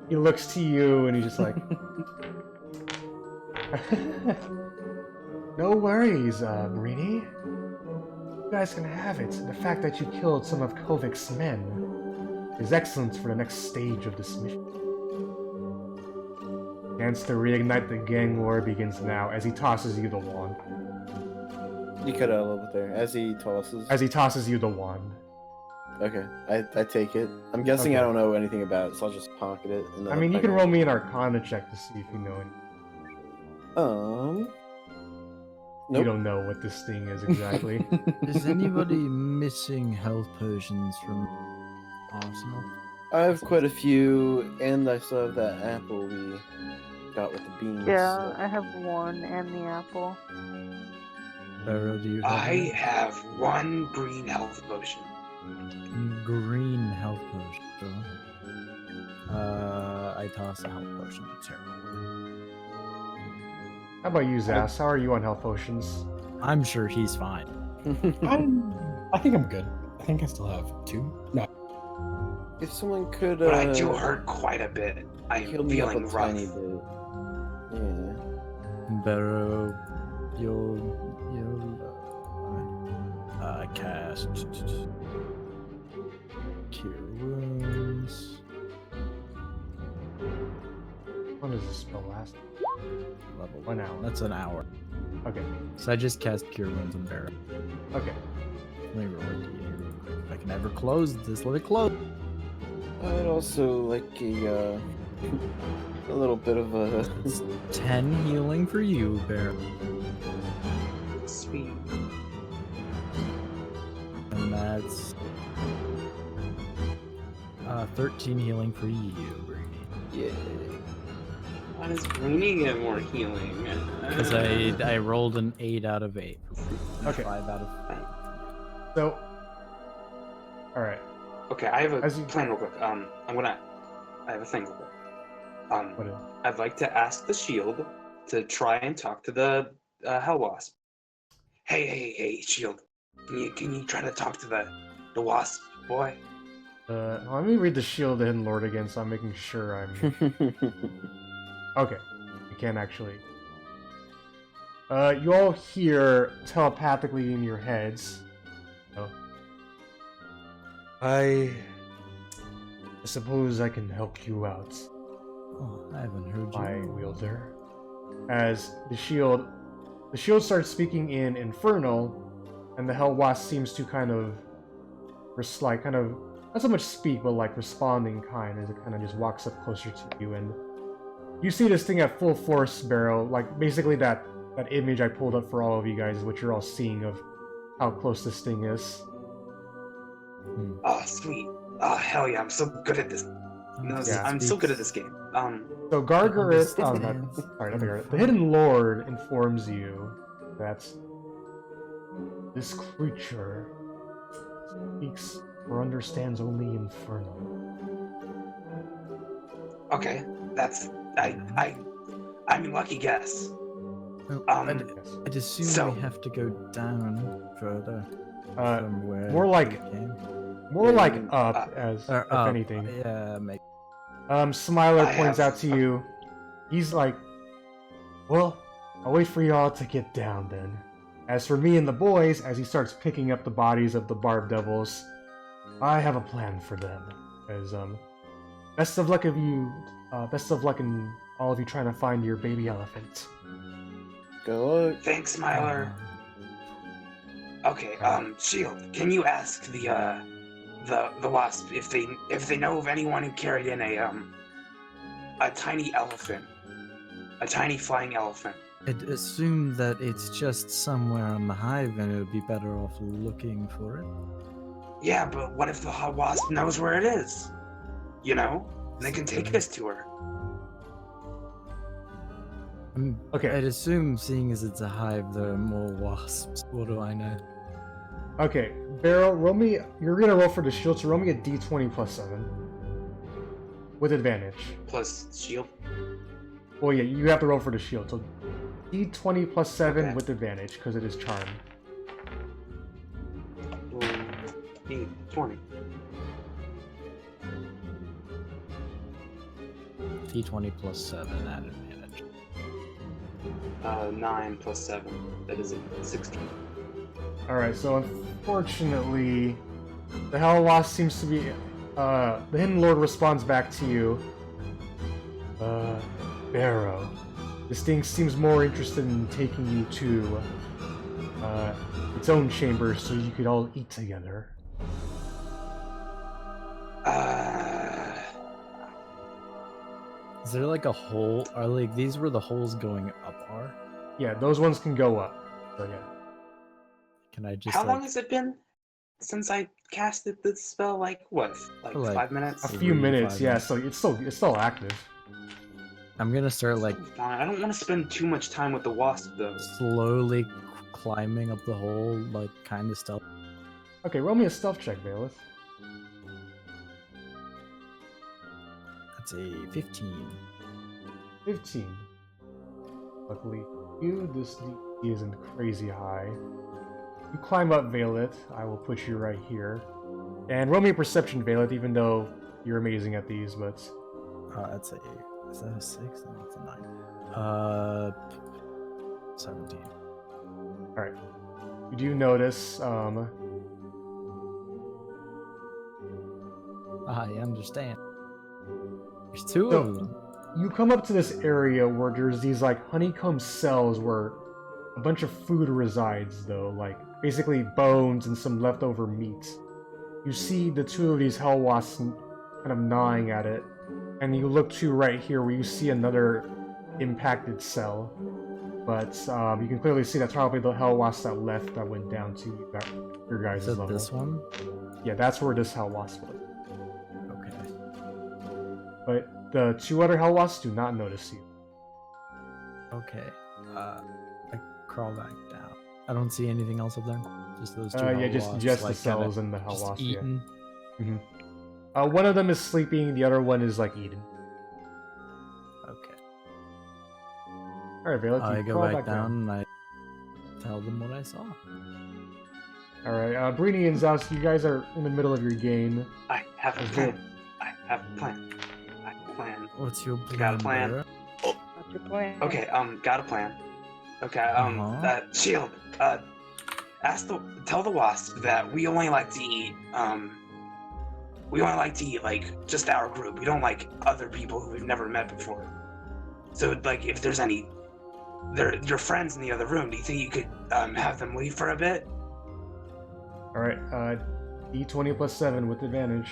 [SPEAKER 1] He looks to you and he's just like, no worries, Breeni. You guys can have it. The fact that you killed some of Kovik's men is excellent for the next stage of this mission. Chance to reignite the gang war begins now as he tosses you the wand.
[SPEAKER 6] You cut out a little bit there. As he tosses.
[SPEAKER 1] As he tosses you the wand.
[SPEAKER 6] Okay, I take it. I'm guessing I
[SPEAKER 1] Okay.
[SPEAKER 6] don't know anything about it, so I'll just pocket it. And then
[SPEAKER 1] I mean, you
[SPEAKER 6] I'll
[SPEAKER 1] can
[SPEAKER 6] pack
[SPEAKER 1] roll me an Arcana check to see if you know it.
[SPEAKER 6] it.
[SPEAKER 1] You
[SPEAKER 6] Nope.
[SPEAKER 1] don't know what this thing is exactly.
[SPEAKER 5] Is anybody missing health potions from Arsenal?
[SPEAKER 6] I have quite a few, and I still have that apple we got with the beans.
[SPEAKER 4] Yeah,
[SPEAKER 6] so-
[SPEAKER 4] I have one and the apple.
[SPEAKER 5] Barrow, do you have
[SPEAKER 2] I
[SPEAKER 5] any?
[SPEAKER 2] have one green health potion.
[SPEAKER 5] Green health potion. I toss a health potion to Teralyn.
[SPEAKER 1] How about you, Zaos? How are you on health potions?
[SPEAKER 5] I'm sure he's fine.
[SPEAKER 3] I think I'm good. I think I still have 2. No.
[SPEAKER 6] If someone could,
[SPEAKER 2] But I do hurt quite a bit. I
[SPEAKER 6] heal
[SPEAKER 2] am
[SPEAKER 6] me up a
[SPEAKER 2] feeling rough.
[SPEAKER 6] tiny bit. Yeah.
[SPEAKER 5] Barrow, you'll cast Cure Wounds.
[SPEAKER 1] When does this spell last?
[SPEAKER 5] Level
[SPEAKER 1] 1 hour.
[SPEAKER 5] That's an hour.
[SPEAKER 1] Okay.
[SPEAKER 5] So I just cast Cure Wounds on Barrow.
[SPEAKER 1] Okay.
[SPEAKER 5] Let me roll it here real quick. If I can ever close this, let it close.
[SPEAKER 6] I'd also like a little bit of a.
[SPEAKER 5] It's 10 healing for you, Barrow.
[SPEAKER 2] Sweet.
[SPEAKER 5] And that's 13 healing for you, Breeni.
[SPEAKER 6] Yeah.
[SPEAKER 2] Why does Breeni get more healing?
[SPEAKER 5] Because I rolled an 8 out of 8.
[SPEAKER 1] Okay.
[SPEAKER 5] 5 out of 8.
[SPEAKER 1] So. Alright.
[SPEAKER 2] Okay, I have a
[SPEAKER 1] As you-
[SPEAKER 2] plan real quick. I have a thing real quick.
[SPEAKER 1] What is
[SPEAKER 2] I'd like to ask the shield to try and talk to the Hell Wasp. Hey, shield. Can you try to talk to the wasp boy?
[SPEAKER 1] let me read the Shield of the Hidden Lord again so I'm making sure I'm. Okay. You can't actually. You all hear telepathically in your heads. Oh. I suppose I can help you out,
[SPEAKER 5] Oh, I haven't heard you.
[SPEAKER 1] my wielder. As the shield starts speaking in Infernal, and the Hell Wasp seems to kind of not so much speak, but like responding kind, as it kind of just walks up closer to you, and you see this thing at full force, Barrow. Like basically that image I pulled up for all of you guys is what you're all seeing of how close this thing is.
[SPEAKER 2] Oh, sweet. Oh, hell yeah, I'm so good at this. No,
[SPEAKER 1] Yeah.
[SPEAKER 2] I'm so good at this game.
[SPEAKER 1] So Gargaris,
[SPEAKER 5] Understands.
[SPEAKER 1] sorry, not the Gargaris. The Hidden Lord informs you that this creature speaks or understands only Infernal.
[SPEAKER 2] Okay, that's I mean, lucky guess.
[SPEAKER 5] Oh,
[SPEAKER 2] Um,
[SPEAKER 5] I'd assume
[SPEAKER 2] so-
[SPEAKER 5] we have to go down further
[SPEAKER 1] Uh,
[SPEAKER 5] from where
[SPEAKER 1] more like-
[SPEAKER 5] we came.
[SPEAKER 1] More like
[SPEAKER 6] Yeah,
[SPEAKER 1] up, as if
[SPEAKER 5] Up.
[SPEAKER 1] anything.
[SPEAKER 5] Yeah, maybe.
[SPEAKER 1] Smiler
[SPEAKER 2] I
[SPEAKER 1] points
[SPEAKER 2] have-
[SPEAKER 1] out to you. He's like, well, I'll wait for y'all to get down then. As for me and the boys, as he starts picking up the bodies of the Barb Devils, I have a plan for them. As best of luck in all of you trying to find your baby elephant.
[SPEAKER 6] Good luck.
[SPEAKER 2] Thanks, Smiler. Okay, Shield, can you ask the wasp if they know of anyone who carried in a tiny elephant, a tiny flying elephant?
[SPEAKER 5] I'd assume that it's just somewhere on the hive and it would be better off looking for it.
[SPEAKER 2] Yeah, but what if the hot wasp knows where it is? You know? And they can take us to her.
[SPEAKER 1] Okay.
[SPEAKER 5] I'd assume, seeing as it's a hive, there are more wasps. What do I know?
[SPEAKER 1] Okay, Barrow, roll me. You're gonna roll for the shield, so roll me a d20 plus 7. With advantage.
[SPEAKER 2] Plus shield.
[SPEAKER 1] Well, yeah, you have to roll for the shield, so d20 plus 7
[SPEAKER 2] Okay.
[SPEAKER 1] with advantage, because it is charmed.
[SPEAKER 2] 20.
[SPEAKER 5] D20 plus 7 at advantage.
[SPEAKER 2] 9 plus 7. That is a 16.
[SPEAKER 1] Alright, so unfortunately, the Hell Wasp seems to be. The Hidden Lord responds back to you. Barrow. This thing seems more interested in taking you to its own chamber so you could all eat together.
[SPEAKER 5] Is there like a hole? Are like these where the holes going up are?
[SPEAKER 1] Yeah, those ones can go up. So yeah.
[SPEAKER 5] Can I just
[SPEAKER 2] How
[SPEAKER 5] like,
[SPEAKER 2] long has it been since I casted this spell? Like what? Like
[SPEAKER 5] For, like,
[SPEAKER 2] 5 minutes?
[SPEAKER 1] A
[SPEAKER 5] 3
[SPEAKER 1] few
[SPEAKER 5] to
[SPEAKER 1] minutes,
[SPEAKER 5] 5
[SPEAKER 1] yeah,
[SPEAKER 5] minutes.
[SPEAKER 1] so it's still active.
[SPEAKER 5] I'm gonna start like
[SPEAKER 2] Fine. I don't want to spend too much time with the wasp though.
[SPEAKER 5] slowly climbing up the hole, like kind of stealth.
[SPEAKER 1] Okay, roll me a stealth check, Vaelith.
[SPEAKER 5] That's a 15.
[SPEAKER 1] 15. Luckily, you, this DC isn't crazy high. You climb up, Vaelith. I will put you right here. And roll me a perception, Vaelith, even though you're amazing at these, but...
[SPEAKER 5] That's a. Is that a 6? No, that's a 9. 17.
[SPEAKER 1] Alright. You do notice,
[SPEAKER 5] I understand. There's two
[SPEAKER 1] So-
[SPEAKER 5] of them.
[SPEAKER 1] you come up to this area where there's these, like, honeycomb cells where a bunch of food resides, though, like, basically bones and some leftover meat. You see the two of these hell wasps kind of gnawing at it, and you look to right here where you see another impacted cell. But you can clearly see that's probably the hell wasp that left that went down to your guys'
[SPEAKER 5] Is it
[SPEAKER 1] level.
[SPEAKER 5] this one?
[SPEAKER 1] Yeah, that's where this hell wasp was.
[SPEAKER 5] Okay.
[SPEAKER 1] But the two other hell wasps do not notice you.
[SPEAKER 5] Okay. I crawl back down. I don't see anything else up there. Just those two.
[SPEAKER 1] Yeah,
[SPEAKER 5] hell
[SPEAKER 1] just
[SPEAKER 5] wasps,
[SPEAKER 1] the
[SPEAKER 5] like,
[SPEAKER 1] cells
[SPEAKER 5] kinda
[SPEAKER 1] and the hell
[SPEAKER 5] just
[SPEAKER 1] wasp. Yeah.
[SPEAKER 5] eating.
[SPEAKER 1] One of them is sleeping, the other one is like eating.
[SPEAKER 5] Okay.
[SPEAKER 1] Alright, Vaelith,
[SPEAKER 5] I
[SPEAKER 1] you
[SPEAKER 5] go
[SPEAKER 1] crawl
[SPEAKER 5] back down and I tell them what I saw.
[SPEAKER 1] Alright, Breeni and Zaos, you guys are in the middle of your game.
[SPEAKER 2] I have a
[SPEAKER 1] Okay.
[SPEAKER 2] plan. I have a plan. I have a plan.
[SPEAKER 5] What's your plan?
[SPEAKER 2] Got a plan.
[SPEAKER 5] Barrow?
[SPEAKER 4] What's your plan?
[SPEAKER 2] Okay, got a plan. Okay, Shield, tell the wasp that we only like to eat, like, just our group. We don't like other people who we've never met before. So, like, if there's any, your friends in the other room, do you think you could, have them leave for a bit?
[SPEAKER 1] Alright, D20 plus 7 with advantage.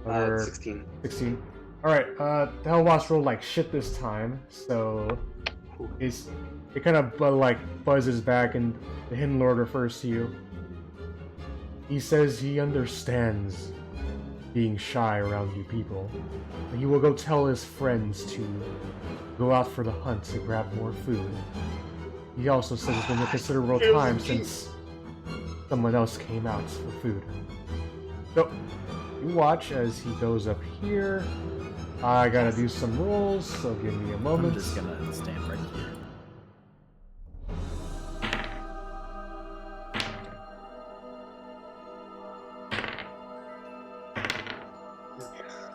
[SPEAKER 1] Another
[SPEAKER 2] 16.
[SPEAKER 1] 16. Alright, the hell wasp rolled like shit this time, so it kind of like buzzes back, and the Hidden Lord refers to you. He says he understands being shy around you people, and he will go tell his friends to go out for the hunt to grab more food. He also says it's been a considerable time since someone else came out for food. So, you watch as he goes up here. I gotta do some rolls, so give me a
[SPEAKER 5] I'm
[SPEAKER 1] moment.
[SPEAKER 5] just gonna stand right here.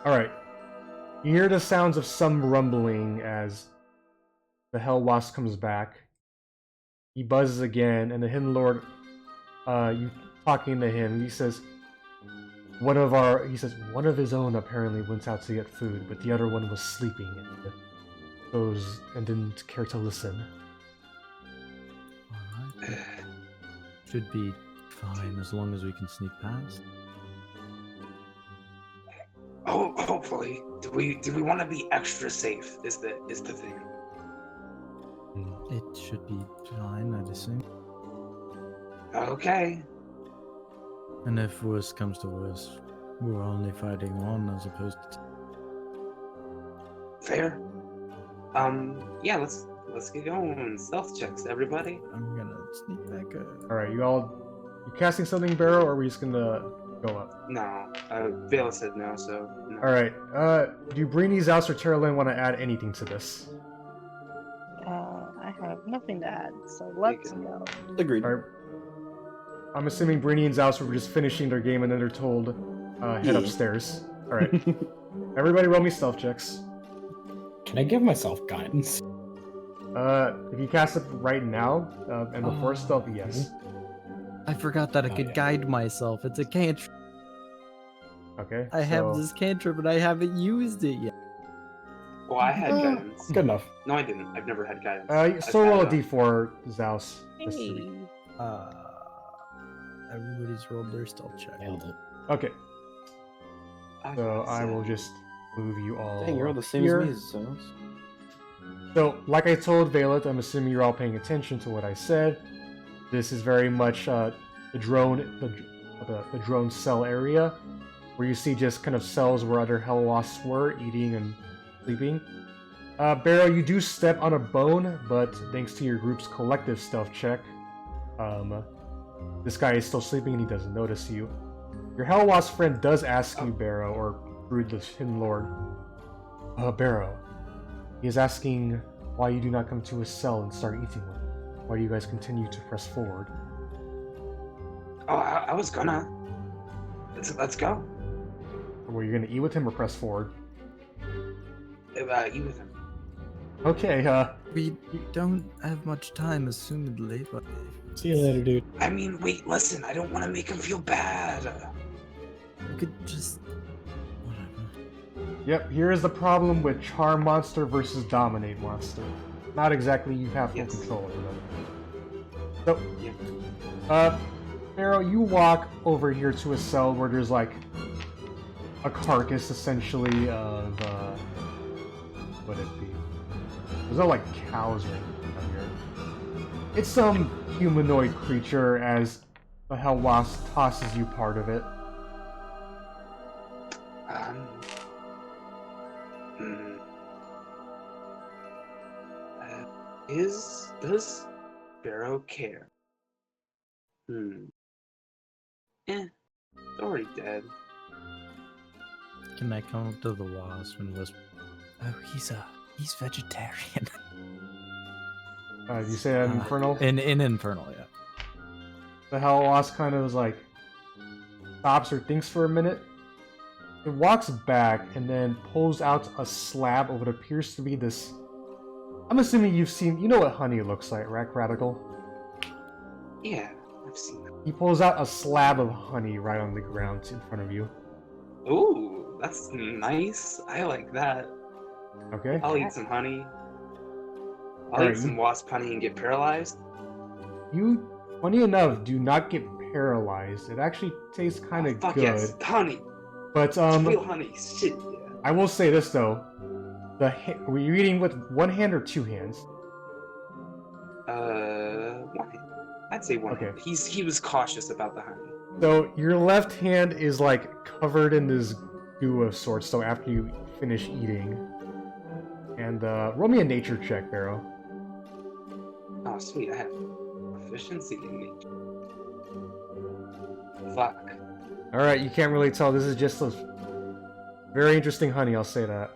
[SPEAKER 1] Alright. You hear the sounds of some rumbling as the Hell Wasp comes back. He buzzes again, and the Hidden Lord, you talking to him, he says, one of his own apparently went out to get food, but the other one was sleeping and didn't care to listen.
[SPEAKER 5] Alright. Should be fine as long as we can sneak past.
[SPEAKER 2] hopefully. Do we want to be extra safe? Is the thing.
[SPEAKER 5] It should be fine, I'd assume.
[SPEAKER 2] Okay.
[SPEAKER 5] And if worst comes to worst, we're only fighting one as opposed to.
[SPEAKER 2] Fair. Yeah, let's get going. Stealth checks, everybody.
[SPEAKER 5] I'm gonna sneak back up.
[SPEAKER 1] All right, you casting something, Barrow, or are we just gonna go up?
[SPEAKER 2] No, Vaelith said no, so no.
[SPEAKER 1] All right. Do Breeni, Zaos, or Teralyn want to add anything to this?
[SPEAKER 4] I have nothing to add, so let's go.
[SPEAKER 6] Agreed.
[SPEAKER 1] All right. I'm assuming Breeni and Zaos were just finishing their game and then they're told, head
[SPEAKER 6] Yeah.
[SPEAKER 1] upstairs. All right. Everybody, roll me stealth checks.
[SPEAKER 3] Can I give myself guidance?
[SPEAKER 1] If you cast it right now, and before stealth, yes.
[SPEAKER 5] I forgot that I
[SPEAKER 3] Oh,
[SPEAKER 5] could
[SPEAKER 3] yeah.
[SPEAKER 5] guide myself. It's a cantrip.
[SPEAKER 1] Okay.
[SPEAKER 5] I have
[SPEAKER 1] so-
[SPEAKER 5] this cantrip, but I haven't used it yet.
[SPEAKER 2] Well, I had guidance.
[SPEAKER 3] Good enough.
[SPEAKER 2] No, I didn't. I've never had guidance.
[SPEAKER 1] You still roll a d4, Zaos. Just to be-
[SPEAKER 4] Hey.
[SPEAKER 5] Everybody's rolled their stealth check.
[SPEAKER 3] Nailed it.
[SPEAKER 1] Okay,
[SPEAKER 2] I
[SPEAKER 1] so
[SPEAKER 2] got
[SPEAKER 1] I will
[SPEAKER 2] set.
[SPEAKER 1] just move you all.
[SPEAKER 6] Dang, you're all the same
[SPEAKER 1] here.
[SPEAKER 6] as me, Zaos.
[SPEAKER 1] So, like I told Vaelith, I'm assuming you're all paying attention to what I said. This is very much the drone cell area, where you see just kind of cells where other hell wasps were eating and sleeping. Barrow, you do step on a bone, but thanks to your group's collective stealth check, this guy is still sleeping and he doesn't notice you. Your hell wasp friend does ask you, Barrow, or through the Hidden Lord, Barrow. He is asking why you do not come to his cell and start eating with him. Why do you guys continue to press forward?
[SPEAKER 2] Oh, I was gonna. Let's go.
[SPEAKER 1] Or were you gonna eat with him or press forward?
[SPEAKER 2] Eat with him.
[SPEAKER 1] Okay,
[SPEAKER 5] We don't have much time, assumedly, but
[SPEAKER 3] See you later, dude.
[SPEAKER 2] I mean, wait, listen. I don't want to make him feel bad.
[SPEAKER 5] we could just. Whatever.
[SPEAKER 1] yep, here is the problem with Charm Monster versus Dominate Monster. Not exactly you have full
[SPEAKER 2] Yes.
[SPEAKER 1] control over them. So,
[SPEAKER 2] Yeah.
[SPEAKER 1] Barrow, you walk over here to a cell where there's like a carcass essentially of, what would it be? There's no like cows or anything out here. It's some humanoid creature as the Hell Wasp tosses you part of it.
[SPEAKER 2] Hmm. Does Barrow care? It's already dead.
[SPEAKER 5] Can I come up to the wasp and whisper? Oh, he's vegetarian.
[SPEAKER 1] Do you say that in Infernal?
[SPEAKER 5] In Infernal, yeah.
[SPEAKER 1] The Hell Wasp kind of is like stops or thinks for a minute. It walks back and then pulls out a slab of what appears to be this. I'm assuming you know what honey looks like, right, Radical?
[SPEAKER 2] Yeah, I've seen that.
[SPEAKER 1] He pulls out a slab of honey right on the ground in front of you.
[SPEAKER 2] Ooh, that's nice. I like that.
[SPEAKER 1] Okay.
[SPEAKER 2] I'll eat some honey. I'll
[SPEAKER 1] Alright,
[SPEAKER 2] eat some wasp honey and get paralyzed.
[SPEAKER 1] You, funny enough, do not get paralyzed. It actually tastes kind of
[SPEAKER 2] Fuck
[SPEAKER 1] good.
[SPEAKER 2] yes, honey.
[SPEAKER 1] But
[SPEAKER 2] It's real honey. Shit, yeah.
[SPEAKER 1] I will say this though. Were you eating with one hand or two hands?
[SPEAKER 2] One hand. I'd say one
[SPEAKER 1] Okay.
[SPEAKER 2] hand. He was cautious about the honey.
[SPEAKER 1] So your left hand is like covered in this goo of sorts. So after you finish eating, and roll me a nature check, Barrow.
[SPEAKER 2] Oh, sweet. I have efficiency in nature. Fuck.
[SPEAKER 1] All right, you can't really tell. This is just a very interesting honey. I'll say that.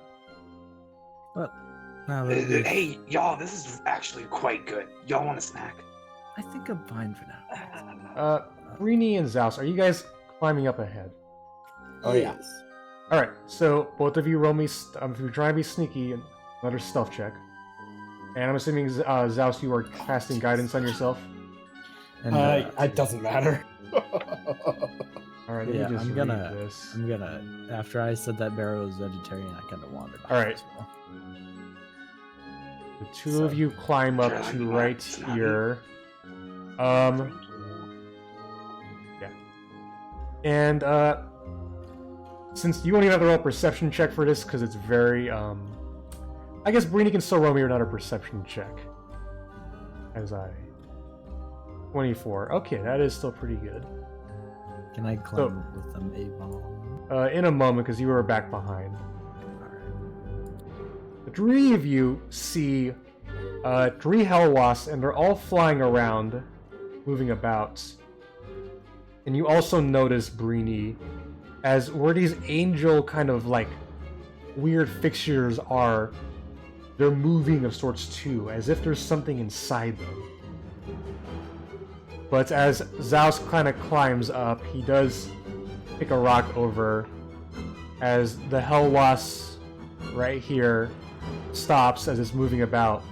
[SPEAKER 5] Now that we've-
[SPEAKER 2] Hey, y'all, this is actually quite good. Y'all want a snack?
[SPEAKER 5] I think I'm fine for now.
[SPEAKER 1] Breeni and Zaos, are you guys climbing up ahead?
[SPEAKER 3] Oh, yeah.
[SPEAKER 1] All right, so both of you roll me. If you're trying to be sneaky, another stealth check. And I'm assuming Zaos, you are casting guidance on yourself.
[SPEAKER 5] And
[SPEAKER 3] It doesn't matter.
[SPEAKER 1] All right, let
[SPEAKER 5] yeah,
[SPEAKER 1] me just
[SPEAKER 5] I'm
[SPEAKER 1] read
[SPEAKER 5] gonna.
[SPEAKER 1] this.
[SPEAKER 5] I'm gonna. After I said that Barrow was vegetarian, I kind of wandered. off
[SPEAKER 1] All right.
[SPEAKER 5] as well.
[SPEAKER 1] The two of you climb up
[SPEAKER 2] Teralyn,
[SPEAKER 1] to
[SPEAKER 2] you
[SPEAKER 1] right
[SPEAKER 2] want some
[SPEAKER 1] here. Yeah. And since you won't even have to roll a perception check for this because it's very I guess Breeni can still roll me another perception check. As I 24. Okay, that is still pretty good.
[SPEAKER 5] Can I climb with them Avon?
[SPEAKER 1] In a moment, because you were back behind. The three of you see 3 hell wasps, and they're all flying around, moving about. And you also notice, Breeni, as where these angel kind of like weird fixtures are, they're moving of sorts too, as if there's something inside them. But as Zaos kind of climbs up, he does pick a rock over, as the hell wasp right here stops as it's moving about,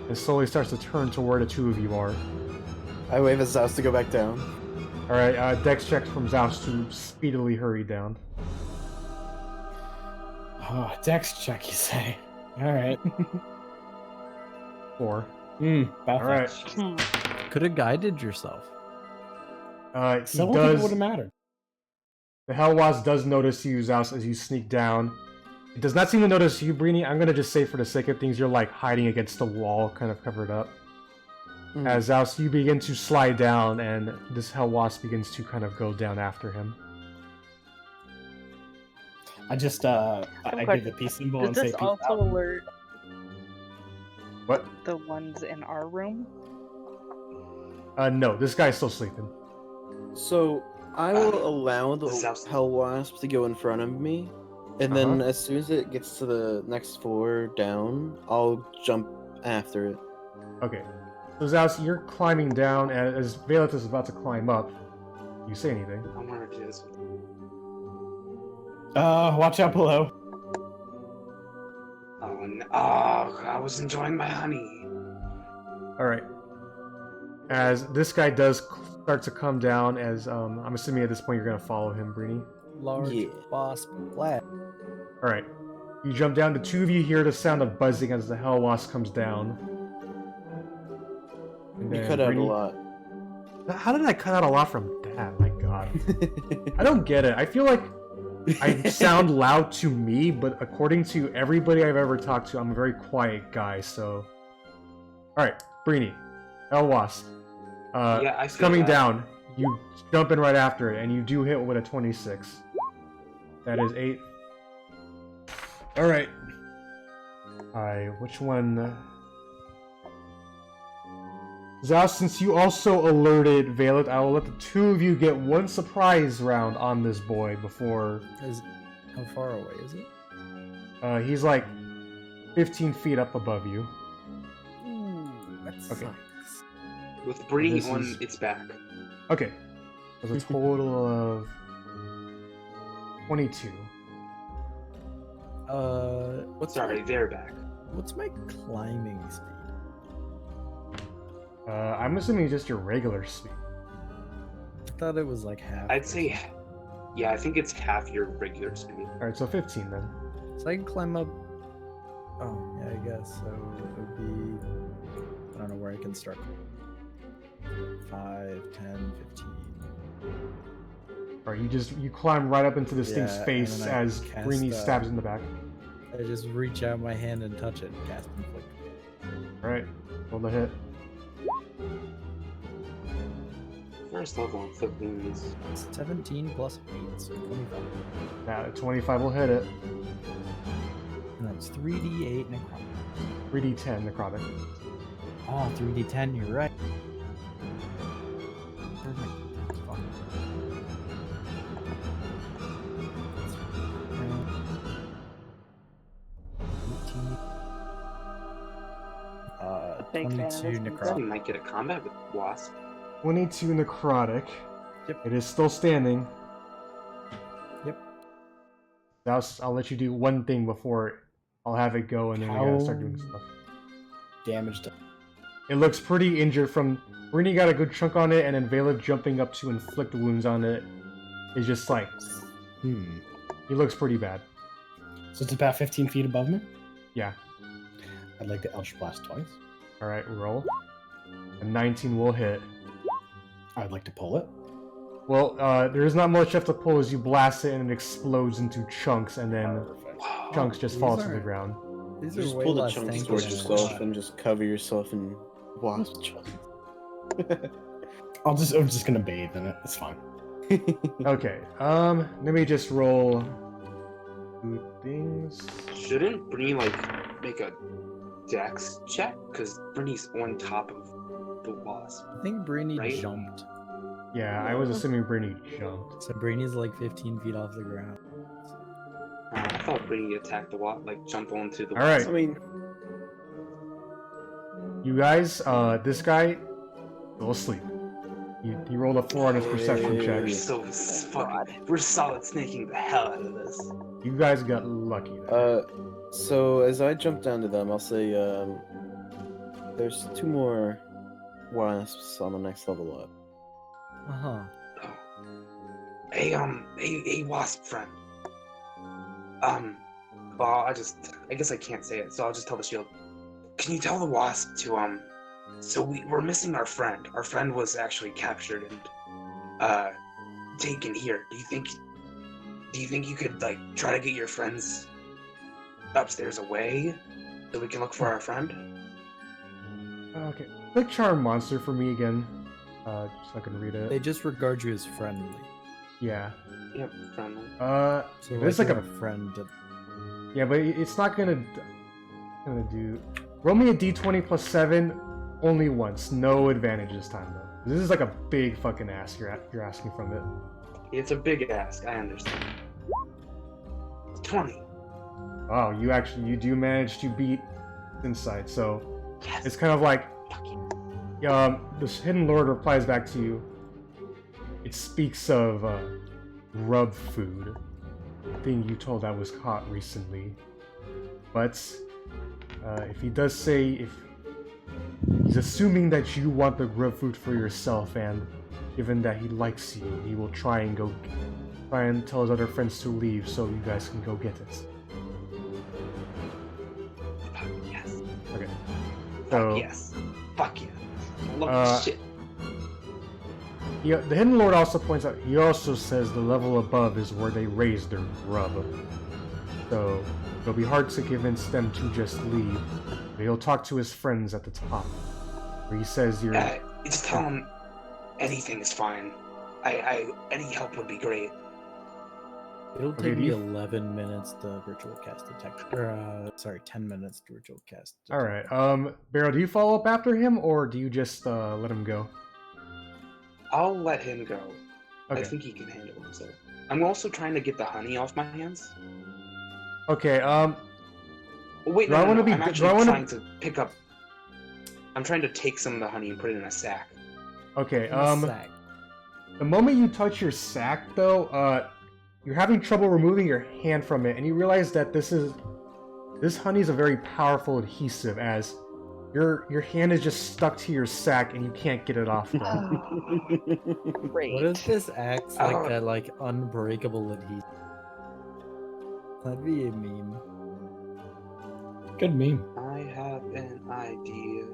[SPEAKER 1] and slowly starts to turn to where the two of you are.
[SPEAKER 6] I wave at Zaos to go back down.
[SPEAKER 1] Alright, dex checks from Zaos to speedily hurry down.
[SPEAKER 3] Oh, dex check, you say? All right.
[SPEAKER 1] 4.
[SPEAKER 3] About
[SPEAKER 1] Alright.
[SPEAKER 5] Could have guided yourself.
[SPEAKER 1] He
[SPEAKER 3] So it
[SPEAKER 1] does.
[SPEAKER 3] would have mattered.
[SPEAKER 1] The hell wasp does notice you, Zaos, as you sneak down. It does not seem to notice you, Breeni. I'm gonna just say, for the sake of things, you're like hiding against the wall, kind of covered up. As Zaos, you begin to slide down, and this hell wasp begins to kind of go down after him.
[SPEAKER 3] I just I give the peace symbol
[SPEAKER 4] Does
[SPEAKER 3] and say
[SPEAKER 4] this
[SPEAKER 3] peace
[SPEAKER 4] also
[SPEAKER 3] out.
[SPEAKER 4] alert
[SPEAKER 1] What?
[SPEAKER 4] the ones in our room?
[SPEAKER 1] No, this guy's still sleeping.
[SPEAKER 6] So I will allow the
[SPEAKER 2] Zaos.
[SPEAKER 6] hell wasp to go in front of me, and then as soon as it gets to the next floor down, I'll jump after it.
[SPEAKER 1] Okay. So Zaos, you're climbing down, and as Vaelith is about to climb up, you say anything?
[SPEAKER 2] I'm where it is.
[SPEAKER 3] Watch out below.
[SPEAKER 2] Oh, no. Oh, I was enjoying my honey.
[SPEAKER 1] Alright. As this guy does start to come down, as I'm assuming at this point you're gonna follow him, Breeni.
[SPEAKER 5] Large
[SPEAKER 6] Yeah.
[SPEAKER 5] wasp flat.
[SPEAKER 1] Alright. You jump down, the two of you hear the sound of buzzing as the hell wasp comes down. And
[SPEAKER 6] You
[SPEAKER 1] then
[SPEAKER 6] cut out a
[SPEAKER 1] Breeni-
[SPEAKER 6] lot.
[SPEAKER 1] How did I cut out a lot from that? My god. I don't get it. I feel like I sound loud to me, but according to everybody I've ever talked to, I'm a very quiet guy, so... Alright, Breeni. Hell wasp.
[SPEAKER 2] Yeah, I
[SPEAKER 1] it's
[SPEAKER 2] feel
[SPEAKER 1] coming
[SPEAKER 2] that.
[SPEAKER 1] down. You jump in right after it, and you do hit with a 26. That is 8. Alright. Which one? Zaos, since you also alerted Vaelith, I will let the two of you get one surprise round on this boy before...
[SPEAKER 5] How far away is it?
[SPEAKER 1] He's like 15 feet up above you.
[SPEAKER 5] Ooh, that
[SPEAKER 1] Okay.
[SPEAKER 5] sucks.
[SPEAKER 2] With Breeni
[SPEAKER 1] This
[SPEAKER 2] on
[SPEAKER 1] is-
[SPEAKER 2] its back.
[SPEAKER 1] Okay. There's a total of 22.
[SPEAKER 2] Sorry, they're back.
[SPEAKER 5] What's my climbing speed?
[SPEAKER 1] I'm assuming just your regular speed.
[SPEAKER 5] I thought it was like half.
[SPEAKER 2] I'd say, yeah, I think it's half your regular speed.
[SPEAKER 1] Alright, so 15 then.
[SPEAKER 5] So I can climb up. Oh, yeah, I guess. So it would be. I don't know where I can start. 5, 10, 15.
[SPEAKER 1] Alright, you climb right up into this
[SPEAKER 5] Yeah,
[SPEAKER 1] thing's
[SPEAKER 5] and
[SPEAKER 1] face
[SPEAKER 5] then I
[SPEAKER 1] as
[SPEAKER 5] cast,
[SPEAKER 1] Breeni stabs in the back.
[SPEAKER 5] I just reach out my hand and touch it. Cast and flick.
[SPEAKER 1] Alright, roll the hit.
[SPEAKER 2] First level on flip wounds.
[SPEAKER 5] 17 plus 8, so 25.
[SPEAKER 1] Yeah, 25 will hit it.
[SPEAKER 5] And that's 3d8 necrotic.
[SPEAKER 1] 3d10 necrotic.
[SPEAKER 5] Oh, 3d10, you're right. Where's my fuck?
[SPEAKER 4] Big fan of
[SPEAKER 5] 22
[SPEAKER 4] this
[SPEAKER 2] You
[SPEAKER 5] necrotic.
[SPEAKER 2] might get a combat with Wasp.
[SPEAKER 1] 22 necrotic.
[SPEAKER 5] Yep.
[SPEAKER 1] It is still standing.
[SPEAKER 5] Yep.
[SPEAKER 1] I'll let you do one thing before I'll have it go, and then we gotta start doing stuff.
[SPEAKER 3] Damage to...
[SPEAKER 1] It looks pretty injured from... Breeni got a good chunk on it, and then Vaelith jumping up to inflict wounds on it is just like... He looks pretty bad.
[SPEAKER 3] So it's about 15 feet above me?
[SPEAKER 1] Yeah.
[SPEAKER 3] I'd like to Eldritch Blast twice.
[SPEAKER 1] Alright, roll. A 19 will hit.
[SPEAKER 3] I'd like to pull it.
[SPEAKER 1] Well, there's not much left to pull as you blast it and it explodes into chunks, and then
[SPEAKER 3] Perfect.
[SPEAKER 1] chunks just
[SPEAKER 5] These
[SPEAKER 1] fall to the
[SPEAKER 5] aren't-
[SPEAKER 1] ground.
[SPEAKER 5] These
[SPEAKER 6] Just
[SPEAKER 5] are way
[SPEAKER 6] pull the
[SPEAKER 5] less
[SPEAKER 6] chunks
[SPEAKER 5] tanky
[SPEAKER 6] towards
[SPEAKER 5] than I
[SPEAKER 6] yourself
[SPEAKER 5] thought.
[SPEAKER 6] and just cover yourself in wasp chunks.
[SPEAKER 3] I'm just gonna bathe in it. It's fine.
[SPEAKER 1] Okay, let me just roll 2 things.
[SPEAKER 2] Shouldn't Breeni like make a dex check? Because Breeni's on top of the wasp.
[SPEAKER 5] I think Breeni
[SPEAKER 2] Right?
[SPEAKER 5] jumped.
[SPEAKER 1] Yeah, I was assuming Brittany jumped.
[SPEAKER 5] So Breeni's like 15 feet off the ground.
[SPEAKER 2] I thought Breeni attacked the wasp, like jumped onto the
[SPEAKER 1] Alright.
[SPEAKER 2] wasp.
[SPEAKER 6] I mean,
[SPEAKER 1] You guys, this guy, go asleep. He rolled a 4 on his perception
[SPEAKER 2] We're
[SPEAKER 1] check.
[SPEAKER 2] so fucking. We're solid snaking the hell out of this.
[SPEAKER 1] You guys got lucky there.
[SPEAKER 6] so as I jump down to them, I'll say, there's 2 more wasps on the next level up.
[SPEAKER 5] Uh-huh.
[SPEAKER 2] Hey, wasp friend. Well, I guess I can't say it, so I'll just tell the shield. Can you tell the wasp to, so we're missing our friend. Our friend was actually captured and, taken here. Do you think you could, like, try to get your friends upstairs away so we can look for our friend?
[SPEAKER 1] Okay, click Charm Monster for me again, just so I can read
[SPEAKER 5] They
[SPEAKER 1] it.
[SPEAKER 5] just regard you as friendly.
[SPEAKER 1] Yeah.
[SPEAKER 2] Yep, friendly.
[SPEAKER 5] So
[SPEAKER 1] There's like
[SPEAKER 5] you're
[SPEAKER 1] a-
[SPEAKER 5] friend.
[SPEAKER 1] Yeah, but it's not gonna do. Roll me a d20 plus 7, only once. No advantage this time though. This is like a big fucking ask you're asking from it.
[SPEAKER 2] It's a big ask, I understand. 20.
[SPEAKER 1] Wow, you do manage to beat Insight, so
[SPEAKER 2] Yes.
[SPEAKER 1] it's kind of like
[SPEAKER 2] Fucking-
[SPEAKER 1] this hidden lord replies back to you. It speaks of rub food, the thing you told I was caught recently. But if he does say, if he's assuming that you want the grub food for yourself, and given that he likes you, he will try and tell his other friends to leave so you guys can go get it.
[SPEAKER 2] Fuck yes.
[SPEAKER 1] Okay.
[SPEAKER 2] Fuck
[SPEAKER 1] So
[SPEAKER 2] yes. Fuck yeah. I love
[SPEAKER 1] Uh,
[SPEAKER 2] this shit.
[SPEAKER 1] the hidden lord also points out. He also says the level above is where they raise their grub. So it'll be hard to convince them to just leave. But he'll talk to his friends at the top, where he says you're.
[SPEAKER 2] Just tell him anything is fine. Any help would be great.
[SPEAKER 5] It'll
[SPEAKER 1] Okay,
[SPEAKER 5] take
[SPEAKER 1] do
[SPEAKER 5] me
[SPEAKER 1] you-
[SPEAKER 5] 11 minutes to ritual cast detect. Or, sorry, 10 minutes to ritual cast detect.
[SPEAKER 1] All right. Barrow, do you follow up after him, or do you just let him go?
[SPEAKER 2] I'll let him go.
[SPEAKER 1] Okay.
[SPEAKER 2] I think he can handle himself. I'm also trying to get the honey off my hands.
[SPEAKER 1] Okay.
[SPEAKER 2] Oh, wait,
[SPEAKER 1] Do I
[SPEAKER 2] no,
[SPEAKER 1] wanna
[SPEAKER 2] no,
[SPEAKER 1] be-
[SPEAKER 2] I'm
[SPEAKER 1] do
[SPEAKER 2] actually
[SPEAKER 1] I wanna-
[SPEAKER 2] trying to pick up. I'm trying to take some of the honey and put it in a sack.
[SPEAKER 1] Okay.
[SPEAKER 5] In a sack.
[SPEAKER 1] The moment you touch your sack, though, you're having trouble removing your hand from it, and you realize that this honey is a very powerful adhesive, as your hand is just stuck to your sack and you can't get it off.
[SPEAKER 4] Great.
[SPEAKER 5] What if this acts like
[SPEAKER 2] Oh.
[SPEAKER 5] that, like, unbreakable adhesive? That'd be a meme.
[SPEAKER 3] Good meme.
[SPEAKER 2] I have an idea.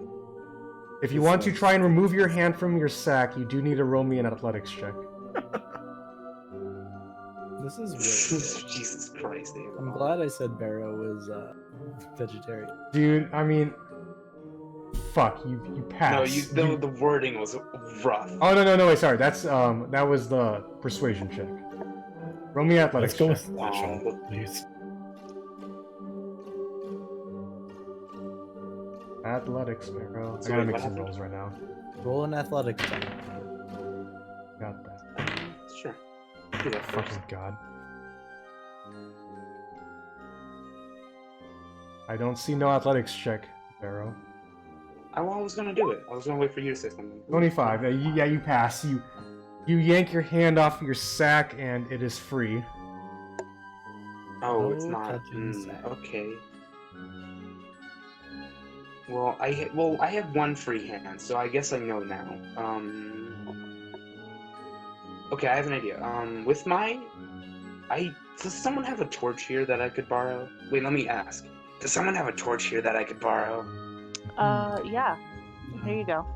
[SPEAKER 1] If you want to try and remove your hand from your sack, you do need to roll me an athletics check.
[SPEAKER 5] This is weird.
[SPEAKER 2] Jesus Christ, David.
[SPEAKER 5] I'm glad I said Barrow was vegetarian.
[SPEAKER 1] Dude, I mean, fuck, you passed.
[SPEAKER 2] No, the wording was rough.
[SPEAKER 1] Oh no, wait, sorry. That's that was the persuasion check. Roll me an athletics
[SPEAKER 3] Let's go
[SPEAKER 1] check.
[SPEAKER 3] with natural, please.
[SPEAKER 1] Athletics, Barrow.
[SPEAKER 2] So
[SPEAKER 1] I gotta
[SPEAKER 2] wait,
[SPEAKER 1] make
[SPEAKER 2] what
[SPEAKER 1] some
[SPEAKER 2] happened?
[SPEAKER 1] rolls right now.
[SPEAKER 5] Roll an athletics check.
[SPEAKER 1] Got that.
[SPEAKER 2] Sure. Do that first.
[SPEAKER 1] Fucking god. I don't see no athletics check, Barrow.
[SPEAKER 2] I was gonna do it. I was gonna wait for you to say something.
[SPEAKER 1] 25. You pass. You yank your hand off your sack and it is free.
[SPEAKER 2] Oh, it's
[SPEAKER 5] No
[SPEAKER 2] not.
[SPEAKER 5] touching sack.
[SPEAKER 2] Okay. Well, I have one free hand, so I guess I know now. Okay, I have an idea. Does someone have a torch here that I could borrow? Wait, let me ask. Does someone have a torch here that I could borrow?
[SPEAKER 4] Yeah. Here you go.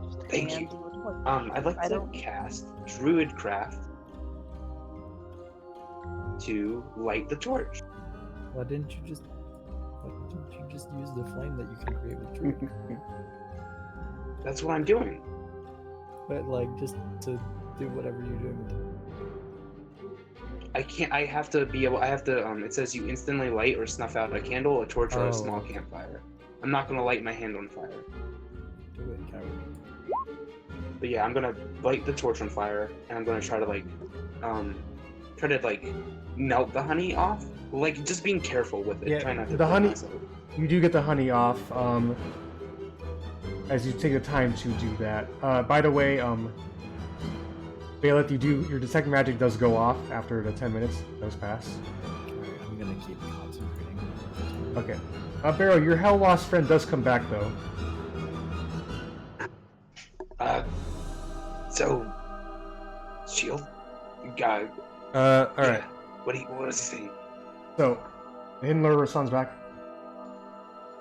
[SPEAKER 4] Just
[SPEAKER 2] Thank
[SPEAKER 4] hand
[SPEAKER 2] you.
[SPEAKER 4] the torch?
[SPEAKER 2] I'd like
[SPEAKER 4] I
[SPEAKER 2] to
[SPEAKER 4] don't.
[SPEAKER 2] cast Druidcraft to light the torch.
[SPEAKER 5] Why didn't you just use the flame that you can create with Druid?
[SPEAKER 2] That's what I'm doing.
[SPEAKER 5] But like just to do whatever you're doing with it.
[SPEAKER 2] I can't. I have to be able. I have to. It says you instantly light or snuff out a candle, a torch, or
[SPEAKER 5] Oh.
[SPEAKER 2] a small campfire. I'm not gonna light my hand on fire.
[SPEAKER 5] Do it, coward.
[SPEAKER 2] But yeah, I'm gonna light the torch on fire, and I'm gonna try to melt the honey off. Like just being careful with it.
[SPEAKER 1] Yeah,
[SPEAKER 2] Try not to
[SPEAKER 1] the
[SPEAKER 2] burn
[SPEAKER 1] honey-
[SPEAKER 2] myself.
[SPEAKER 1] You do get the honey off as you take the time to do that. By the way, Vaelith, your detect magic does go off after the 10 minutes does pass.
[SPEAKER 5] Alright, I'm gonna keep concentrating.
[SPEAKER 1] Okay. Barrow, your hell lost friend does come back though.
[SPEAKER 2] So shield, guy.
[SPEAKER 1] Alright.
[SPEAKER 2] Yeah. What is he saying?
[SPEAKER 1] So, the Hidden Lord responds back.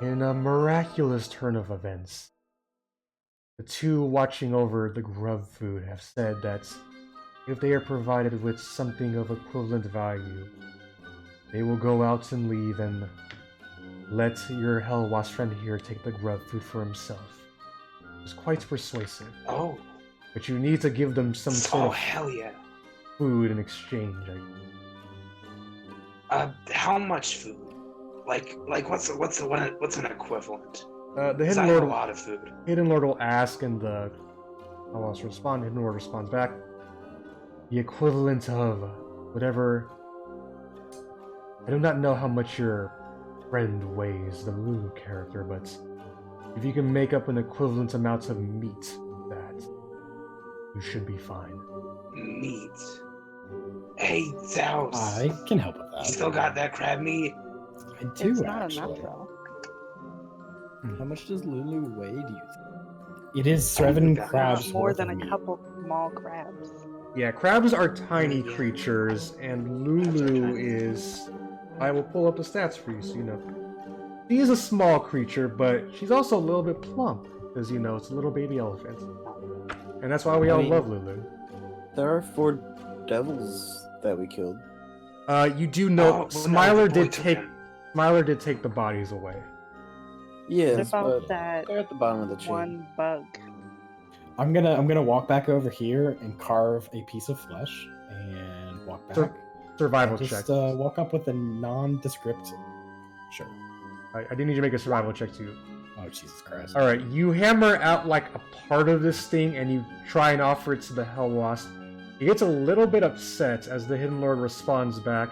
[SPEAKER 1] In a miraculous turn of events, the two watching over the grub food have said that if they are provided with something of equivalent value, they will go out and leave and let your Hellwasp friend here take the grub food for himself. It's quite persuasive,
[SPEAKER 2] Oh.
[SPEAKER 1] but you need to give them some sort
[SPEAKER 2] Oh
[SPEAKER 1] of
[SPEAKER 2] hell yeah.
[SPEAKER 1] food in exchange.
[SPEAKER 2] How much food? Like what's an equivalent?
[SPEAKER 1] The
[SPEAKER 2] 'Cause
[SPEAKER 1] Hidden
[SPEAKER 2] I have
[SPEAKER 1] Lord
[SPEAKER 2] a lot of food.
[SPEAKER 1] Hidden Lord will ask, and the Hellwasp respond. Hidden Lord responds back. The equivalent of whatever. I do not know how much your friend weighs, the Lulu character, but if you can make up an equivalent amount of meat, that you should be fine.
[SPEAKER 2] Meat. Hey, Zaos.
[SPEAKER 3] I can help with
[SPEAKER 2] You
[SPEAKER 3] that.
[SPEAKER 2] still got that crab meat?
[SPEAKER 3] I do
[SPEAKER 4] It's not
[SPEAKER 3] actually.
[SPEAKER 4] enough though.
[SPEAKER 5] How much does Lulu weigh, do you think?
[SPEAKER 3] It is
[SPEAKER 2] I don't
[SPEAKER 3] 7
[SPEAKER 2] think that
[SPEAKER 3] crabs
[SPEAKER 2] much.
[SPEAKER 4] More
[SPEAKER 3] worth
[SPEAKER 4] than
[SPEAKER 3] of
[SPEAKER 4] a
[SPEAKER 3] meat.
[SPEAKER 4] couple small crabs.
[SPEAKER 1] Yeah, crabs are tiny creatures, and Lulu is. I will pull up the stats for you so you know. She is a small creature, but she's also a little bit plump, because you know it's a little baby elephant. And that's why we
[SPEAKER 6] I
[SPEAKER 1] all
[SPEAKER 6] mean-
[SPEAKER 1] love Lulu.
[SPEAKER 6] There are 4 devils that we killed.
[SPEAKER 1] You do know
[SPEAKER 2] Oh, well, no,
[SPEAKER 1] Smiler
[SPEAKER 2] the boy
[SPEAKER 1] did
[SPEAKER 2] took
[SPEAKER 1] take
[SPEAKER 2] him.
[SPEAKER 1] Smiler did take the bodies away.
[SPEAKER 4] What
[SPEAKER 6] Yes,
[SPEAKER 4] about
[SPEAKER 6] but
[SPEAKER 4] that
[SPEAKER 6] they're at the bottom of the chain.
[SPEAKER 4] one bug?
[SPEAKER 3] I'm gonna walk back over here and carve a piece of flesh and walk back.
[SPEAKER 1] Sur- Survival
[SPEAKER 3] And
[SPEAKER 1] check.
[SPEAKER 3] just walk up with a nondescript. Sure.
[SPEAKER 1] I do need you to make a survival check too.
[SPEAKER 3] Oh Jesus Christ.
[SPEAKER 1] All right, you hammer out like a part of this thing, and you try and offer it to the Hellwasp. He gets a little bit upset as the Hidden Lord responds back.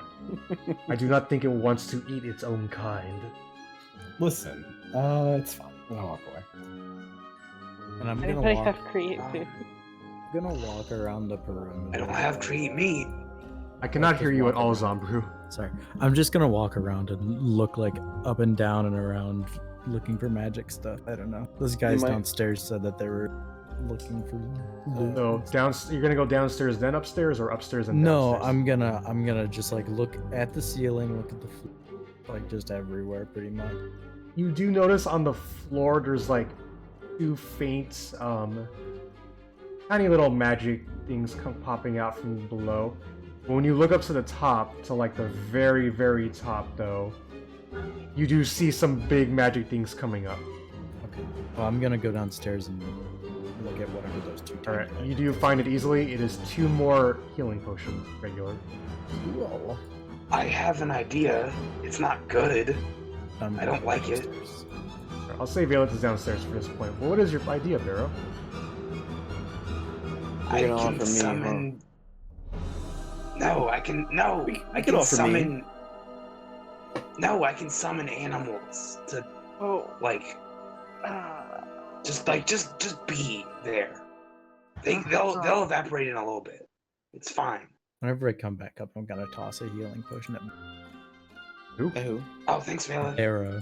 [SPEAKER 1] I do not think it wants to eat its own kind.
[SPEAKER 3] Listen, it's fine. I'm gonna walk away.
[SPEAKER 5] And I'm gonna
[SPEAKER 4] Anybody
[SPEAKER 5] walk.
[SPEAKER 4] have create food?
[SPEAKER 5] I'm gonna walk around the perimeter.
[SPEAKER 2] I don't have create meat.
[SPEAKER 1] I cannot
[SPEAKER 5] Just
[SPEAKER 1] hear you at
[SPEAKER 5] walk
[SPEAKER 1] all,
[SPEAKER 5] around.
[SPEAKER 1] Zombrew.
[SPEAKER 5] Sorry, I'm just gonna walk around and look like up and down and around, looking for magic stuff. I don't know. Those guys
[SPEAKER 6] might-
[SPEAKER 5] downstairs said that they were looking for.
[SPEAKER 1] So you're gonna go downstairs, then upstairs, or upstairs and
[SPEAKER 5] No,
[SPEAKER 1] downstairs?
[SPEAKER 5] I'm gonna just like look at the ceiling, look at the like just everywhere, pretty much.
[SPEAKER 1] You do notice on the floor there's like 2 faint, tiny little magic things popping out from below. But when you look up to the top, to like the very, very top, though, you do see some big magic things coming up.
[SPEAKER 5] Okay. Well, I'm gonna go downstairs and look at whatever those 2.
[SPEAKER 1] All right, you do find it easily. It is 2 more healing potions, regular.
[SPEAKER 5] Cool.
[SPEAKER 2] I have an idea. It's not good.
[SPEAKER 5] I'm
[SPEAKER 2] I don't
[SPEAKER 5] gonna
[SPEAKER 2] like
[SPEAKER 5] go
[SPEAKER 2] it.
[SPEAKER 5] downstairs.
[SPEAKER 1] I'll say Vaelith is downstairs for this point. Well, what is your idea, Barrow?
[SPEAKER 2] I
[SPEAKER 6] You're gonna
[SPEAKER 2] can
[SPEAKER 6] offer me,
[SPEAKER 2] summon. No, I can. No,
[SPEAKER 6] We
[SPEAKER 2] I
[SPEAKER 6] can
[SPEAKER 2] can
[SPEAKER 6] offer me.
[SPEAKER 2] summon. No, I can summon animals to
[SPEAKER 4] Oh.
[SPEAKER 2] like
[SPEAKER 4] Uh,
[SPEAKER 2] just be there. They'll evaporate in a little bit. It's fine.
[SPEAKER 5] Whenever I come back up, I'm gonna toss a healing potion at
[SPEAKER 1] Who?
[SPEAKER 6] Who?
[SPEAKER 2] Oh, thanks, Vaelith.
[SPEAKER 5] Arrow.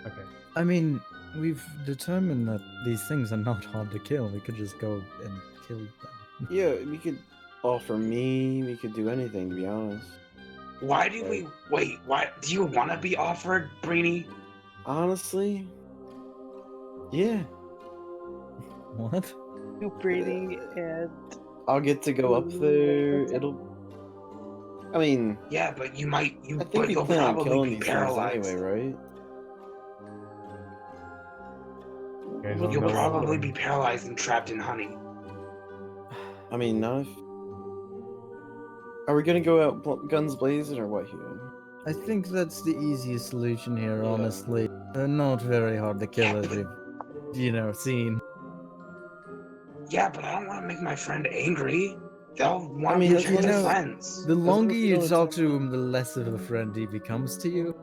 [SPEAKER 1] Okay.
[SPEAKER 5] I mean, we've determined that these things are not hard to kill. We could just go and kill them.
[SPEAKER 6] Yeah, we could offer me. We could do anything, to be honest.
[SPEAKER 2] Why do we wait? Why do you want to be offered, Breeni?
[SPEAKER 6] Honestly, yeah.
[SPEAKER 5] What?
[SPEAKER 4] You Breeni and
[SPEAKER 6] I'll get to go up there. I mean,
[SPEAKER 2] Yeah, but
[SPEAKER 6] I think
[SPEAKER 2] but
[SPEAKER 6] we
[SPEAKER 2] you'll
[SPEAKER 6] plan on
[SPEAKER 2] probably
[SPEAKER 6] killing
[SPEAKER 2] be
[SPEAKER 6] these things
[SPEAKER 2] paralyzed.
[SPEAKER 6] anyway, right?
[SPEAKER 1] You guys don't
[SPEAKER 2] You'll
[SPEAKER 1] know
[SPEAKER 2] probably
[SPEAKER 1] what-
[SPEAKER 2] be paralyzed and trapped in honey.
[SPEAKER 6] I mean, not if. Are we gonna go out guns blazing or what here?
[SPEAKER 5] I think that's the easiest solution here,
[SPEAKER 2] Yeah.
[SPEAKER 5] honestly. Not very hard to kill,
[SPEAKER 2] Yeah,
[SPEAKER 5] as
[SPEAKER 2] but-
[SPEAKER 5] we've, seen.
[SPEAKER 2] Yeah, but I don't want to make my friend angry. They'll want
[SPEAKER 6] mean,
[SPEAKER 2] to
[SPEAKER 6] as
[SPEAKER 2] protect
[SPEAKER 6] long
[SPEAKER 2] their
[SPEAKER 6] as-
[SPEAKER 2] friends.
[SPEAKER 5] The longer
[SPEAKER 6] we
[SPEAKER 5] you
[SPEAKER 6] don't
[SPEAKER 5] talk
[SPEAKER 6] attack
[SPEAKER 5] to him, the less of a friend he becomes to you.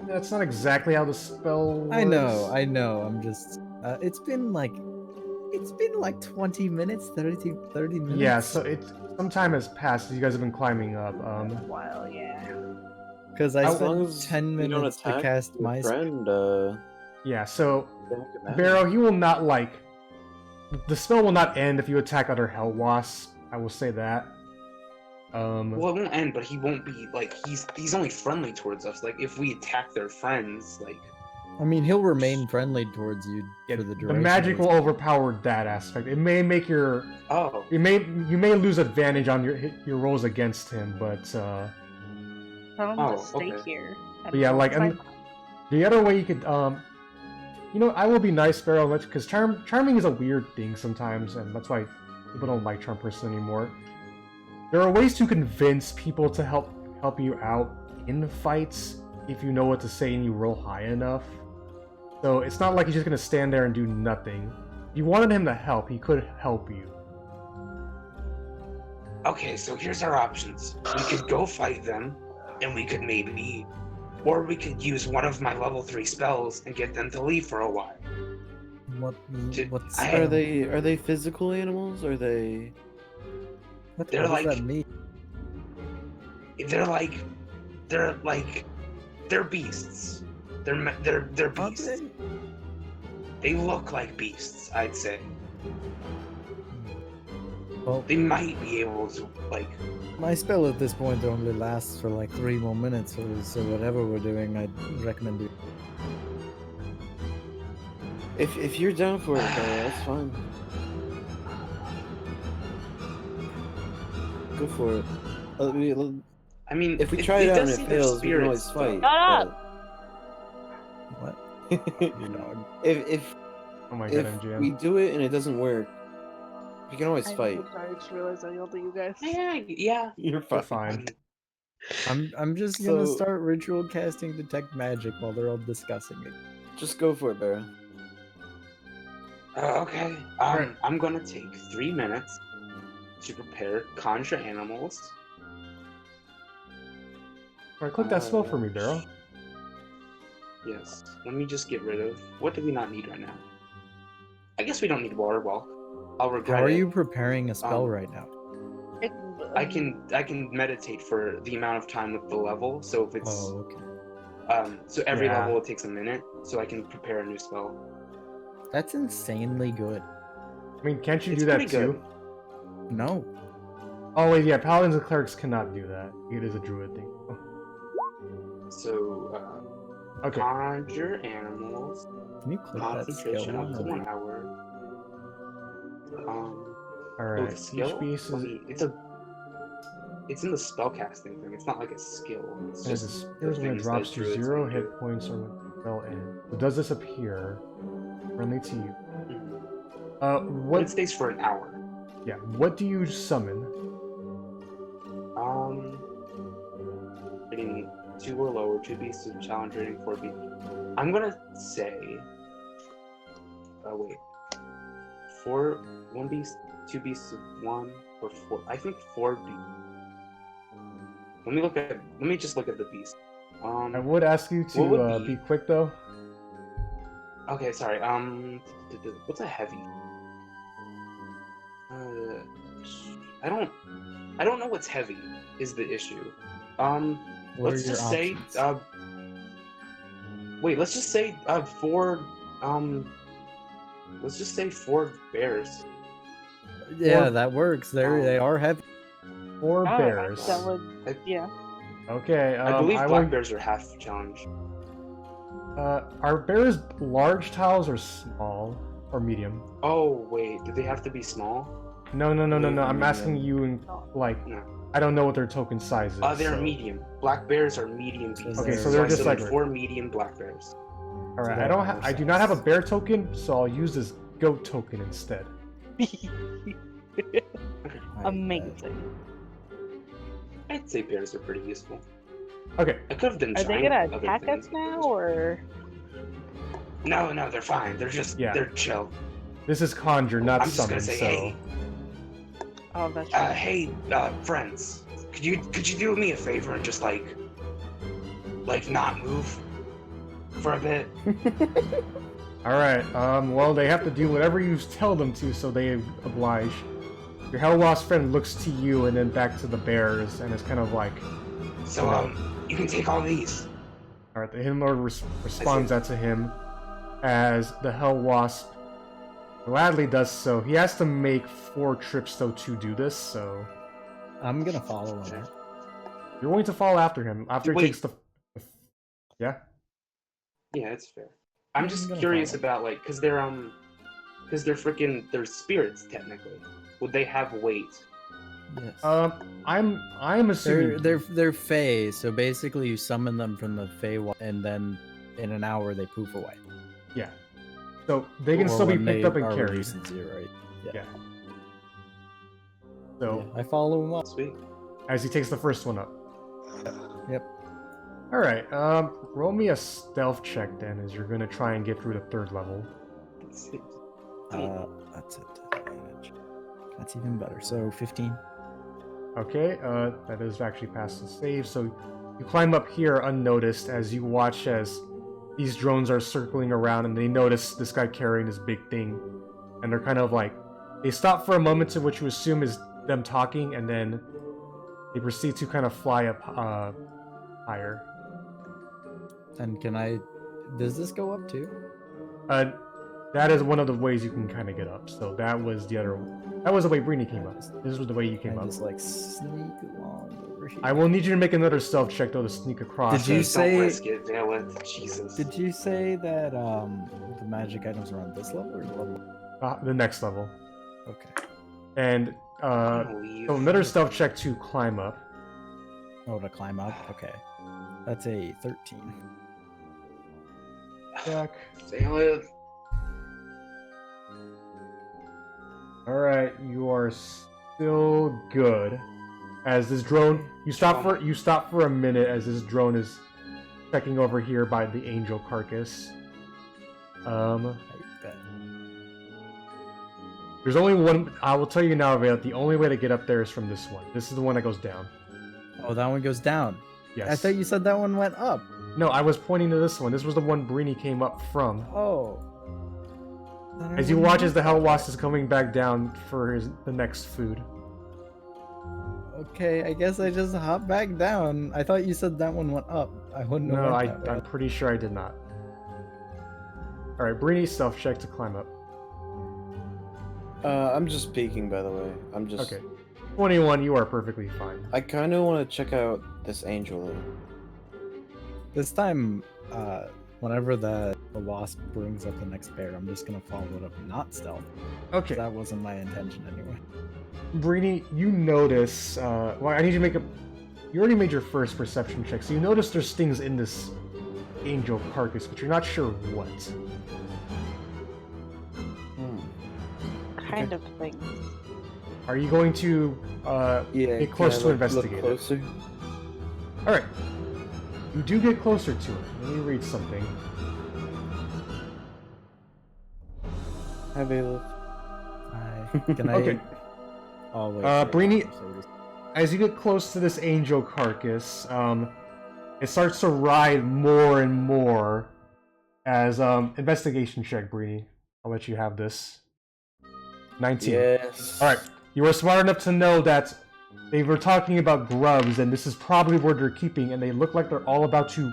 [SPEAKER 1] That's not exactly how the spell works.
[SPEAKER 5] I know. I'm just. It's been like 20 minutes, 30 minutes.
[SPEAKER 1] Yeah, so some time has passed as you guys have been climbing up.
[SPEAKER 4] while, yeah.
[SPEAKER 5] Because I
[SPEAKER 6] As long
[SPEAKER 5] spent
[SPEAKER 6] as
[SPEAKER 5] 10
[SPEAKER 6] we don't
[SPEAKER 5] minutes to
[SPEAKER 6] attack
[SPEAKER 5] cast
[SPEAKER 6] your
[SPEAKER 5] my
[SPEAKER 6] friend,
[SPEAKER 1] Yeah, so
[SPEAKER 6] then it could matter.
[SPEAKER 1] Barrow, he will not the spell will not end if you attack other hell wasps. I will say that.
[SPEAKER 2] Well, it won't end, but he won't be like he's only friendly towards us. Like if we attack their friends, like
[SPEAKER 5] I mean, he'll remain friendly towards you
[SPEAKER 1] yeah,
[SPEAKER 5] for the
[SPEAKER 1] the
[SPEAKER 5] duration.
[SPEAKER 1] magic
[SPEAKER 5] of
[SPEAKER 1] will overpower that aspect. It may make you may lose advantage on your rolls against him, but
[SPEAKER 4] Tell him
[SPEAKER 2] Oh,
[SPEAKER 4] to stay
[SPEAKER 2] okay.
[SPEAKER 4] here.
[SPEAKER 1] But yeah, like, and the other way you could, I will be nice, Barrow, because charming is a weird thing sometimes, and that's why people don't like charm person anymore. There are ways to convince people to help you out in fights if you know what to say and you roll high enough. So it's not like he's just gonna stand there and do nothing. If you wanted him to help, he could help you.
[SPEAKER 2] okay, so here's our options. We could go fight them, and we could or we could use one of my level 3 spells and get them to leave for a while.
[SPEAKER 5] What's
[SPEAKER 2] I-
[SPEAKER 6] Are they physical animals? Or are they?
[SPEAKER 5] What
[SPEAKER 2] they're
[SPEAKER 5] does
[SPEAKER 2] like-
[SPEAKER 5] that mean?
[SPEAKER 2] They're beasts. They're
[SPEAKER 5] Are
[SPEAKER 2] beasts.
[SPEAKER 5] they?
[SPEAKER 2] They look like beasts, I'd say.
[SPEAKER 5] Well,
[SPEAKER 2] They might be able to
[SPEAKER 5] my spell at this point only lasts for like 3 more minutes, so whatever we're doing, I'd recommend it.
[SPEAKER 6] If you're down for it, that's fine. Go for it.
[SPEAKER 2] I mean,
[SPEAKER 6] If we try it out and
[SPEAKER 2] does
[SPEAKER 6] it
[SPEAKER 2] see their
[SPEAKER 6] fails, we can always
[SPEAKER 2] spirits,
[SPEAKER 6] fight.
[SPEAKER 2] though.
[SPEAKER 4] Shut
[SPEAKER 5] What?
[SPEAKER 6] but-
[SPEAKER 5] You know,
[SPEAKER 6] if
[SPEAKER 1] Oh my god,
[SPEAKER 6] if
[SPEAKER 1] MGM.
[SPEAKER 6] we do it and it doesn't work, we can always fight.
[SPEAKER 4] I'm sorry, I just realized I yelled at you guys.
[SPEAKER 2] Yeah.
[SPEAKER 6] You're
[SPEAKER 1] We're
[SPEAKER 6] fine.
[SPEAKER 1] fine.
[SPEAKER 5] I'm just gonna
[SPEAKER 6] So-
[SPEAKER 5] start ritual casting detect magic while they're all discussing it.
[SPEAKER 6] Just go for it, Barrow.
[SPEAKER 2] Okay.
[SPEAKER 1] Alright.
[SPEAKER 2] I'm gonna take 3 minutes to prepare conjure animals.
[SPEAKER 1] Alright, click that spell for me, Barrow.
[SPEAKER 2] Yes. Let me just get rid of. What do we not need right now? I guess we don't need water walk. I'll regret
[SPEAKER 5] How are
[SPEAKER 2] it.
[SPEAKER 5] you preparing a spell
[SPEAKER 2] Um,
[SPEAKER 5] right now?
[SPEAKER 2] I can meditate for the amount of time with the level. So if it's
[SPEAKER 5] Oh, okay.
[SPEAKER 2] so every
[SPEAKER 1] Yeah.
[SPEAKER 2] level it takes a minute, so I can prepare a new spell.
[SPEAKER 5] That's insanely good.
[SPEAKER 1] I mean, can't you
[SPEAKER 2] It's
[SPEAKER 1] do that
[SPEAKER 2] pretty
[SPEAKER 1] too?
[SPEAKER 2] good.
[SPEAKER 5] No.
[SPEAKER 1] Oh wait, yeah, paladins and clerics cannot do that. It is a druid thing.
[SPEAKER 2] So
[SPEAKER 1] Okay.
[SPEAKER 2] conjure animals,
[SPEAKER 5] Can you click that
[SPEAKER 2] concentration
[SPEAKER 5] skill?
[SPEAKER 2] up to 1 hour.
[SPEAKER 1] Alright.
[SPEAKER 2] The skill.
[SPEAKER 1] Each beast
[SPEAKER 2] Let
[SPEAKER 1] is
[SPEAKER 2] me- it's in the spellcasting thing. It's not like a skill. It's
[SPEAKER 1] There's
[SPEAKER 2] just the
[SPEAKER 1] when it
[SPEAKER 2] things
[SPEAKER 1] drops
[SPEAKER 2] that
[SPEAKER 1] to
[SPEAKER 2] druids
[SPEAKER 1] 0
[SPEAKER 2] can do.
[SPEAKER 1] hit points or when the spell ends. So does this appear friendly to you?
[SPEAKER 2] But
[SPEAKER 1] What?
[SPEAKER 2] it stays for an hour.
[SPEAKER 1] Yeah. What do you summon?
[SPEAKER 2] Hitting 2 or lower, 2 beasts of challenge rating 4 beasts. I'm gonna say. Oh wait. 1 beast, 2 beasts of 1 or 4. I think 4 beasts. Let me just look at the beast.
[SPEAKER 1] I would ask you
[SPEAKER 2] What would
[SPEAKER 1] to
[SPEAKER 2] be-
[SPEAKER 1] be quick though.
[SPEAKER 2] Okay, sorry. What's a heavy? I don't know what's heavy is the issue.
[SPEAKER 5] What
[SPEAKER 2] Let's
[SPEAKER 5] are your
[SPEAKER 2] just say,
[SPEAKER 5] options?
[SPEAKER 2] wait, let's just say 4. Let's just say 4 bears.
[SPEAKER 5] Yeah,
[SPEAKER 1] or-
[SPEAKER 5] that works. They are heavy.
[SPEAKER 1] 4
[SPEAKER 4] Oh,
[SPEAKER 1] bears.
[SPEAKER 4] That would, yeah.
[SPEAKER 1] Okay.
[SPEAKER 2] I believe
[SPEAKER 1] I
[SPEAKER 2] black
[SPEAKER 1] will-
[SPEAKER 2] bears are half challenge.
[SPEAKER 1] Are bears large tiles or small? or medium?
[SPEAKER 2] Oh wait, do they have to be small?
[SPEAKER 1] No. I'm
[SPEAKER 6] Medium.
[SPEAKER 1] asking you in like
[SPEAKER 2] No.
[SPEAKER 1] I don't know what their token size is.
[SPEAKER 2] They're
[SPEAKER 1] so-
[SPEAKER 2] medium. Black bears are medium pieces.
[SPEAKER 1] Okay, so they're
[SPEAKER 2] I
[SPEAKER 1] just like-
[SPEAKER 2] selected 4 medium black bears.
[SPEAKER 1] All right,
[SPEAKER 3] So
[SPEAKER 1] I don't.
[SPEAKER 3] they're
[SPEAKER 1] I do not have a
[SPEAKER 3] oversized.
[SPEAKER 1] bear token, so I'll use this goat token instead.
[SPEAKER 4] Amazing.
[SPEAKER 2] I'd say bears are pretty useful.
[SPEAKER 1] Okay,
[SPEAKER 2] I could have done
[SPEAKER 4] Are they
[SPEAKER 2] giant
[SPEAKER 4] gonna
[SPEAKER 2] other
[SPEAKER 4] attack
[SPEAKER 2] things,
[SPEAKER 4] us
[SPEAKER 2] but
[SPEAKER 4] now,
[SPEAKER 2] just-
[SPEAKER 4] or
[SPEAKER 2] No, they're fine. They're just
[SPEAKER 1] Yeah.
[SPEAKER 2] they're chill.
[SPEAKER 1] this is conjure, not
[SPEAKER 2] I'm just
[SPEAKER 1] summon.
[SPEAKER 2] gonna say,
[SPEAKER 1] So
[SPEAKER 2] hey,
[SPEAKER 4] oh, that's right.
[SPEAKER 2] hey, friends, could you do me a favor and just like not move for a bit?
[SPEAKER 1] all right. Well, they have to do whatever you tell them to, so they oblige. Your Hellwasp friend looks to you and then back to the bears, and it's kind of like,
[SPEAKER 2] So you can take all these.
[SPEAKER 1] all right. The Hidden Lord responds that to him, as the Hellwasp gladly does so. He has to make 4 trips though to do this, so
[SPEAKER 5] I'm gonna follow him.
[SPEAKER 1] you're going to fall after him after he
[SPEAKER 2] Wait.
[SPEAKER 1] takes the. Yeah.
[SPEAKER 2] Yeah, it's fair. I'm
[SPEAKER 5] I'm
[SPEAKER 2] just
[SPEAKER 5] gonna
[SPEAKER 2] curious
[SPEAKER 5] follow.
[SPEAKER 2] about like, cause they're spirits technically. Would they have weight?
[SPEAKER 5] Yes.
[SPEAKER 1] I'm assuming
[SPEAKER 5] They're Fey, so basically you summon them from the Fey, and then in an hour they poof away.
[SPEAKER 1] yeah. So they can
[SPEAKER 5] Or
[SPEAKER 1] still be
[SPEAKER 5] when
[SPEAKER 1] picked
[SPEAKER 5] they
[SPEAKER 1] up and
[SPEAKER 5] are
[SPEAKER 1] carried.
[SPEAKER 5] released in zero, right?
[SPEAKER 1] Yeah. So
[SPEAKER 5] Yeah, I follow him up.
[SPEAKER 2] Sweet.
[SPEAKER 1] as he takes the first one up.
[SPEAKER 5] Yep.
[SPEAKER 1] All right. Roll me a stealth check then, as you're gonna try and get through the 3rd level.
[SPEAKER 2] Let's see.
[SPEAKER 5] That's it. Advantage. That's even better. So 15.
[SPEAKER 1] Okay. That is actually past the save. So you climb up here unnoticed as you watch as these drones are circling around, and they notice this guy carrying this big thing, and they're kind of like they stop for a moment to what you assume is them talking, and then they proceed to kind of fly up higher.
[SPEAKER 5] And can I? Does this go up too?
[SPEAKER 1] That is one of the ways you can kind of get up. So that was the other. That was the way Breeni came up. This was the way you
[SPEAKER 5] Can
[SPEAKER 1] came
[SPEAKER 5] I
[SPEAKER 1] up.
[SPEAKER 5] just like sneak along over here?
[SPEAKER 1] I will need you to make another stealth check though to sneak across.
[SPEAKER 5] Did you
[SPEAKER 2] Don't
[SPEAKER 5] say-
[SPEAKER 2] risk it, Vaelith. Jesus.
[SPEAKER 5] Did you say that the magic items are on this level or level?
[SPEAKER 1] The next level?
[SPEAKER 5] Okay.
[SPEAKER 1] And
[SPEAKER 2] I'm gonna leave.
[SPEAKER 1] so another stealth check to climb up.
[SPEAKER 5] Oh, to climb up. Okay. That's a 13.
[SPEAKER 1] Check.
[SPEAKER 2] Vaelith.
[SPEAKER 1] All right, you are still good. As this drone, you stop for a minute as this drone is checking over here by the angel carcass.
[SPEAKER 5] I bet.
[SPEAKER 1] There's only one. I will tell you now, Vale. The only way to get up there is from this one. This is the one that goes down.
[SPEAKER 5] Oh, that one goes down.
[SPEAKER 1] Yes.
[SPEAKER 5] I thought you said that one went up.
[SPEAKER 1] No, I was pointing to this one. This was the one Breeni came up from.
[SPEAKER 5] Oh. Then I
[SPEAKER 1] As you
[SPEAKER 5] wouldn't
[SPEAKER 1] watch as the
[SPEAKER 5] have that
[SPEAKER 1] Hellwasp is coming back down for the next food.
[SPEAKER 5] Okay, I guess I just hop back down. I thought you said that one went up. I wouldn't have
[SPEAKER 1] No,
[SPEAKER 5] went that way.
[SPEAKER 1] I'm pretty sure I did not. Alright, Breeni stealth check to climb up.
[SPEAKER 6] I'm just peeking, by the way. I'm just.
[SPEAKER 1] Okay. 21, you are perfectly fine.
[SPEAKER 6] I kind of want to check out this angel. Though.
[SPEAKER 5] This time, whenever the wasp brings up the next bear, I'm just gonna follow it up, not stealth.
[SPEAKER 1] Okay.
[SPEAKER 5] That wasn't my intention anyway.
[SPEAKER 1] Breeni, you notice. Well, I need you to make a. You already made your first perception check, so you notice there's things in this angel carcass, but you're not sure what.
[SPEAKER 4] Kind of thing.
[SPEAKER 1] Are you going to
[SPEAKER 6] Yeah.
[SPEAKER 1] get close
[SPEAKER 6] can
[SPEAKER 1] to
[SPEAKER 6] I,
[SPEAKER 1] investigate it?
[SPEAKER 6] Look closer.
[SPEAKER 1] Alright. You do get closer to it. Let me read something.
[SPEAKER 6] Hi, Vaelith.
[SPEAKER 5] Can I?
[SPEAKER 1] Okay.
[SPEAKER 5] Oh wait.
[SPEAKER 1] Breeni-
[SPEAKER 5] so just-
[SPEAKER 1] As you get close to this angel carcass, it starts to writhe more and more. As investigation check, Breeni. I'll let you have this. 19.
[SPEAKER 6] Yes.
[SPEAKER 1] Alright, you were smart enough to know that they were talking about grubs, and this is probably where they're keeping, and they look like they're all about to...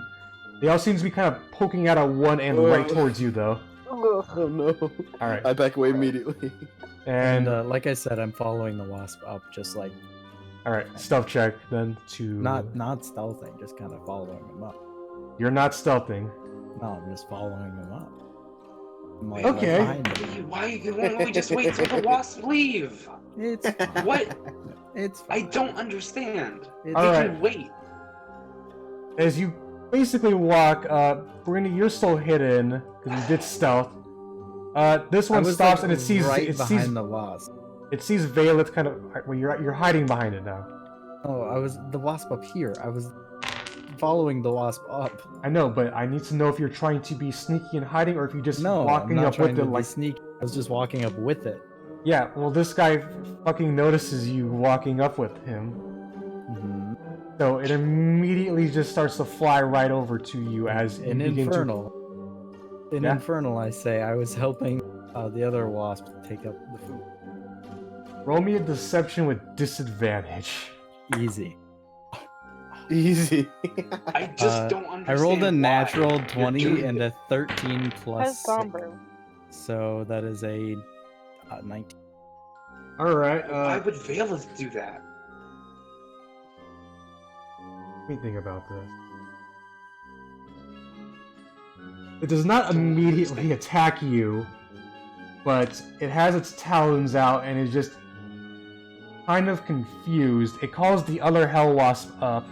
[SPEAKER 1] They all seem to be kind of poking out at one end right towards you, though.
[SPEAKER 4] Ugh.
[SPEAKER 6] Oh no.
[SPEAKER 1] Alright,
[SPEAKER 6] I back away immediately.
[SPEAKER 1] and...
[SPEAKER 5] like I said, I'm following the wasp up, just like
[SPEAKER 1] Alright, stealth check, then to...
[SPEAKER 5] not stealthing, just kind of following him up.
[SPEAKER 1] You're not stealthing.
[SPEAKER 5] No, I'm just following him up. I'm like,
[SPEAKER 1] Okay.
[SPEAKER 5] behind it.
[SPEAKER 2] Why won't we just wait till the wasps leave?
[SPEAKER 5] It's
[SPEAKER 2] What?
[SPEAKER 5] it's
[SPEAKER 2] I
[SPEAKER 5] fine.
[SPEAKER 2] don't understand.
[SPEAKER 5] It's
[SPEAKER 2] We
[SPEAKER 1] Alright.
[SPEAKER 2] can wait.
[SPEAKER 1] As you basically walk, Breeni, you're still hidden because you did stealth. This
[SPEAKER 5] I
[SPEAKER 1] one
[SPEAKER 5] was,
[SPEAKER 1] stops
[SPEAKER 5] like,
[SPEAKER 1] and it sees
[SPEAKER 5] right
[SPEAKER 1] it
[SPEAKER 5] behind
[SPEAKER 1] sees
[SPEAKER 5] the wasp.
[SPEAKER 1] it sees Vaelith kind of. Well, you're hiding behind it now.
[SPEAKER 5] Oh, I was the wasp up here. I was following the wasp up.
[SPEAKER 1] I know, but I need to know if you're trying to be sneaky and hiding, or if you're just
[SPEAKER 5] No, I'm
[SPEAKER 1] walking
[SPEAKER 5] not
[SPEAKER 1] up
[SPEAKER 5] trying
[SPEAKER 1] with
[SPEAKER 5] to
[SPEAKER 1] it
[SPEAKER 5] be
[SPEAKER 1] like.
[SPEAKER 5] sneaky. I was just walking up with it.
[SPEAKER 1] Yeah, well, this guy fucking notices you walking up with him,
[SPEAKER 5] Mhm.
[SPEAKER 1] so it immediately just starts to fly right over to you as you
[SPEAKER 5] In
[SPEAKER 1] begin
[SPEAKER 5] Infernal. In
[SPEAKER 1] Yeah?
[SPEAKER 5] Infernal, I say I was helping the other wasp take up the food.
[SPEAKER 1] to roll me a deception with disadvantage.
[SPEAKER 5] Easy.
[SPEAKER 6] Easy.
[SPEAKER 2] I just
[SPEAKER 5] Uh,
[SPEAKER 2] don't understand.
[SPEAKER 5] I rolled a
[SPEAKER 2] why
[SPEAKER 5] natural
[SPEAKER 2] you're
[SPEAKER 5] 20
[SPEAKER 2] doing
[SPEAKER 5] and
[SPEAKER 2] this.
[SPEAKER 5] a 13
[SPEAKER 4] How's
[SPEAKER 5] plus 6.
[SPEAKER 4] Sombrew?
[SPEAKER 5] So that is a 19.
[SPEAKER 1] All right,
[SPEAKER 2] Why would Vaelith do that?
[SPEAKER 1] let me think about this. It does not immediately attack you, but it has its talons out and is just kind of confused. It calls the other hell wasp up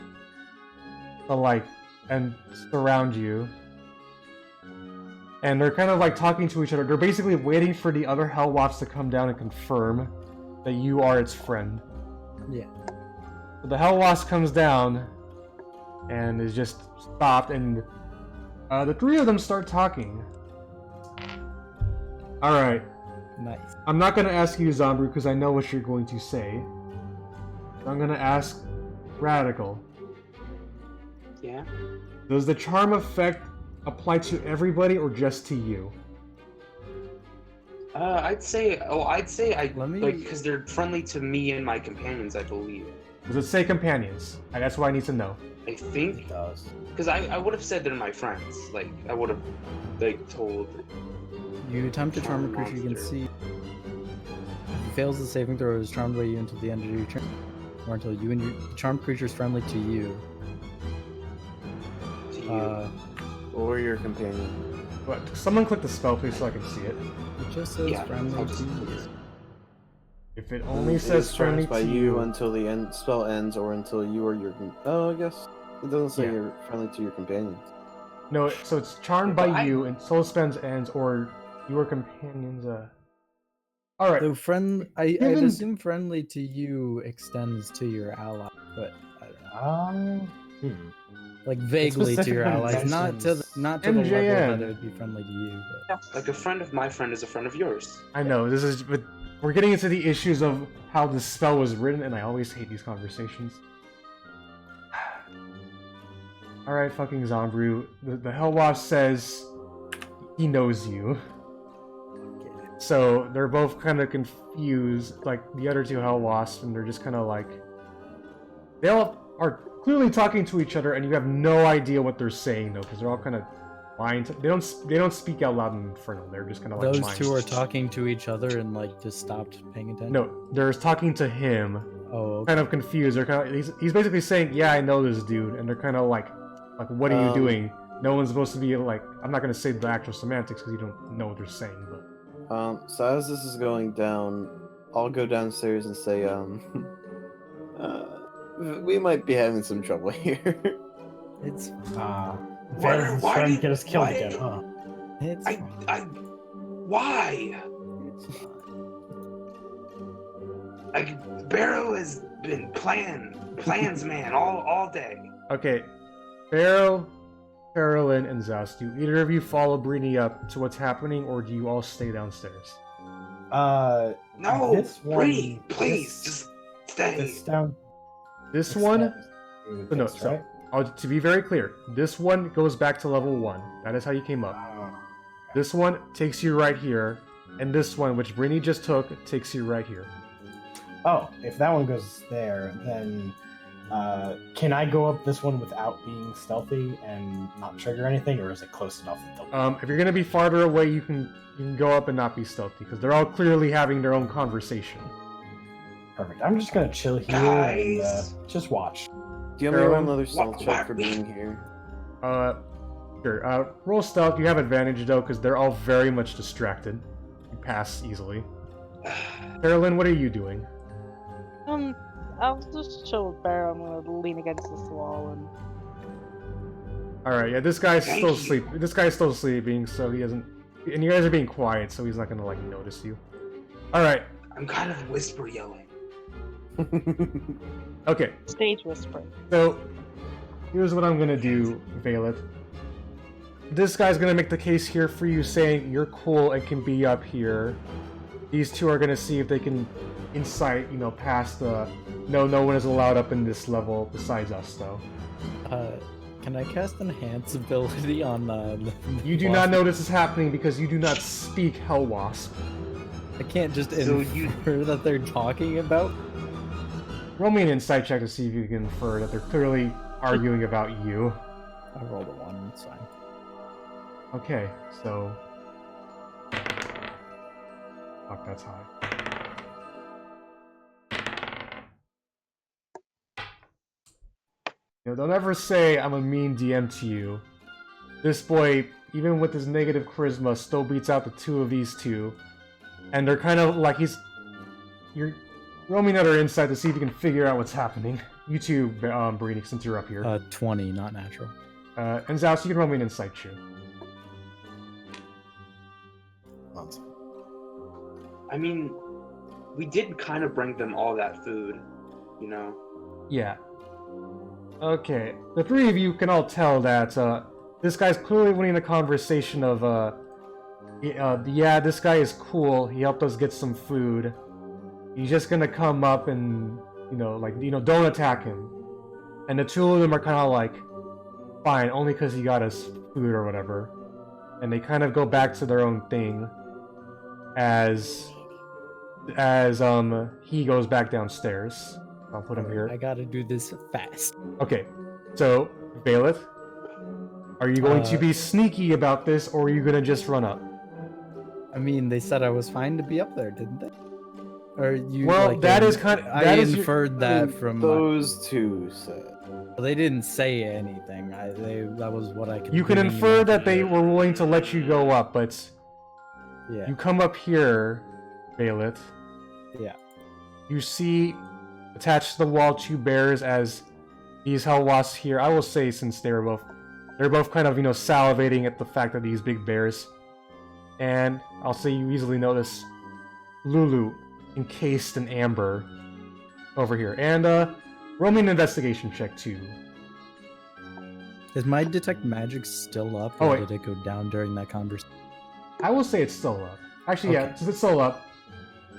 [SPEAKER 1] to and surround you. And they're kind of like talking to each other. They're basically waiting for the other hell wasps to come down and confirm that you are its friend.
[SPEAKER 5] Yeah.
[SPEAKER 1] So the hell wasp comes down and is just stopped, and the three of them start talking. Alright,
[SPEAKER 5] Nice.
[SPEAKER 1] I'm not gonna ask you, Zombru, because I know what you're going to say. So I'm gonna ask Radical.
[SPEAKER 2] Yeah.
[SPEAKER 1] Does the charm effect apply to everybody or just to you?
[SPEAKER 2] I'd say I
[SPEAKER 5] Let me-
[SPEAKER 2] like because they're friendly to me and my companions, I believe.
[SPEAKER 1] Does it say companions? That's what I need to know.
[SPEAKER 2] I think
[SPEAKER 3] It does.
[SPEAKER 2] because I would have said they're my friends. Like I would have told.
[SPEAKER 5] You attempt to charm a creature you can
[SPEAKER 2] Monster.
[SPEAKER 5] see. If it fails the saving throw, it is charmed by you until the end of your turn, or until you and your charmed creature is friendly to you.
[SPEAKER 2] To you.
[SPEAKER 6] Or your companion.
[SPEAKER 1] But someone click the spell, please, so I can see it.
[SPEAKER 5] It just says
[SPEAKER 2] Yeah,
[SPEAKER 5] friendly
[SPEAKER 2] I'll
[SPEAKER 5] to
[SPEAKER 2] just-
[SPEAKER 5] you.
[SPEAKER 1] If it only
[SPEAKER 6] It
[SPEAKER 1] says
[SPEAKER 6] is
[SPEAKER 1] friendly
[SPEAKER 6] charged by
[SPEAKER 1] to
[SPEAKER 6] you
[SPEAKER 1] you,
[SPEAKER 6] until the spell ends, or until you or your. Oh, I guess it doesn't say
[SPEAKER 1] Yeah.
[SPEAKER 6] you're friendly to your companions.
[SPEAKER 1] no. So it's charmed
[SPEAKER 2] But
[SPEAKER 1] by
[SPEAKER 2] I-
[SPEAKER 1] you, and soul spends ends, or your companions. All right.
[SPEAKER 5] Though I'd
[SPEAKER 1] Given-
[SPEAKER 5] assume friendly to you extends to your ally, but I don't know. Like vaguely to your
[SPEAKER 3] specifically
[SPEAKER 5] allies, not to
[SPEAKER 3] mentions
[SPEAKER 5] the level
[SPEAKER 1] MJN.
[SPEAKER 5] that it would be friendly to you. But
[SPEAKER 2] Like a friend of my friend is a friend of yours.
[SPEAKER 1] I know this is, but we're getting into the issues of how this spell was written, and I always hate these conversations. All right, fucking Zombru. The Hellwasp says he knows you. So they're both kind of confused, like the other two Hellwasps, and they're just kind of like they all are clearly talking to each other, and you have no idea what they're saying though, because they're all kind of lying. They don't speak out loud in Infernal. They're just kind of like
[SPEAKER 5] those
[SPEAKER 1] lying.
[SPEAKER 5] two are talking to each other and like just stopped paying attention.
[SPEAKER 1] No, they're talking to him,
[SPEAKER 5] Oh, okay.
[SPEAKER 1] kind of confused. They're kind of he's basically saying, "Yeah, I know this dude," and they're kind of like, "What are you doing?" No one's supposed to be like. I'm not gonna say the actual semantics because you don't know what they're saying, but.
[SPEAKER 6] So as this is going down, I'll go downstairs and say, we might be having some trouble here.
[SPEAKER 5] It's
[SPEAKER 3] Vaelith's
[SPEAKER 2] why
[SPEAKER 3] trying to
[SPEAKER 2] did-
[SPEAKER 3] get us killed
[SPEAKER 2] why-
[SPEAKER 3] again, huh?
[SPEAKER 5] it's
[SPEAKER 2] I
[SPEAKER 5] fine.
[SPEAKER 2] why?
[SPEAKER 5] It's fine.
[SPEAKER 2] Like Barrow has been plans, man, all day.
[SPEAKER 1] Okay, Barrow, Teralyn, and Zaos, do either of you follow Breeni up to what's happening, or do you all stay downstairs?
[SPEAKER 2] No,
[SPEAKER 3] This one-
[SPEAKER 2] Bree, please,
[SPEAKER 3] this-
[SPEAKER 2] just stay.
[SPEAKER 3] This down.
[SPEAKER 1] This
[SPEAKER 3] this
[SPEAKER 1] one,
[SPEAKER 3] down-
[SPEAKER 1] no,
[SPEAKER 3] this,
[SPEAKER 1] so
[SPEAKER 3] right?
[SPEAKER 1] to be very clear, this one goes back to level 1. That is how you came up.
[SPEAKER 3] Oh.
[SPEAKER 1] This one takes you right here, and this one, which Breeni just took, takes you right here.
[SPEAKER 3] Oh, if that one goes there, then can I go up this one without being stealthy and not trigger anything, or is it close enough that they'll...
[SPEAKER 1] If you're gonna be farther away, you can go up and not be stealthy because they're all clearly having their own conversation.
[SPEAKER 3] Perfect. I'm just gonna chill here
[SPEAKER 2] Guys.
[SPEAKER 3] and just watch.
[SPEAKER 6] Do you want me to roll
[SPEAKER 1] Teralyn?
[SPEAKER 6] another stealth
[SPEAKER 2] Why-
[SPEAKER 6] check for
[SPEAKER 2] why-
[SPEAKER 6] being here?
[SPEAKER 1] Sure. Roll stealth. You have advantage though, because they're all very much distracted. You pass easily. Teralyn, what are you doing?
[SPEAKER 4] I'll just chill with Barrow. I'm gonna lean against this wall and.
[SPEAKER 1] Alright, yeah, this guy's
[SPEAKER 2] Thank
[SPEAKER 1] still
[SPEAKER 2] you.
[SPEAKER 1] asleep. This guy's still sleeping, so he doesn't. And you guys are being quiet, so he's not gonna like notice you. Alright,
[SPEAKER 2] I'm kind of whisper yelling.
[SPEAKER 1] okay.
[SPEAKER 4] Stage whisper.
[SPEAKER 1] So, here's what I'm gonna do, Vaelith. This guy's gonna make the case here for you, saying you're cool and can be up here. These two are gonna see if they can incite, past the no one is allowed up in this level besides us, though.
[SPEAKER 5] Can I cast enhance ability on
[SPEAKER 1] You do not know this is happening because you do not speak Hellwasp.
[SPEAKER 5] I can't just
[SPEAKER 2] So
[SPEAKER 5] infer that they're talking about.
[SPEAKER 1] Roll me an insight check to see if you can infer that they're clearly arguing about you.
[SPEAKER 5] I rolled a 1, it's fine.
[SPEAKER 1] Okay, so... Fuck, that's high. Don't ever say I'm a mean DM to you. This boy, even with his negative charisma, still beats out the two of these two. And they're kind of like you're roll me another insight to see if you can figure out what's happening. You too, Breeni, since you're up here.
[SPEAKER 5] 20, not natural.
[SPEAKER 1] And Zaos, you can roll me an insight too.
[SPEAKER 2] I mean, we did kind of bring them all that food,
[SPEAKER 1] Yeah. Okay. The three of you can all tell that this guy's clearly winning the conversation of yeah, this guy is cool. He helped us get some food. He's just gonna come up and don't attack him. And the two of them are kind of like, fine, only because he got us food or whatever. And they kind of go back to their own thing as he goes back downstairs. I'll put him here.
[SPEAKER 5] I gotta do this fast.
[SPEAKER 1] Okay, so Vaelith, are you going to be sneaky about this, or are you gonna just run up?
[SPEAKER 5] I mean, they said I was fine to be up there, didn't they? Or you?
[SPEAKER 1] Well,
[SPEAKER 5] like,
[SPEAKER 1] that is kind of.
[SPEAKER 5] I inferred that from
[SPEAKER 6] those two said.
[SPEAKER 5] They didn't say anything. That was what I could.
[SPEAKER 1] You can
[SPEAKER 5] glean
[SPEAKER 1] infer
[SPEAKER 5] off
[SPEAKER 1] that
[SPEAKER 5] of
[SPEAKER 1] they
[SPEAKER 5] it.
[SPEAKER 1] were willing to let you go up, but
[SPEAKER 5] Yeah.
[SPEAKER 1] you come up here, Vaelith.
[SPEAKER 5] Yeah.
[SPEAKER 1] You see attached to the wall two bears as these Hellwasps here. I will say, since they're both kind of salivating at the fact that these big bears, and I'll say you easily notice Lulu encased in amber over here, and roll me an investigation check too.
[SPEAKER 5] Is my detect magic still up,
[SPEAKER 1] Oh,
[SPEAKER 5] or
[SPEAKER 1] wait.
[SPEAKER 5] did it go down during that conversation?
[SPEAKER 1] I will say it's still up. Actually, yeah,
[SPEAKER 5] Okay.
[SPEAKER 1] since it's still up,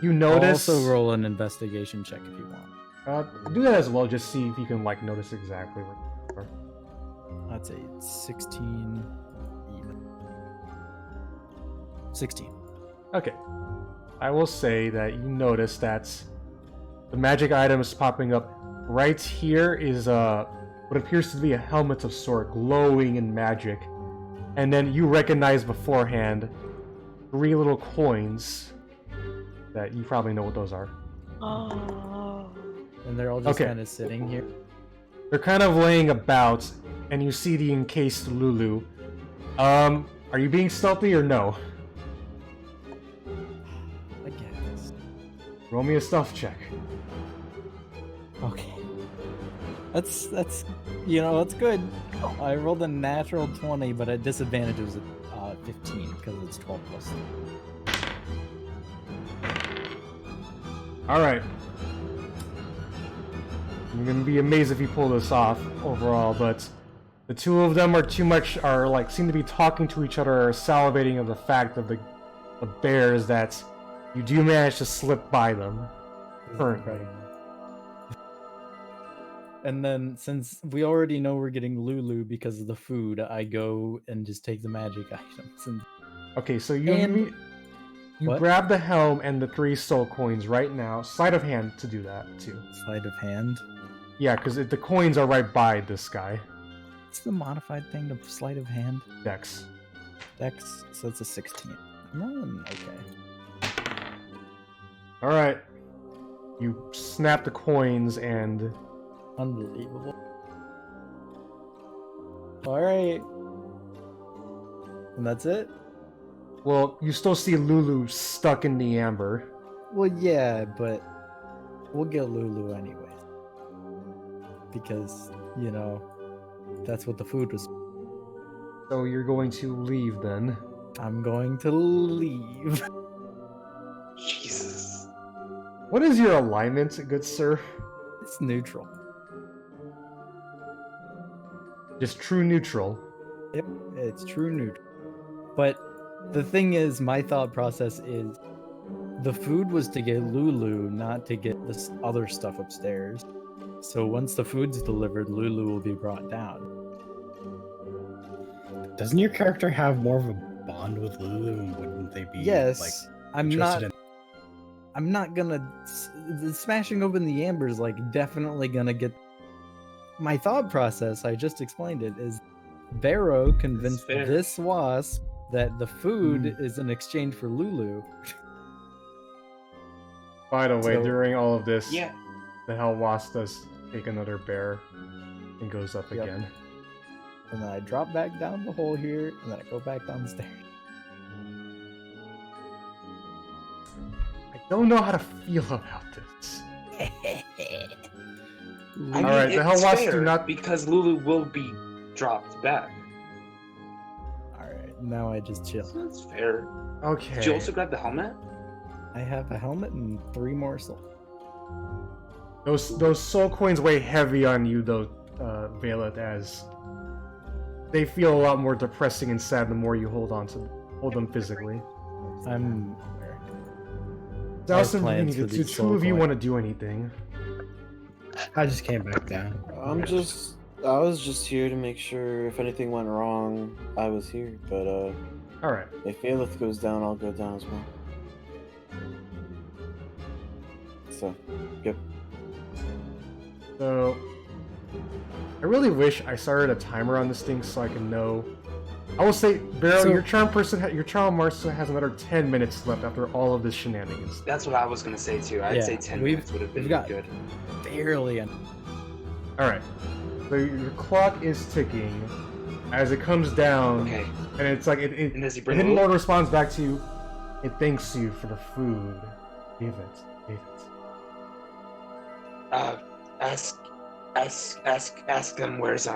[SPEAKER 1] you
[SPEAKER 5] I'll
[SPEAKER 1] notice.
[SPEAKER 5] also roll an investigation check if you want.
[SPEAKER 1] Do that as well. Just see if you can notice exactly where.
[SPEAKER 5] I'd say 16 even. 16.
[SPEAKER 1] Okay. I will say that you notice that the magic items popping up right here is what appears to be a helmet of sort, glowing in magic, and then you recognize beforehand 3 little coins that you probably know what those are.
[SPEAKER 4] Oh.
[SPEAKER 5] And they're all just
[SPEAKER 1] Okay.
[SPEAKER 5] kind of sitting here.
[SPEAKER 1] They're kind of laying about, and you see the encased Lulu. Are you being stealthy or no?
[SPEAKER 5] I guess.
[SPEAKER 1] Roll me a stealth check.
[SPEAKER 5] Okay. That's that's good. I rolled a natural 20, but at disadvantage it was 15 because it's 12 plus.
[SPEAKER 1] Alright. I'm gonna be amazed if you pull this off overall, but the two of them seem to be talking to each other, or salivating of the fact of the bears that you do manage to slip by them. Currently.
[SPEAKER 5] And then, since we already know we're getting Lulu because of the food, I go and just take the magic items. And
[SPEAKER 1] Okay, so
[SPEAKER 5] And-
[SPEAKER 1] you
[SPEAKER 5] What?
[SPEAKER 1] grab the helm and the 3 soul coins right now. Sleight of hand to do that too.
[SPEAKER 5] sleight of hand.
[SPEAKER 1] Yeah, because the coins are right by this guy.
[SPEAKER 5] What's the modified thing to sleight of hand?
[SPEAKER 1] Dex.
[SPEAKER 5] Dex, so it's a 16. I'm rolling okay.
[SPEAKER 1] Alright. You snap the coins and
[SPEAKER 5] Unbelievable. Alright. And that's it?
[SPEAKER 1] Well, you still see Lulu stuck in the amber.
[SPEAKER 5] Well, yeah, but we'll get Lulu anyway. Because, you know, that's what the food was.
[SPEAKER 1] So you're going to leave then.
[SPEAKER 5] I'm going to leave.
[SPEAKER 2] Jesus.
[SPEAKER 1] What is your alignment, good sir?
[SPEAKER 5] It's neutral.
[SPEAKER 1] Just true neutral.
[SPEAKER 5] Yep, it's true neutral. But the thing is, my thought process is the food was to get Lulu, not to get this other stuff upstairs. So once the food's delivered, Lulu will be brought down.
[SPEAKER 3] Doesn't your character have more of a bond with Lulu, and wouldn't they be
[SPEAKER 5] Yes,
[SPEAKER 3] like
[SPEAKER 5] I'm
[SPEAKER 3] interested
[SPEAKER 5] not. I'm not gonna. The smashing open the amber is like definitely gonna get. My thought process, I just explained it, is Barrow convinced
[SPEAKER 2] fair.
[SPEAKER 5] this wasp that the food is in exchange for Lulu.
[SPEAKER 1] By the way,
[SPEAKER 5] So-
[SPEAKER 1] during all of this,
[SPEAKER 2] Yeah.
[SPEAKER 1] the Hell Wasp does take another bear and goes up
[SPEAKER 5] Yep.
[SPEAKER 1] again.
[SPEAKER 5] And then I drop back down the hole here, and then I go back downstairs.
[SPEAKER 1] I don't know how to feel about this.
[SPEAKER 2] I mean,
[SPEAKER 1] Alright, the
[SPEAKER 2] it's
[SPEAKER 1] Hell Wasps
[SPEAKER 2] fair,
[SPEAKER 1] do not-
[SPEAKER 2] because Lulu will be dropped back.
[SPEAKER 5] Alright, now I just chill.
[SPEAKER 2] So that's fair.
[SPEAKER 1] Okay.
[SPEAKER 2] Did you also grab the helmet?
[SPEAKER 5] I have a helmet and 3 more souls.
[SPEAKER 1] Those soul coins weigh heavy on you though, Vaelith, as they feel a lot more depressing and sad the more you hold them physically.
[SPEAKER 5] I'm aware.
[SPEAKER 1] Zaos and
[SPEAKER 5] plans
[SPEAKER 1] Breeni,
[SPEAKER 5] for
[SPEAKER 1] do
[SPEAKER 5] these
[SPEAKER 1] two
[SPEAKER 5] soul
[SPEAKER 1] of you
[SPEAKER 5] coins.
[SPEAKER 1] want to do anything?
[SPEAKER 3] I just came back down.
[SPEAKER 6] I was just here to make sure if anything went wrong, I was here. But
[SPEAKER 1] Alright.
[SPEAKER 6] if Vaelith goes down, I'll go down as well. So, yep.
[SPEAKER 1] So, I really wish I started a timer on this thing so I can know. I will say, Barrow,
[SPEAKER 5] So-
[SPEAKER 1] your charm master has another 10 minutes left after all of this shenanigans.
[SPEAKER 2] That's what I was gonna say too. I'd
[SPEAKER 5] Yeah,
[SPEAKER 2] say 10
[SPEAKER 5] we've-
[SPEAKER 2] minutes would have been
[SPEAKER 5] we've got-
[SPEAKER 2] good.
[SPEAKER 5] Barely.
[SPEAKER 1] Alright. So your clock is ticking as it comes down,
[SPEAKER 2] Okay.
[SPEAKER 1] and it's like it
[SPEAKER 2] And does he
[SPEAKER 1] the
[SPEAKER 2] bring
[SPEAKER 1] Hidden
[SPEAKER 2] loot?
[SPEAKER 1] Lord responds back to you. It thanks you for the food. Give it. Give it.
[SPEAKER 2] Ask them where's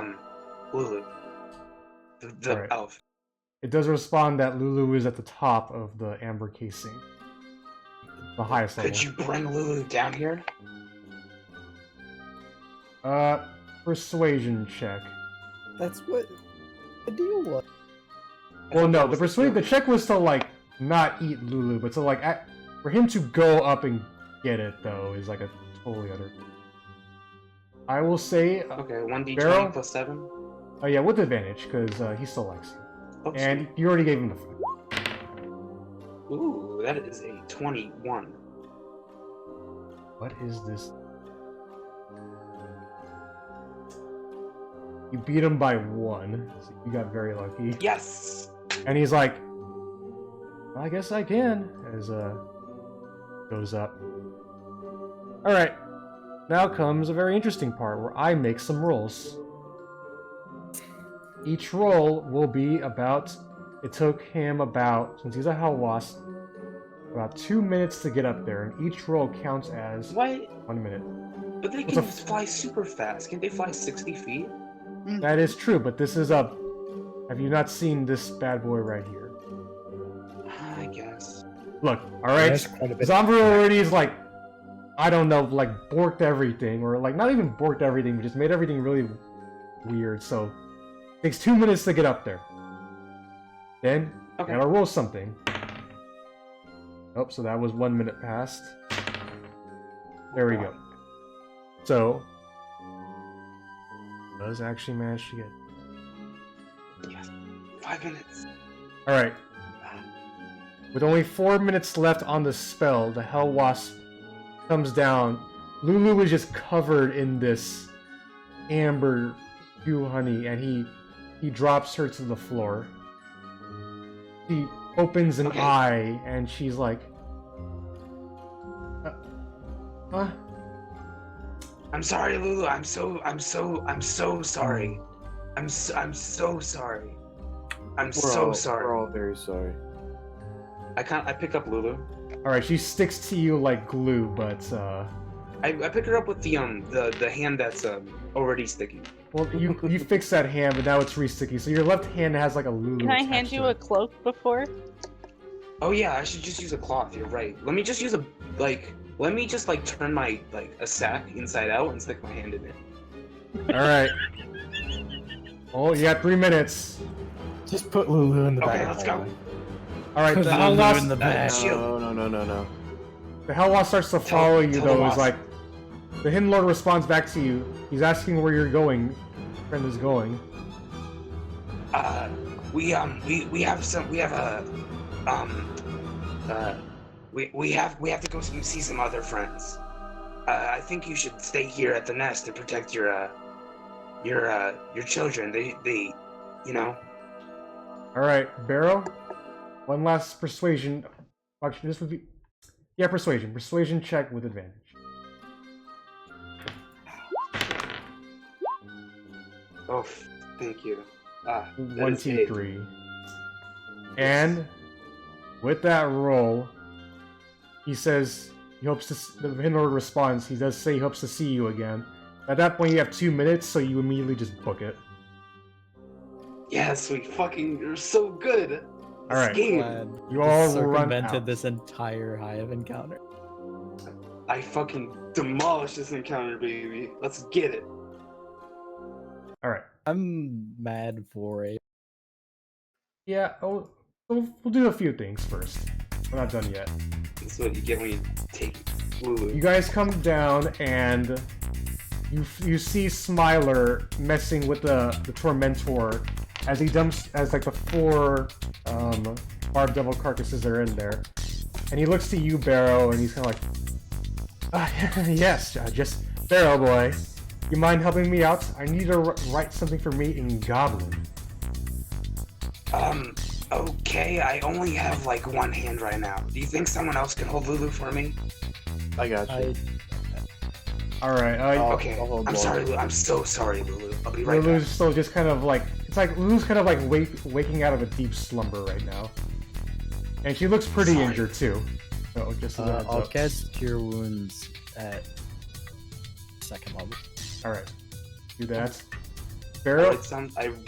[SPEAKER 2] Lulu. The
[SPEAKER 1] Alright.
[SPEAKER 2] elf.
[SPEAKER 1] It does respond that Lulu is at the top of the amber casing. The highest level.
[SPEAKER 2] Could you bring Lulu down here?
[SPEAKER 1] Persuasion check.
[SPEAKER 5] That's what the deal was.
[SPEAKER 2] I
[SPEAKER 1] Well,
[SPEAKER 2] thought
[SPEAKER 1] no,
[SPEAKER 2] that
[SPEAKER 1] the
[SPEAKER 2] was
[SPEAKER 1] persuade. The
[SPEAKER 2] deal.
[SPEAKER 1] check was to like not eat Lulu, but to like for him to go up and get it though is like a totally other. I will say,
[SPEAKER 2] Okay, 1d20
[SPEAKER 1] Barrow?
[SPEAKER 2] plus 7.
[SPEAKER 1] oh yeah, with advantage because he still likes you,
[SPEAKER 2] Oops.
[SPEAKER 1] and you already gave him the food.
[SPEAKER 2] Ooh, that is a 21.
[SPEAKER 1] What is this? You beat him by 1, so you got very lucky.
[SPEAKER 2] Yes!
[SPEAKER 1] And he's like, well, I guess I can, as goes up. Alright, now comes a very interesting part where I make some rolls. Each roll will be about, it took him about, since he's a Hell Wasp, about 2 minutes to get up there, and each roll counts as
[SPEAKER 2] What?
[SPEAKER 1] 1 minute.
[SPEAKER 2] But they
[SPEAKER 1] What's
[SPEAKER 2] can
[SPEAKER 1] a-
[SPEAKER 2] fly super fast. Can't they fly 60 feet?
[SPEAKER 1] That is true, but this is a, have you not seen this bad boy right here?
[SPEAKER 2] I guess.
[SPEAKER 1] Look, alright,
[SPEAKER 3] That's quite a bit.
[SPEAKER 1] Zombie already is like, I don't know, like borked everything, or like not even borked everything, but just made everything really weird. So it takes 2 minutes to get up there. Then
[SPEAKER 2] Okay.
[SPEAKER 1] gotta roll something. Oh, so that was 1 minute past. There we go. So does actually manage to get.
[SPEAKER 2] Yes. 5 minutes.
[SPEAKER 1] All right. With only 4 minutes left on the spell, the Hell Wasp comes down. Lulu is just covered in this amber hue honey, and he drops her to the floor. He opens an
[SPEAKER 2] Okay.
[SPEAKER 1] eye, and she's like, huh?
[SPEAKER 2] I'm sorry, Lulu. I'm so sorry. I'm so sorry. I'm so sorry.
[SPEAKER 6] We're all very sorry.
[SPEAKER 2] I pick up Lulu.
[SPEAKER 1] Alright, she sticks to you like glue, but
[SPEAKER 2] I pick her up with the hand that's already sticky.
[SPEAKER 1] well, you fix that hand, but now it's re-sticky. So your left hand has like a Lulu.
[SPEAKER 4] Can I
[SPEAKER 1] attached
[SPEAKER 4] hand
[SPEAKER 1] to
[SPEAKER 4] you
[SPEAKER 1] it.
[SPEAKER 4] a cloak before?
[SPEAKER 2] Oh yeah, I should just use a cloth. You're right. Let me just use let me just like turn my a sack inside out and stick my hand in it.
[SPEAKER 1] Alright. Oh, you got 3 minutes.
[SPEAKER 3] Just put Lulu in the
[SPEAKER 2] Okay,
[SPEAKER 3] bag.
[SPEAKER 2] let's go.
[SPEAKER 1] Alright, the
[SPEAKER 5] Lulu
[SPEAKER 1] Hell
[SPEAKER 5] in
[SPEAKER 1] Wasp,
[SPEAKER 5] the bag.
[SPEAKER 6] No.
[SPEAKER 1] the Hell Wasp starts to follow you
[SPEAKER 2] tell
[SPEAKER 1] though.
[SPEAKER 2] the
[SPEAKER 1] He's
[SPEAKER 2] wasp.
[SPEAKER 1] like, the Hidden Lord responds back to you. He's asking where you're going. Your friend is going.
[SPEAKER 2] We have to go see some other friends. I think you should stay here at the nest to protect your children. They you know.
[SPEAKER 1] Alright, Barrow. One last persuasion. Actually, this would be. Yeah, persuasion. Persuasion check with advantage.
[SPEAKER 2] Oh, thank you. That
[SPEAKER 1] One,
[SPEAKER 2] is
[SPEAKER 1] two,
[SPEAKER 2] eight.
[SPEAKER 1] 3. And with that roll, he says he hopes to. The Hidden Lord responds. He does say he hopes to see you again. At that point, you have 2 minutes, so you immediately just book it.
[SPEAKER 2] Yes, you're so good.
[SPEAKER 1] All right.
[SPEAKER 2] Game.
[SPEAKER 5] Glad
[SPEAKER 1] You all run
[SPEAKER 5] circumvented
[SPEAKER 1] out.
[SPEAKER 5] this entire hive encounter.
[SPEAKER 2] I fucking demolished this encounter, baby. Let's get it.
[SPEAKER 1] All right.
[SPEAKER 5] I'm mad for it.
[SPEAKER 1] Yeah. Oh, we'll do a few things first. We're not done yet.
[SPEAKER 2] That's what you get when you take Lulu.
[SPEAKER 1] You guys come down and you see Smiler messing with the Tormentor as he dumps the 4 barbed devil carcasses that are in there, and he looks to you, Barrow, and he's kind of like, yes, just Barrow boy, you mind helping me out? I need to write something for me in Goblin.
[SPEAKER 2] Okay, I only have like one hand right now. Do you think someone else can hold Lulu for me?
[SPEAKER 6] I got you.
[SPEAKER 1] All right.
[SPEAKER 2] Okay,
[SPEAKER 6] I'll hold
[SPEAKER 2] I'm
[SPEAKER 6] Lulu.
[SPEAKER 2] sorry, Lulu. I'm so sorry, Lulu. I'll be right
[SPEAKER 1] Lulu's
[SPEAKER 2] back.
[SPEAKER 1] still just kind of like Lulu's kind of like waking out of a deep slumber right now, and she looks pretty
[SPEAKER 2] Sorry.
[SPEAKER 1] injured too. So just as a heads
[SPEAKER 5] I'll
[SPEAKER 1] up.
[SPEAKER 5] cast Cure Wounds at 2nd level.
[SPEAKER 1] All right, do that.
[SPEAKER 2] What,
[SPEAKER 1] Barrow,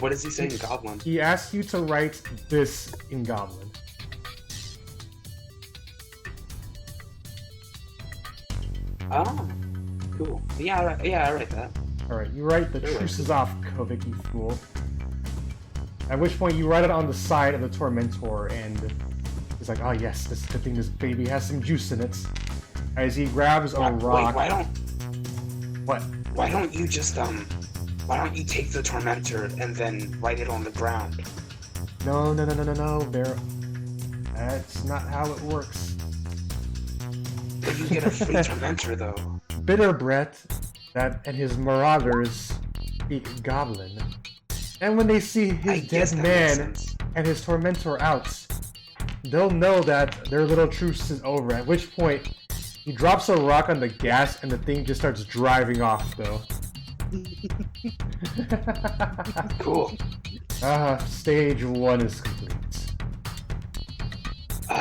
[SPEAKER 2] what does he say in Goblin?
[SPEAKER 1] he asks you to write this in Goblin.
[SPEAKER 2] Oh, cool. Yeah, I write that.
[SPEAKER 1] All right, you write the
[SPEAKER 2] Sure.
[SPEAKER 1] truce is off, Kovic, you fool. At which point you write it on the side of the Tormentor, and he's like, "Oh yes, this good thing this baby has some juice in it." As he grabs a
[SPEAKER 2] Wait,
[SPEAKER 1] rock.
[SPEAKER 2] why
[SPEAKER 1] What?
[SPEAKER 2] don't you just why don't you take the Tormentor and then write it on the ground?
[SPEAKER 1] No, Barrow. That's not how it works.
[SPEAKER 2] But you get a free Tormentor though.
[SPEAKER 1] Bitter Brett, that and his marauders speak Goblin. And when they see
[SPEAKER 2] I
[SPEAKER 1] his
[SPEAKER 2] guess
[SPEAKER 1] dead
[SPEAKER 2] that makes
[SPEAKER 1] man
[SPEAKER 2] sense.
[SPEAKER 1] and his Tormentor out, they'll know that their little truce is over, at which point he drops a rock on the gas and the thing just starts driving off though.
[SPEAKER 2] Cool.
[SPEAKER 1] Stage 1 is complete.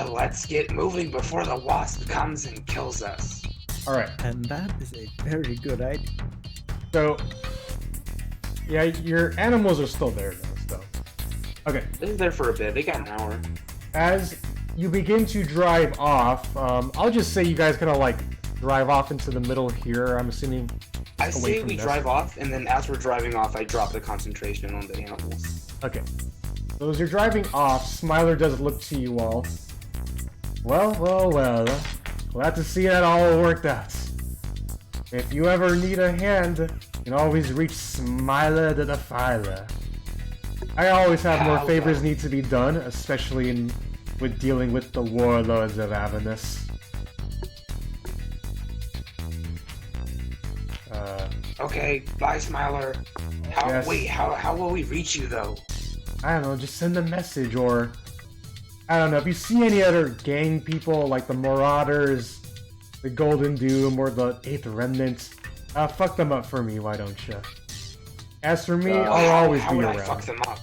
[SPEAKER 2] Let's get moving before the wasp comes and kills us.
[SPEAKER 1] Alright,
[SPEAKER 5] And that is a very good idea.
[SPEAKER 1] so yeah, your animals are still there though, so. Okay.
[SPEAKER 2] This is there for a bit. They got an hour.
[SPEAKER 1] As you begin to drive off, I'll just say you guys kind of like drive off into the middle here. I'm assuming.
[SPEAKER 2] I
[SPEAKER 1] away
[SPEAKER 2] say
[SPEAKER 1] from
[SPEAKER 2] we
[SPEAKER 1] this.
[SPEAKER 2] drive off, and then as we're driving off, I drop the concentration on the animals.
[SPEAKER 1] Okay. So as you're driving off, Smiler does look to you all. Well. Glad to see that all worked out. If you ever need a hand, you can always reach Smiler the Defiler. I always have more favors need to be done, especially with dealing with the warlords of Avernus.
[SPEAKER 2] Okay, bye, Smiler.
[SPEAKER 1] Yes.
[SPEAKER 2] How will we reach you though?
[SPEAKER 1] I don't know, just send a message, or I don't know, if you see any other gang people like the Marauders, the Golden Doom, or the 8th Remnant, fuck them up for me, why don't you? As for me, I'll always
[SPEAKER 2] how
[SPEAKER 1] be
[SPEAKER 2] would
[SPEAKER 1] around.
[SPEAKER 2] I fuck them up?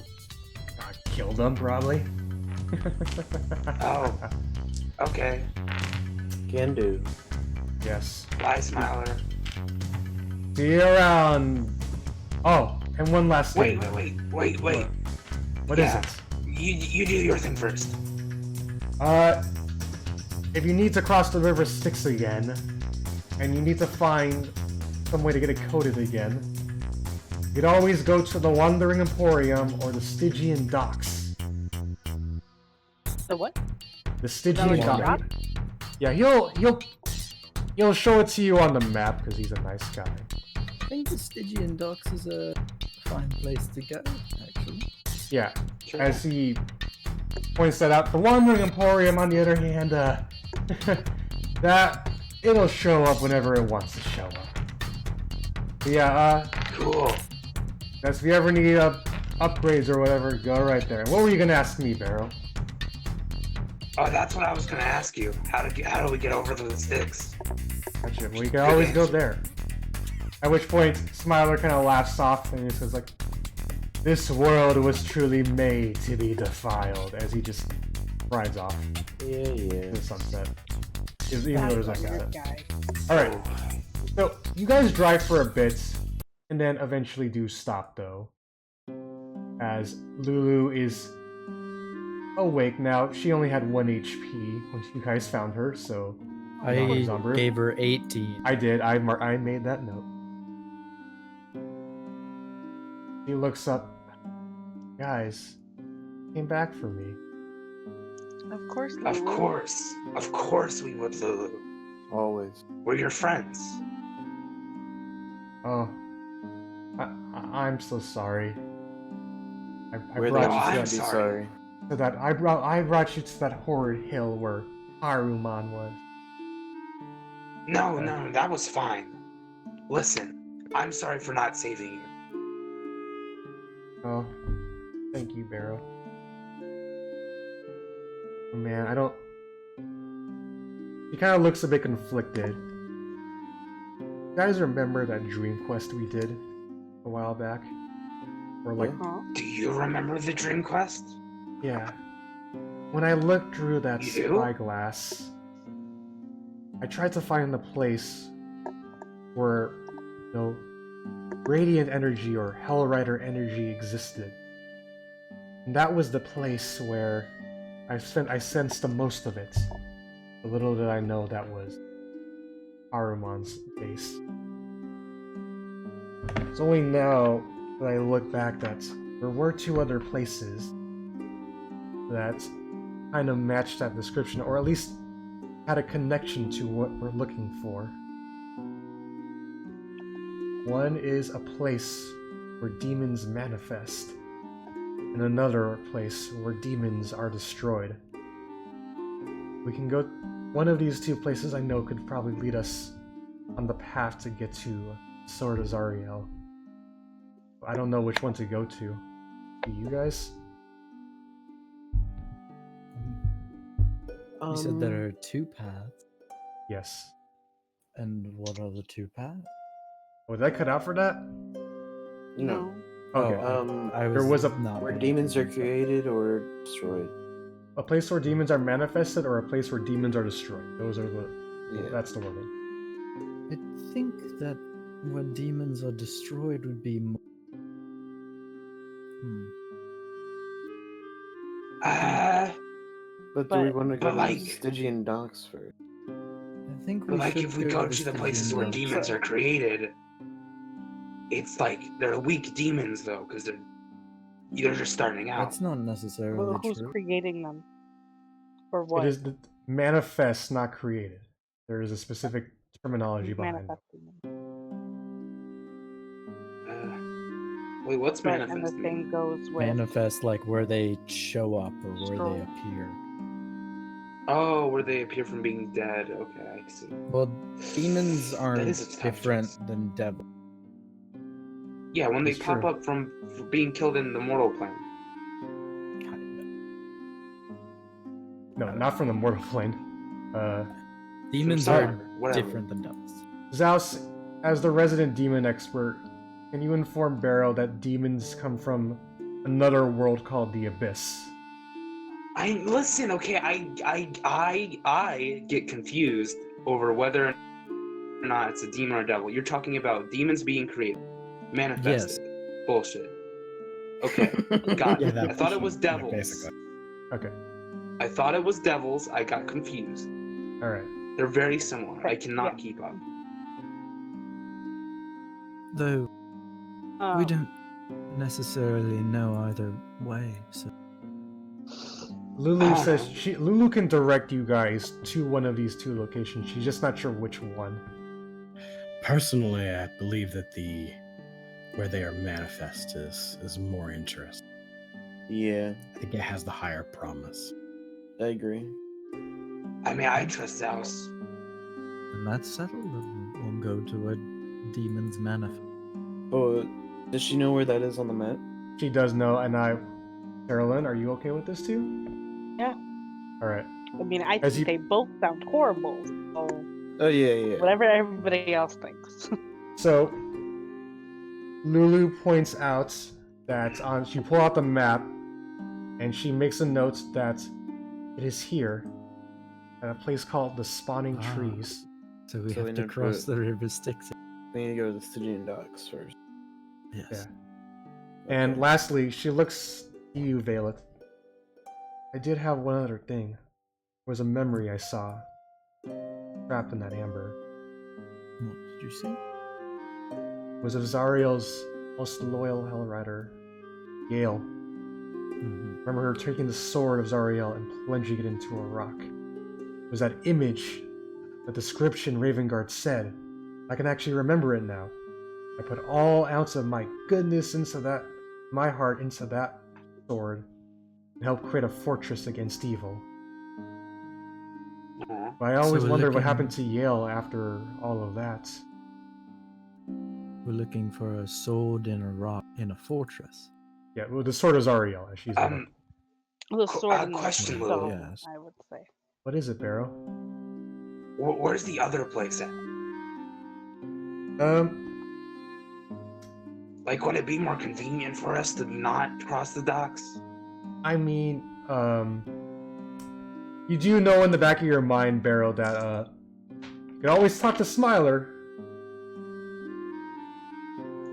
[SPEAKER 1] God, killed them, probably.
[SPEAKER 2] Oh. Okay.
[SPEAKER 6] Can do.
[SPEAKER 1] Yes.
[SPEAKER 2] Bye, Smiler.
[SPEAKER 1] See you around. Oh, and one last thing.
[SPEAKER 2] Wait.
[SPEAKER 1] What is
[SPEAKER 2] Yeah.
[SPEAKER 1] it?
[SPEAKER 2] You do your thing first.
[SPEAKER 1] If you need to cross the river Styx again, and you need to find some way to get it coated again, you'd always go to the Wandering Emporium or the Stygian Docks.
[SPEAKER 4] The what?
[SPEAKER 1] The
[SPEAKER 4] that
[SPEAKER 1] Stygian
[SPEAKER 4] what you
[SPEAKER 1] Docks.
[SPEAKER 4] got?
[SPEAKER 1] Yeah, he'll show it to you on the map because he's a nice guy.
[SPEAKER 5] I think the Stygian Docks is a fine place to go, actually.
[SPEAKER 1] Yeah,
[SPEAKER 2] Sure.
[SPEAKER 1] as he points that out. The Wandering Emporium, on the other hand, that it'll show up whenever it wants to show up. But yeah,
[SPEAKER 2] Cool.
[SPEAKER 1] that's if you ever need upgrades or whatever, go right there. What were you gonna ask me, Barrow?
[SPEAKER 2] Oh, that's what I was gonna ask you. How do we get over the Styx?
[SPEAKER 1] Gotcha. Well, you can always go there. At which point, Smiler kind of laughs off and he says, like, "This world was truly made to be defiled," as he just rides off
[SPEAKER 6] Yeah.
[SPEAKER 1] to the sunset. Even though there's
[SPEAKER 4] That's
[SPEAKER 1] like
[SPEAKER 4] a
[SPEAKER 1] a
[SPEAKER 4] weird guy.
[SPEAKER 1] Alright, so you guys drive for a bit, and then eventually do stop though. As Lulu is awake now. She only had 1 HP when you guys found her, so
[SPEAKER 5] I
[SPEAKER 1] Zombie.
[SPEAKER 5] gave her 18.
[SPEAKER 1] I did. I made that note. He looks up. Guys, came back for me.
[SPEAKER 4] Of course.
[SPEAKER 2] Of
[SPEAKER 4] Lulu.
[SPEAKER 2] course we would, Lulu.
[SPEAKER 6] Always.
[SPEAKER 2] We're your friends.
[SPEAKER 1] Oh, I'm so sorry. I
[SPEAKER 6] We're
[SPEAKER 1] brought
[SPEAKER 2] No,
[SPEAKER 1] you
[SPEAKER 2] I'm
[SPEAKER 6] gonna be
[SPEAKER 2] sorry.
[SPEAKER 6] sorry.
[SPEAKER 1] to that. I brought you to that horrid hill where Haruman was.
[SPEAKER 2] No, that was fine. Listen, I'm sorry for not saving you.
[SPEAKER 1] Oh, thank you, Barrow. Oh, man, I don't. He kind of looks a bit conflicted. You guys remember that dream quest we did a while back? Or like,
[SPEAKER 4] Huh?
[SPEAKER 2] Do you remember the dream quest?
[SPEAKER 1] yeah. When I looked through that
[SPEAKER 2] You do?
[SPEAKER 1] spyglass, I tried to find the place where, radiant energy or Hellrider energy existed. And that was the place where I sensed the most of it. The little did I know that was Haruman's base. It's only now that I look back that there were 2 other places that kind of matched that description, or at least had a connection to what we're looking for. One is a place where demons manifest, and another place where demons are destroyed. We can go. One of these 2 places I know could probably lead us on the path to get to Sword of Zariel. I don't know which one to go to. Do you guys?
[SPEAKER 5] You said there are 2 paths.
[SPEAKER 1] Yes.
[SPEAKER 5] And what are the 2 paths?
[SPEAKER 1] Oh, did I cut out for that?
[SPEAKER 6] No.
[SPEAKER 1] Okay.
[SPEAKER 5] I
[SPEAKER 1] there was a
[SPEAKER 5] not
[SPEAKER 6] Where
[SPEAKER 5] paying
[SPEAKER 6] demons are
[SPEAKER 5] attention.
[SPEAKER 6] created or destroyed.
[SPEAKER 1] A place where demons are manifested, or a place where demons are destroyed. Those are the.
[SPEAKER 6] Yeah.
[SPEAKER 1] That's the wording.
[SPEAKER 5] I think that when demons are destroyed would be more...
[SPEAKER 6] But do we
[SPEAKER 4] But-
[SPEAKER 6] want to go
[SPEAKER 2] but
[SPEAKER 6] to
[SPEAKER 2] like-
[SPEAKER 6] the Stygian Docks first?
[SPEAKER 5] I think
[SPEAKER 2] But like,
[SPEAKER 5] should
[SPEAKER 2] if we go to the places where
[SPEAKER 5] Stygian
[SPEAKER 2] demons are created, it's like they're weak demons though, because they're just starting out.
[SPEAKER 5] That's not necessarily
[SPEAKER 4] Well, who's
[SPEAKER 5] true.
[SPEAKER 4] creating them? For what?
[SPEAKER 1] It is the manifest, not created. There is a specific terminology
[SPEAKER 4] Who's
[SPEAKER 1] behind it.
[SPEAKER 4] manifesting them?
[SPEAKER 2] Wait, what's
[SPEAKER 4] But, and the
[SPEAKER 2] manifest?
[SPEAKER 4] same goes with
[SPEAKER 5] Manifest, like where they show up or where
[SPEAKER 4] Destroy.
[SPEAKER 5] they appear.
[SPEAKER 2] Oh, where they appear from being dead. Okay, I see.
[SPEAKER 5] Well, demons aren't
[SPEAKER 2] is a tough
[SPEAKER 5] different
[SPEAKER 2] choice.
[SPEAKER 5] than devils.
[SPEAKER 2] Yeah, when they
[SPEAKER 1] It's
[SPEAKER 2] pop
[SPEAKER 1] true.
[SPEAKER 2] up from being killed in the mortal plane.
[SPEAKER 1] No, not from the mortal plane.
[SPEAKER 5] Demons
[SPEAKER 2] From
[SPEAKER 5] are
[SPEAKER 2] somewhere, whatever.
[SPEAKER 5] different than devils.
[SPEAKER 1] Zaos, as the resident demon expert, can you inform Barrow that demons come from another world called the Abyss.
[SPEAKER 2] Listen, okay, I get confused over whether or not it's a demon or a devil. You're talking about demons being created, manifested. Bullshit. Okay, got it.
[SPEAKER 3] Yeah,
[SPEAKER 2] I thought it was devils.
[SPEAKER 3] basically.
[SPEAKER 1] Okay,
[SPEAKER 2] I thought it was devils. I got confused.
[SPEAKER 1] alright.
[SPEAKER 2] They're very similar. I cannot
[SPEAKER 4] Yeah.
[SPEAKER 2] keep up.
[SPEAKER 5] Though we don't necessarily know either way, so
[SPEAKER 1] Lulu says Lulu can direct you guys to one of these two locations. She's just not sure which one.
[SPEAKER 3] Personally, I believe that where they are manifest is more interesting.
[SPEAKER 6] Yeah,
[SPEAKER 3] I think it has the higher promise.
[SPEAKER 6] I agree.
[SPEAKER 2] I mean, I trust Zaos.
[SPEAKER 5] and that's settled. We'll go to a demon's manifest.
[SPEAKER 6] Oh, does she know where that is on the map?
[SPEAKER 1] She does know, and Teralyn, are you okay with this too?
[SPEAKER 4] Yeah.
[SPEAKER 1] Alright.
[SPEAKER 4] I mean, I
[SPEAKER 1] As
[SPEAKER 4] think
[SPEAKER 1] you-
[SPEAKER 4] they both sound horrible. So
[SPEAKER 6] Oh yeah.
[SPEAKER 4] whatever everybody else thinks.
[SPEAKER 1] So, Lulu points out that she pull out the map, and she makes a note that it is here, at a place called the Spawning
[SPEAKER 5] Ah.
[SPEAKER 1] Trees.
[SPEAKER 5] So we
[SPEAKER 6] So we
[SPEAKER 5] have to
[SPEAKER 6] need to-
[SPEAKER 5] cross the river Styx.
[SPEAKER 6] We need to go to the Stygian docks first.
[SPEAKER 5] Yes.
[SPEAKER 1] Yeah. And
[SPEAKER 6] Okay.
[SPEAKER 1] lastly, she looks at you, Vaelith. I did have one other thing. It was a memory I saw, trapped in that amber.
[SPEAKER 5] What did you say?
[SPEAKER 1] It was of Zariel's most loyal Hellrider, Gale.
[SPEAKER 5] Mhm.
[SPEAKER 1] Remember her taking the sword of Zariel and plunging it into a rock. It was that image, the description Ravengard said. I can actually remember it now. I put all ounce of my goodness into that, my heart into that sword, and helped create a fortress against evil.
[SPEAKER 2] Aw.
[SPEAKER 1] But I always
[SPEAKER 5] we're
[SPEAKER 1] wondered what
[SPEAKER 5] looking-
[SPEAKER 1] happened to Yale after all of that.
[SPEAKER 5] We're looking for a sword in a rock in a fortress.
[SPEAKER 1] Yeah, well, the sword of Zariel, as she's
[SPEAKER 2] Um,
[SPEAKER 4] The sword in the
[SPEAKER 2] question, Lulu.
[SPEAKER 4] stone,
[SPEAKER 5] Yes.
[SPEAKER 4] I would say.
[SPEAKER 1] What is it, Barrow?
[SPEAKER 2] where's the other place at? Like, would it be more convenient for us to not cross the docks?
[SPEAKER 1] I mean, you do know in the back of your mind, Barrow, that, you can always talk to Smiler.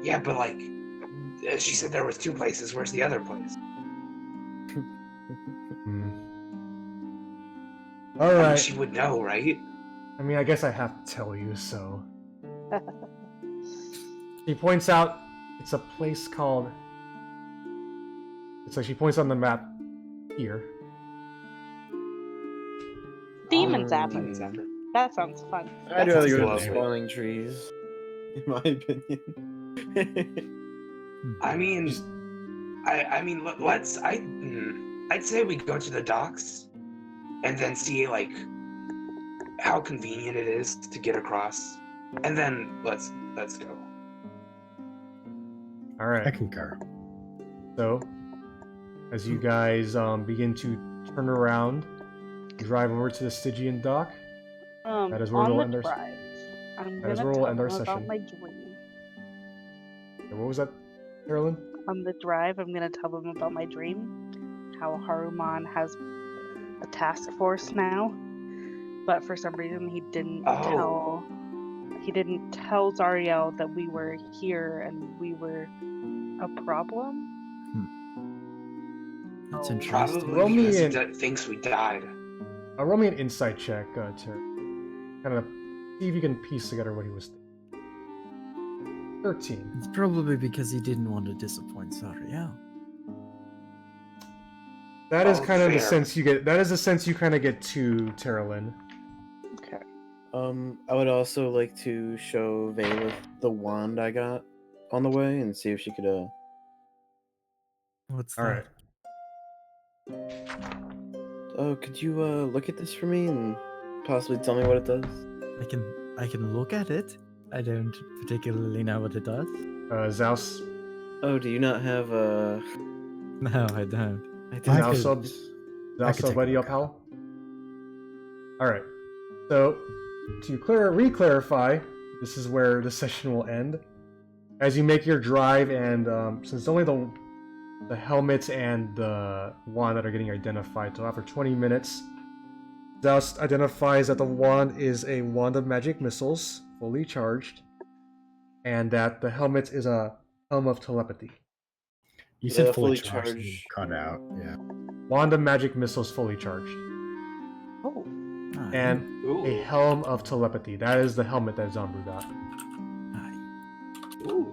[SPEAKER 2] Yeah, but like, she said there was two places. Where's the other place? I mean,
[SPEAKER 1] Alright.
[SPEAKER 2] she would know, right?
[SPEAKER 1] I mean, I guess I have to tell you, so. She points out it's a place called. It's like she points on the map here.
[SPEAKER 4] Demon's
[SPEAKER 6] Oh,
[SPEAKER 4] Apple.
[SPEAKER 2] Demons after.
[SPEAKER 4] That sounds fun.
[SPEAKER 6] I'd
[SPEAKER 4] That
[SPEAKER 6] rather
[SPEAKER 4] sounds
[SPEAKER 6] go to the
[SPEAKER 2] lovely.
[SPEAKER 6] spawning trees, in my opinion.
[SPEAKER 2] I mean, I'd say we go to the docks, and then see like how convenient it is to get across, and then let's go.
[SPEAKER 3] I
[SPEAKER 1] Alright.
[SPEAKER 3] concur.
[SPEAKER 1] So, as you guys begin to turn around, drive over to the Stygian dock. That is where
[SPEAKER 4] on
[SPEAKER 1] we'll
[SPEAKER 4] the
[SPEAKER 1] end our-
[SPEAKER 4] drive, I'm
[SPEAKER 1] that is
[SPEAKER 4] gonna
[SPEAKER 1] where we'll
[SPEAKER 4] tell
[SPEAKER 1] end our
[SPEAKER 4] them about
[SPEAKER 1] session.
[SPEAKER 4] my dream.
[SPEAKER 1] What was that, Teralyn?
[SPEAKER 4] On the drive, I'm gonna tell them about my dream, how Haruman has a task force now, but for some reason he didn't tell Zariel that we were here and we were a problem.
[SPEAKER 5] That's
[SPEAKER 4] Oh.
[SPEAKER 5] interesting.
[SPEAKER 2] Probably
[SPEAKER 1] Roll me
[SPEAKER 2] because he
[SPEAKER 1] in.
[SPEAKER 2] thinks we died.
[SPEAKER 1] Roll me an insight check, Ter. Kind of see if you can piece together what he was thinking. 13.
[SPEAKER 5] It's probably because he didn't want to disappoint Zariel.
[SPEAKER 1] That is
[SPEAKER 2] Oh,
[SPEAKER 1] kind of the
[SPEAKER 2] fair.
[SPEAKER 1] sense you get. That is the sense you kind of get to Teralyn.
[SPEAKER 4] Okay.
[SPEAKER 6] I would also like to show Vaelith the wand I got on the way and see if she could,
[SPEAKER 5] What's
[SPEAKER 1] All right.
[SPEAKER 5] that?
[SPEAKER 6] Oh, could you, look at this for me and possibly tell me what it does?
[SPEAKER 5] I can look at it. I don't particularly know what it does.
[SPEAKER 1] Zaos.
[SPEAKER 6] Oh, do you not have,
[SPEAKER 5] No, I don't.
[SPEAKER 6] I
[SPEAKER 3] I
[SPEAKER 6] think
[SPEAKER 1] Zaos
[SPEAKER 3] could-
[SPEAKER 1] sub.
[SPEAKER 3] I
[SPEAKER 1] Zaos
[SPEAKER 3] could
[SPEAKER 1] sub
[SPEAKER 3] take a
[SPEAKER 1] buddy
[SPEAKER 3] look
[SPEAKER 1] up,
[SPEAKER 3] at it.
[SPEAKER 1] Hal. Alright. So, to re-clarify, this is where the session will end. As you make your drive, and since only the the helmets and the wand that are getting identified. So after 20 minutes, Zaos identifies that the wand is a wand of magic missiles, fully charged, and that the helmet is a helm of telepathy.
[SPEAKER 3] You said fully
[SPEAKER 6] fully
[SPEAKER 3] charged. You
[SPEAKER 6] charged.
[SPEAKER 3] cut out. Yeah.
[SPEAKER 1] Wand of magic missiles fully charged.
[SPEAKER 4] Oh,
[SPEAKER 1] And
[SPEAKER 2] Ooh.
[SPEAKER 1] a helm of telepathy. That is the helmet that Zombru got.
[SPEAKER 2] Ooh.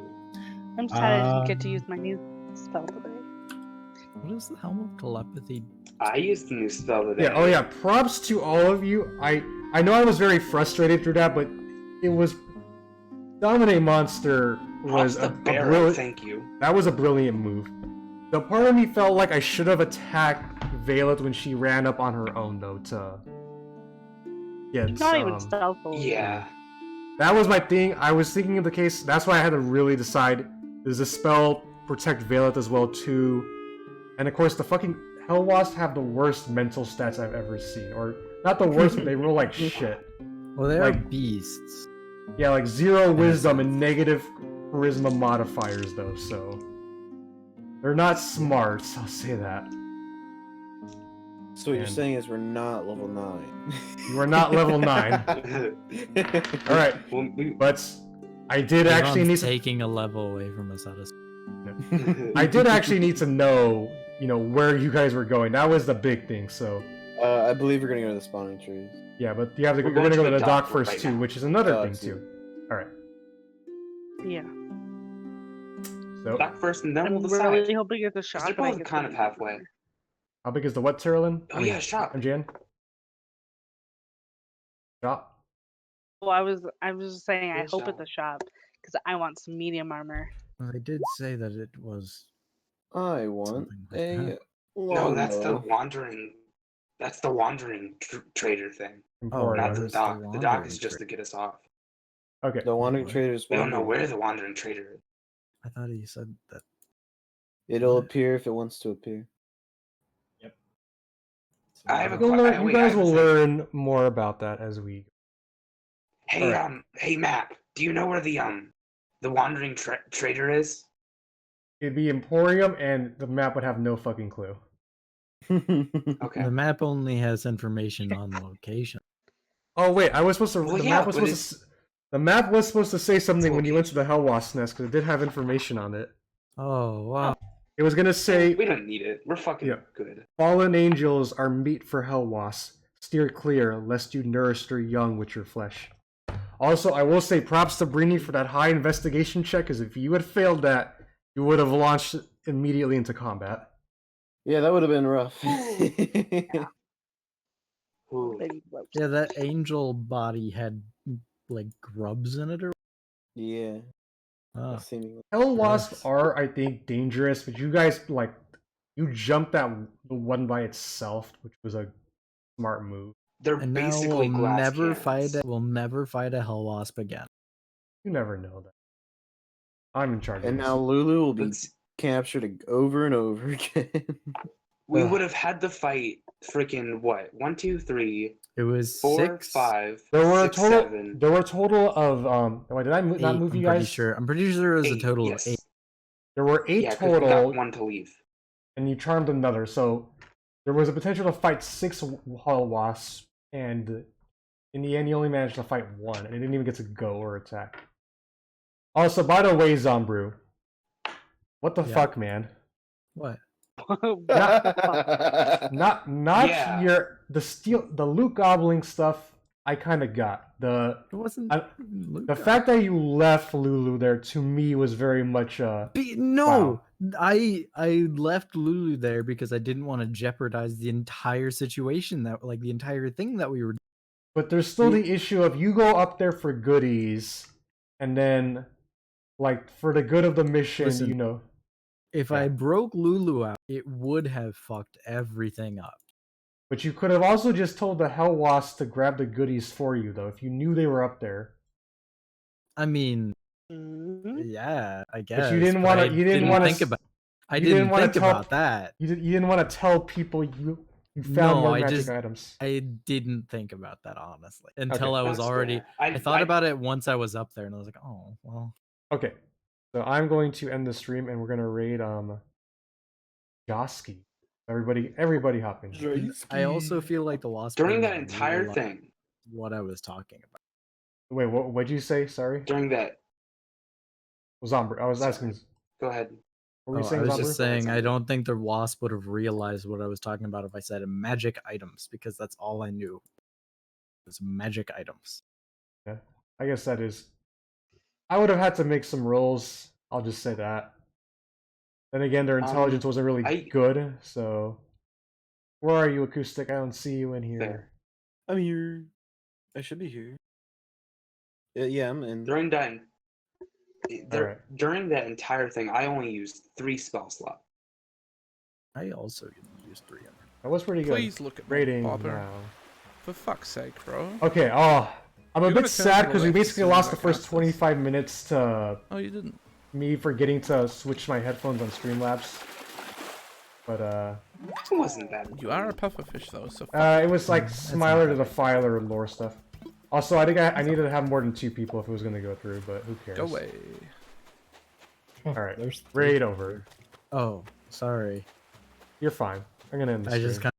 [SPEAKER 4] I'm sad I didn't get to use my new spell today.
[SPEAKER 5] What is the helm of telepathy?
[SPEAKER 2] I used the new spell today.
[SPEAKER 1] Yeah, oh yeah, props to all of you. I know I was very frustrated through that, but it was Dominate Monster was
[SPEAKER 2] Props to
[SPEAKER 1] a
[SPEAKER 2] Barrow,
[SPEAKER 1] brilliant.
[SPEAKER 2] thank you.
[SPEAKER 1] That was a brilliant move. The part of me felt like I should have attacked Vaelith when she ran up on her own, though, to get
[SPEAKER 4] It's not even
[SPEAKER 1] some.
[SPEAKER 4] stealthily.
[SPEAKER 2] Yeah.
[SPEAKER 1] That was my thing. I was thinking of the case. That's why I had to really decide: does the spell protect Vaelith as well too? And of course, the fucking Hellwasp have the worst mental stats I've ever seen, or not the worst, but they roll like shit.
[SPEAKER 5] Well, they are
[SPEAKER 1] Like-
[SPEAKER 5] beasts.
[SPEAKER 1] Yeah, like 0 wisdom and negative charisma modifiers, though. So they're not smart. I'll say that.
[SPEAKER 6] So what you're
[SPEAKER 1] And-
[SPEAKER 6] saying is we're not level 9.
[SPEAKER 1] You are not level 9. All right,
[SPEAKER 2] Well,
[SPEAKER 1] but I did actually
[SPEAKER 5] Elon's
[SPEAKER 1] need to.
[SPEAKER 5] taking a level away from us at a
[SPEAKER 1] I did actually need to know, where you guys were going. That was the big thing. So
[SPEAKER 6] I believe we're gonna go to the spawning trees.
[SPEAKER 1] yeah, but you have to.
[SPEAKER 2] We're
[SPEAKER 1] You're gonna
[SPEAKER 2] going
[SPEAKER 1] go
[SPEAKER 2] to
[SPEAKER 1] to
[SPEAKER 2] the
[SPEAKER 1] the dock
[SPEAKER 2] dock
[SPEAKER 1] first
[SPEAKER 2] right
[SPEAKER 1] too,
[SPEAKER 2] now.
[SPEAKER 1] which is another
[SPEAKER 6] Dock
[SPEAKER 1] thing
[SPEAKER 6] too.
[SPEAKER 1] too. All right.
[SPEAKER 4] Yeah.
[SPEAKER 1] So
[SPEAKER 2] Back first and then
[SPEAKER 4] I'm
[SPEAKER 2] we'll decide.
[SPEAKER 4] really hoping it's a shop.
[SPEAKER 2] They're
[SPEAKER 4] and I
[SPEAKER 2] both
[SPEAKER 4] get
[SPEAKER 2] kind of
[SPEAKER 4] to-
[SPEAKER 2] halfway.
[SPEAKER 1] how big is the what, Teralyn?
[SPEAKER 2] Oh yeah, shop.
[SPEAKER 1] I'm Jan. Shop.
[SPEAKER 4] Well, I was just saying I
[SPEAKER 2] Where's
[SPEAKER 4] hope
[SPEAKER 2] shop?
[SPEAKER 4] it's a shop because I want some medium armor.
[SPEAKER 5] Well, they did say that it was.
[SPEAKER 6] I want
[SPEAKER 5] Something like
[SPEAKER 6] a
[SPEAKER 5] that.
[SPEAKER 2] No, that's the
[SPEAKER 6] longbow.
[SPEAKER 2] wandering. That's the wandering trader thing.
[SPEAKER 1] Emporium.
[SPEAKER 2] Not the
[SPEAKER 5] that's the
[SPEAKER 2] dock. The dock
[SPEAKER 5] wandering
[SPEAKER 2] is just to get us off.
[SPEAKER 1] Okay.
[SPEAKER 6] The wandering
[SPEAKER 5] What?
[SPEAKER 6] traders.
[SPEAKER 2] We don't know
[SPEAKER 6] wandering.
[SPEAKER 2] where the wandering trader is.
[SPEAKER 5] I thought he said that.
[SPEAKER 6] It'll
[SPEAKER 5] What?
[SPEAKER 6] appear if it wants to appear.
[SPEAKER 2] I have a
[SPEAKER 1] You'll
[SPEAKER 2] que-
[SPEAKER 1] learn,
[SPEAKER 2] I-
[SPEAKER 1] you
[SPEAKER 2] wait, I
[SPEAKER 1] guys
[SPEAKER 2] have a
[SPEAKER 1] will
[SPEAKER 2] thing.
[SPEAKER 1] learn more about that as we.
[SPEAKER 2] Hey,
[SPEAKER 1] Alright.
[SPEAKER 2] hey, Map. Do you know where the wandering trader is?
[SPEAKER 1] It'd be Emporium, and the map would have no fucking clue.
[SPEAKER 2] Okay.
[SPEAKER 5] The map only has information on location.
[SPEAKER 1] Oh wait, I was supposed to.
[SPEAKER 2] Well,
[SPEAKER 1] the
[SPEAKER 2] yeah,
[SPEAKER 1] map was
[SPEAKER 2] but
[SPEAKER 1] supposed to. The map was supposed to say something when you went to
[SPEAKER 2] location.
[SPEAKER 1] the Hellwasp nest because it did have information on it.
[SPEAKER 5] Oh wow!
[SPEAKER 1] It was gonna say
[SPEAKER 2] We don't need it. We're fucking
[SPEAKER 1] Yeah.
[SPEAKER 2] good.
[SPEAKER 1] fallen angels are meat for Hellwasp. Steer clear, lest you nourish their young with your flesh. Also, I will say props to Breeni for that high investigation check, because if you had failed that, you would have launched immediately into combat.
[SPEAKER 6] Yeah, that would have been rough.
[SPEAKER 2] Ooh.
[SPEAKER 4] Maybe ropes.
[SPEAKER 5] Yeah, that angel body had like grubs in it, or
[SPEAKER 6] Yeah.
[SPEAKER 5] oh.
[SPEAKER 6] Seemingly.
[SPEAKER 1] Hellwasp
[SPEAKER 5] Yes.
[SPEAKER 1] are, I think, dangerous, but you guys you jumped the one by itself, which was a smart move.
[SPEAKER 2] They're
[SPEAKER 5] And now
[SPEAKER 2] basically
[SPEAKER 5] we'll
[SPEAKER 2] glass
[SPEAKER 5] never
[SPEAKER 2] cannons.
[SPEAKER 5] fight. We'll never fight a Hellwasp again.
[SPEAKER 1] You never know that. I'm in charge.
[SPEAKER 6] And
[SPEAKER 1] of this.
[SPEAKER 6] now Lulu will be
[SPEAKER 2] Let's-
[SPEAKER 6] captured over and over again.
[SPEAKER 2] we
[SPEAKER 1] Ugh.
[SPEAKER 2] would have had to fight freaking what? 1, 2, 3,
[SPEAKER 5] It was
[SPEAKER 2] 4,
[SPEAKER 5] 6.
[SPEAKER 2] 5,
[SPEAKER 1] There were
[SPEAKER 2] 6,
[SPEAKER 1] a total.
[SPEAKER 2] 7,
[SPEAKER 1] There were a total of Wait, did I not
[SPEAKER 5] 8,
[SPEAKER 1] move
[SPEAKER 5] I'm
[SPEAKER 1] you
[SPEAKER 5] pretty
[SPEAKER 1] guys?
[SPEAKER 5] sure. I'm pretty sure it was a
[SPEAKER 2] 8,
[SPEAKER 5] total
[SPEAKER 2] yes.
[SPEAKER 5] of 8.
[SPEAKER 1] There were 8
[SPEAKER 2] Yeah, 'cause we
[SPEAKER 1] total,
[SPEAKER 2] got one to leave.
[SPEAKER 1] and you charmed another. So there was a potential to fight 6 Hellwasps, and in the end, you only managed to fight 1, and it didn't even get to go or attack. Also, by the way, Zombru, what the
[SPEAKER 5] Yeah.
[SPEAKER 1] fuck, man?
[SPEAKER 5] What?
[SPEAKER 1] Not
[SPEAKER 2] Yeah.
[SPEAKER 1] the loot gobbling stuff. I kind of got
[SPEAKER 5] It wasn't.
[SPEAKER 1] the fact that you left Lulu there to me was very much
[SPEAKER 5] No,
[SPEAKER 1] Wow.
[SPEAKER 5] I left Lulu there because I didn't want to jeopardize the entire situation, that like the entire thing that we were.
[SPEAKER 1] But there's still the issue of you go up there for goodies, and then, like, for the good of the mission,
[SPEAKER 5] Listen. If
[SPEAKER 1] Yeah.
[SPEAKER 5] I broke Lulu out, it would have fucked everything up.
[SPEAKER 1] But you could have also just told the Hellwasp to grab the goodies for you, though, if you knew they were up there.
[SPEAKER 5] I mean,
[SPEAKER 4] Mhm.
[SPEAKER 5] yeah, I guess.
[SPEAKER 1] you didn't
[SPEAKER 5] but
[SPEAKER 1] wanna-
[SPEAKER 5] I
[SPEAKER 1] you didn't wanna
[SPEAKER 5] think
[SPEAKER 1] s-
[SPEAKER 5] about. I
[SPEAKER 1] you didn't
[SPEAKER 5] didn't
[SPEAKER 1] wanna
[SPEAKER 5] think
[SPEAKER 1] tell-
[SPEAKER 5] about that.
[SPEAKER 1] You didn't want to tell people you found
[SPEAKER 5] No,
[SPEAKER 1] more
[SPEAKER 5] I
[SPEAKER 1] magic
[SPEAKER 5] just-
[SPEAKER 1] items.
[SPEAKER 5] I didn't think about that honestly until I was
[SPEAKER 2] That's
[SPEAKER 5] already.
[SPEAKER 2] fair.
[SPEAKER 5] I thought about it once I was up there, and I was like, oh well.
[SPEAKER 1] Okay, so I'm going to end the stream, and we're gonna raid Josky. Everybody hop in.
[SPEAKER 5] And I also feel like the wasp
[SPEAKER 2] During
[SPEAKER 5] didn't
[SPEAKER 2] that entire
[SPEAKER 5] realize
[SPEAKER 2] thing,
[SPEAKER 5] what I was talking about.
[SPEAKER 1] Wait, what'd you say? Sorry.
[SPEAKER 2] during that,
[SPEAKER 1] Zombie. I was
[SPEAKER 2] Sorry.
[SPEAKER 1] asking.
[SPEAKER 2] go ahead.
[SPEAKER 1] What were you
[SPEAKER 5] Oh, I
[SPEAKER 1] saying,
[SPEAKER 5] was
[SPEAKER 1] Zombie?
[SPEAKER 5] just saying I don't think the wasp would have realized what I was talking about if I said magic items, because that's all I knew. It was magic items.
[SPEAKER 1] Yeah, I guess that is. I would have had to make some rolls. I'll just say that. Then again, their intelligence wasn't really good, so. Where are you, Acoustic? I don't see you in here.
[SPEAKER 2] There.
[SPEAKER 6] I'm here. I should be here. Yeah, I'm in.
[SPEAKER 2] During that,
[SPEAKER 1] Alright.
[SPEAKER 2] during that entire thing, I only used 3 spell slots.
[SPEAKER 5] I also used 3 of them.
[SPEAKER 1] That was pretty good.
[SPEAKER 7] Please look at my
[SPEAKER 1] Rating
[SPEAKER 7] bother.
[SPEAKER 1] now.
[SPEAKER 7] For fuck's sake, bro.
[SPEAKER 1] Okay, I'm a
[SPEAKER 7] You're
[SPEAKER 1] bit
[SPEAKER 7] gonna turn
[SPEAKER 1] sad
[SPEAKER 7] to the
[SPEAKER 1] because we
[SPEAKER 7] left
[SPEAKER 1] basically
[SPEAKER 7] soon
[SPEAKER 1] lost
[SPEAKER 7] as
[SPEAKER 1] the
[SPEAKER 7] I
[SPEAKER 1] first
[SPEAKER 7] cast this.
[SPEAKER 1] 25 minutes to
[SPEAKER 7] Oh, you didn't.
[SPEAKER 1] me forgetting to switch my headphones on Streamlabs. But,
[SPEAKER 2] It wasn't that.
[SPEAKER 7] You are a pufferfish, though, so.
[SPEAKER 1] it was like Smiler the Defiler lore stuff. Also, I think I needed to have more than 2 people if it was going to go through, but who cares?
[SPEAKER 7] Go away.
[SPEAKER 1] Alright,
[SPEAKER 3] There's
[SPEAKER 1] raid over.
[SPEAKER 5] Oh, sorry.
[SPEAKER 1] You're fine. I'm going to end the
[SPEAKER 5] I
[SPEAKER 1] stream.
[SPEAKER 5] just kind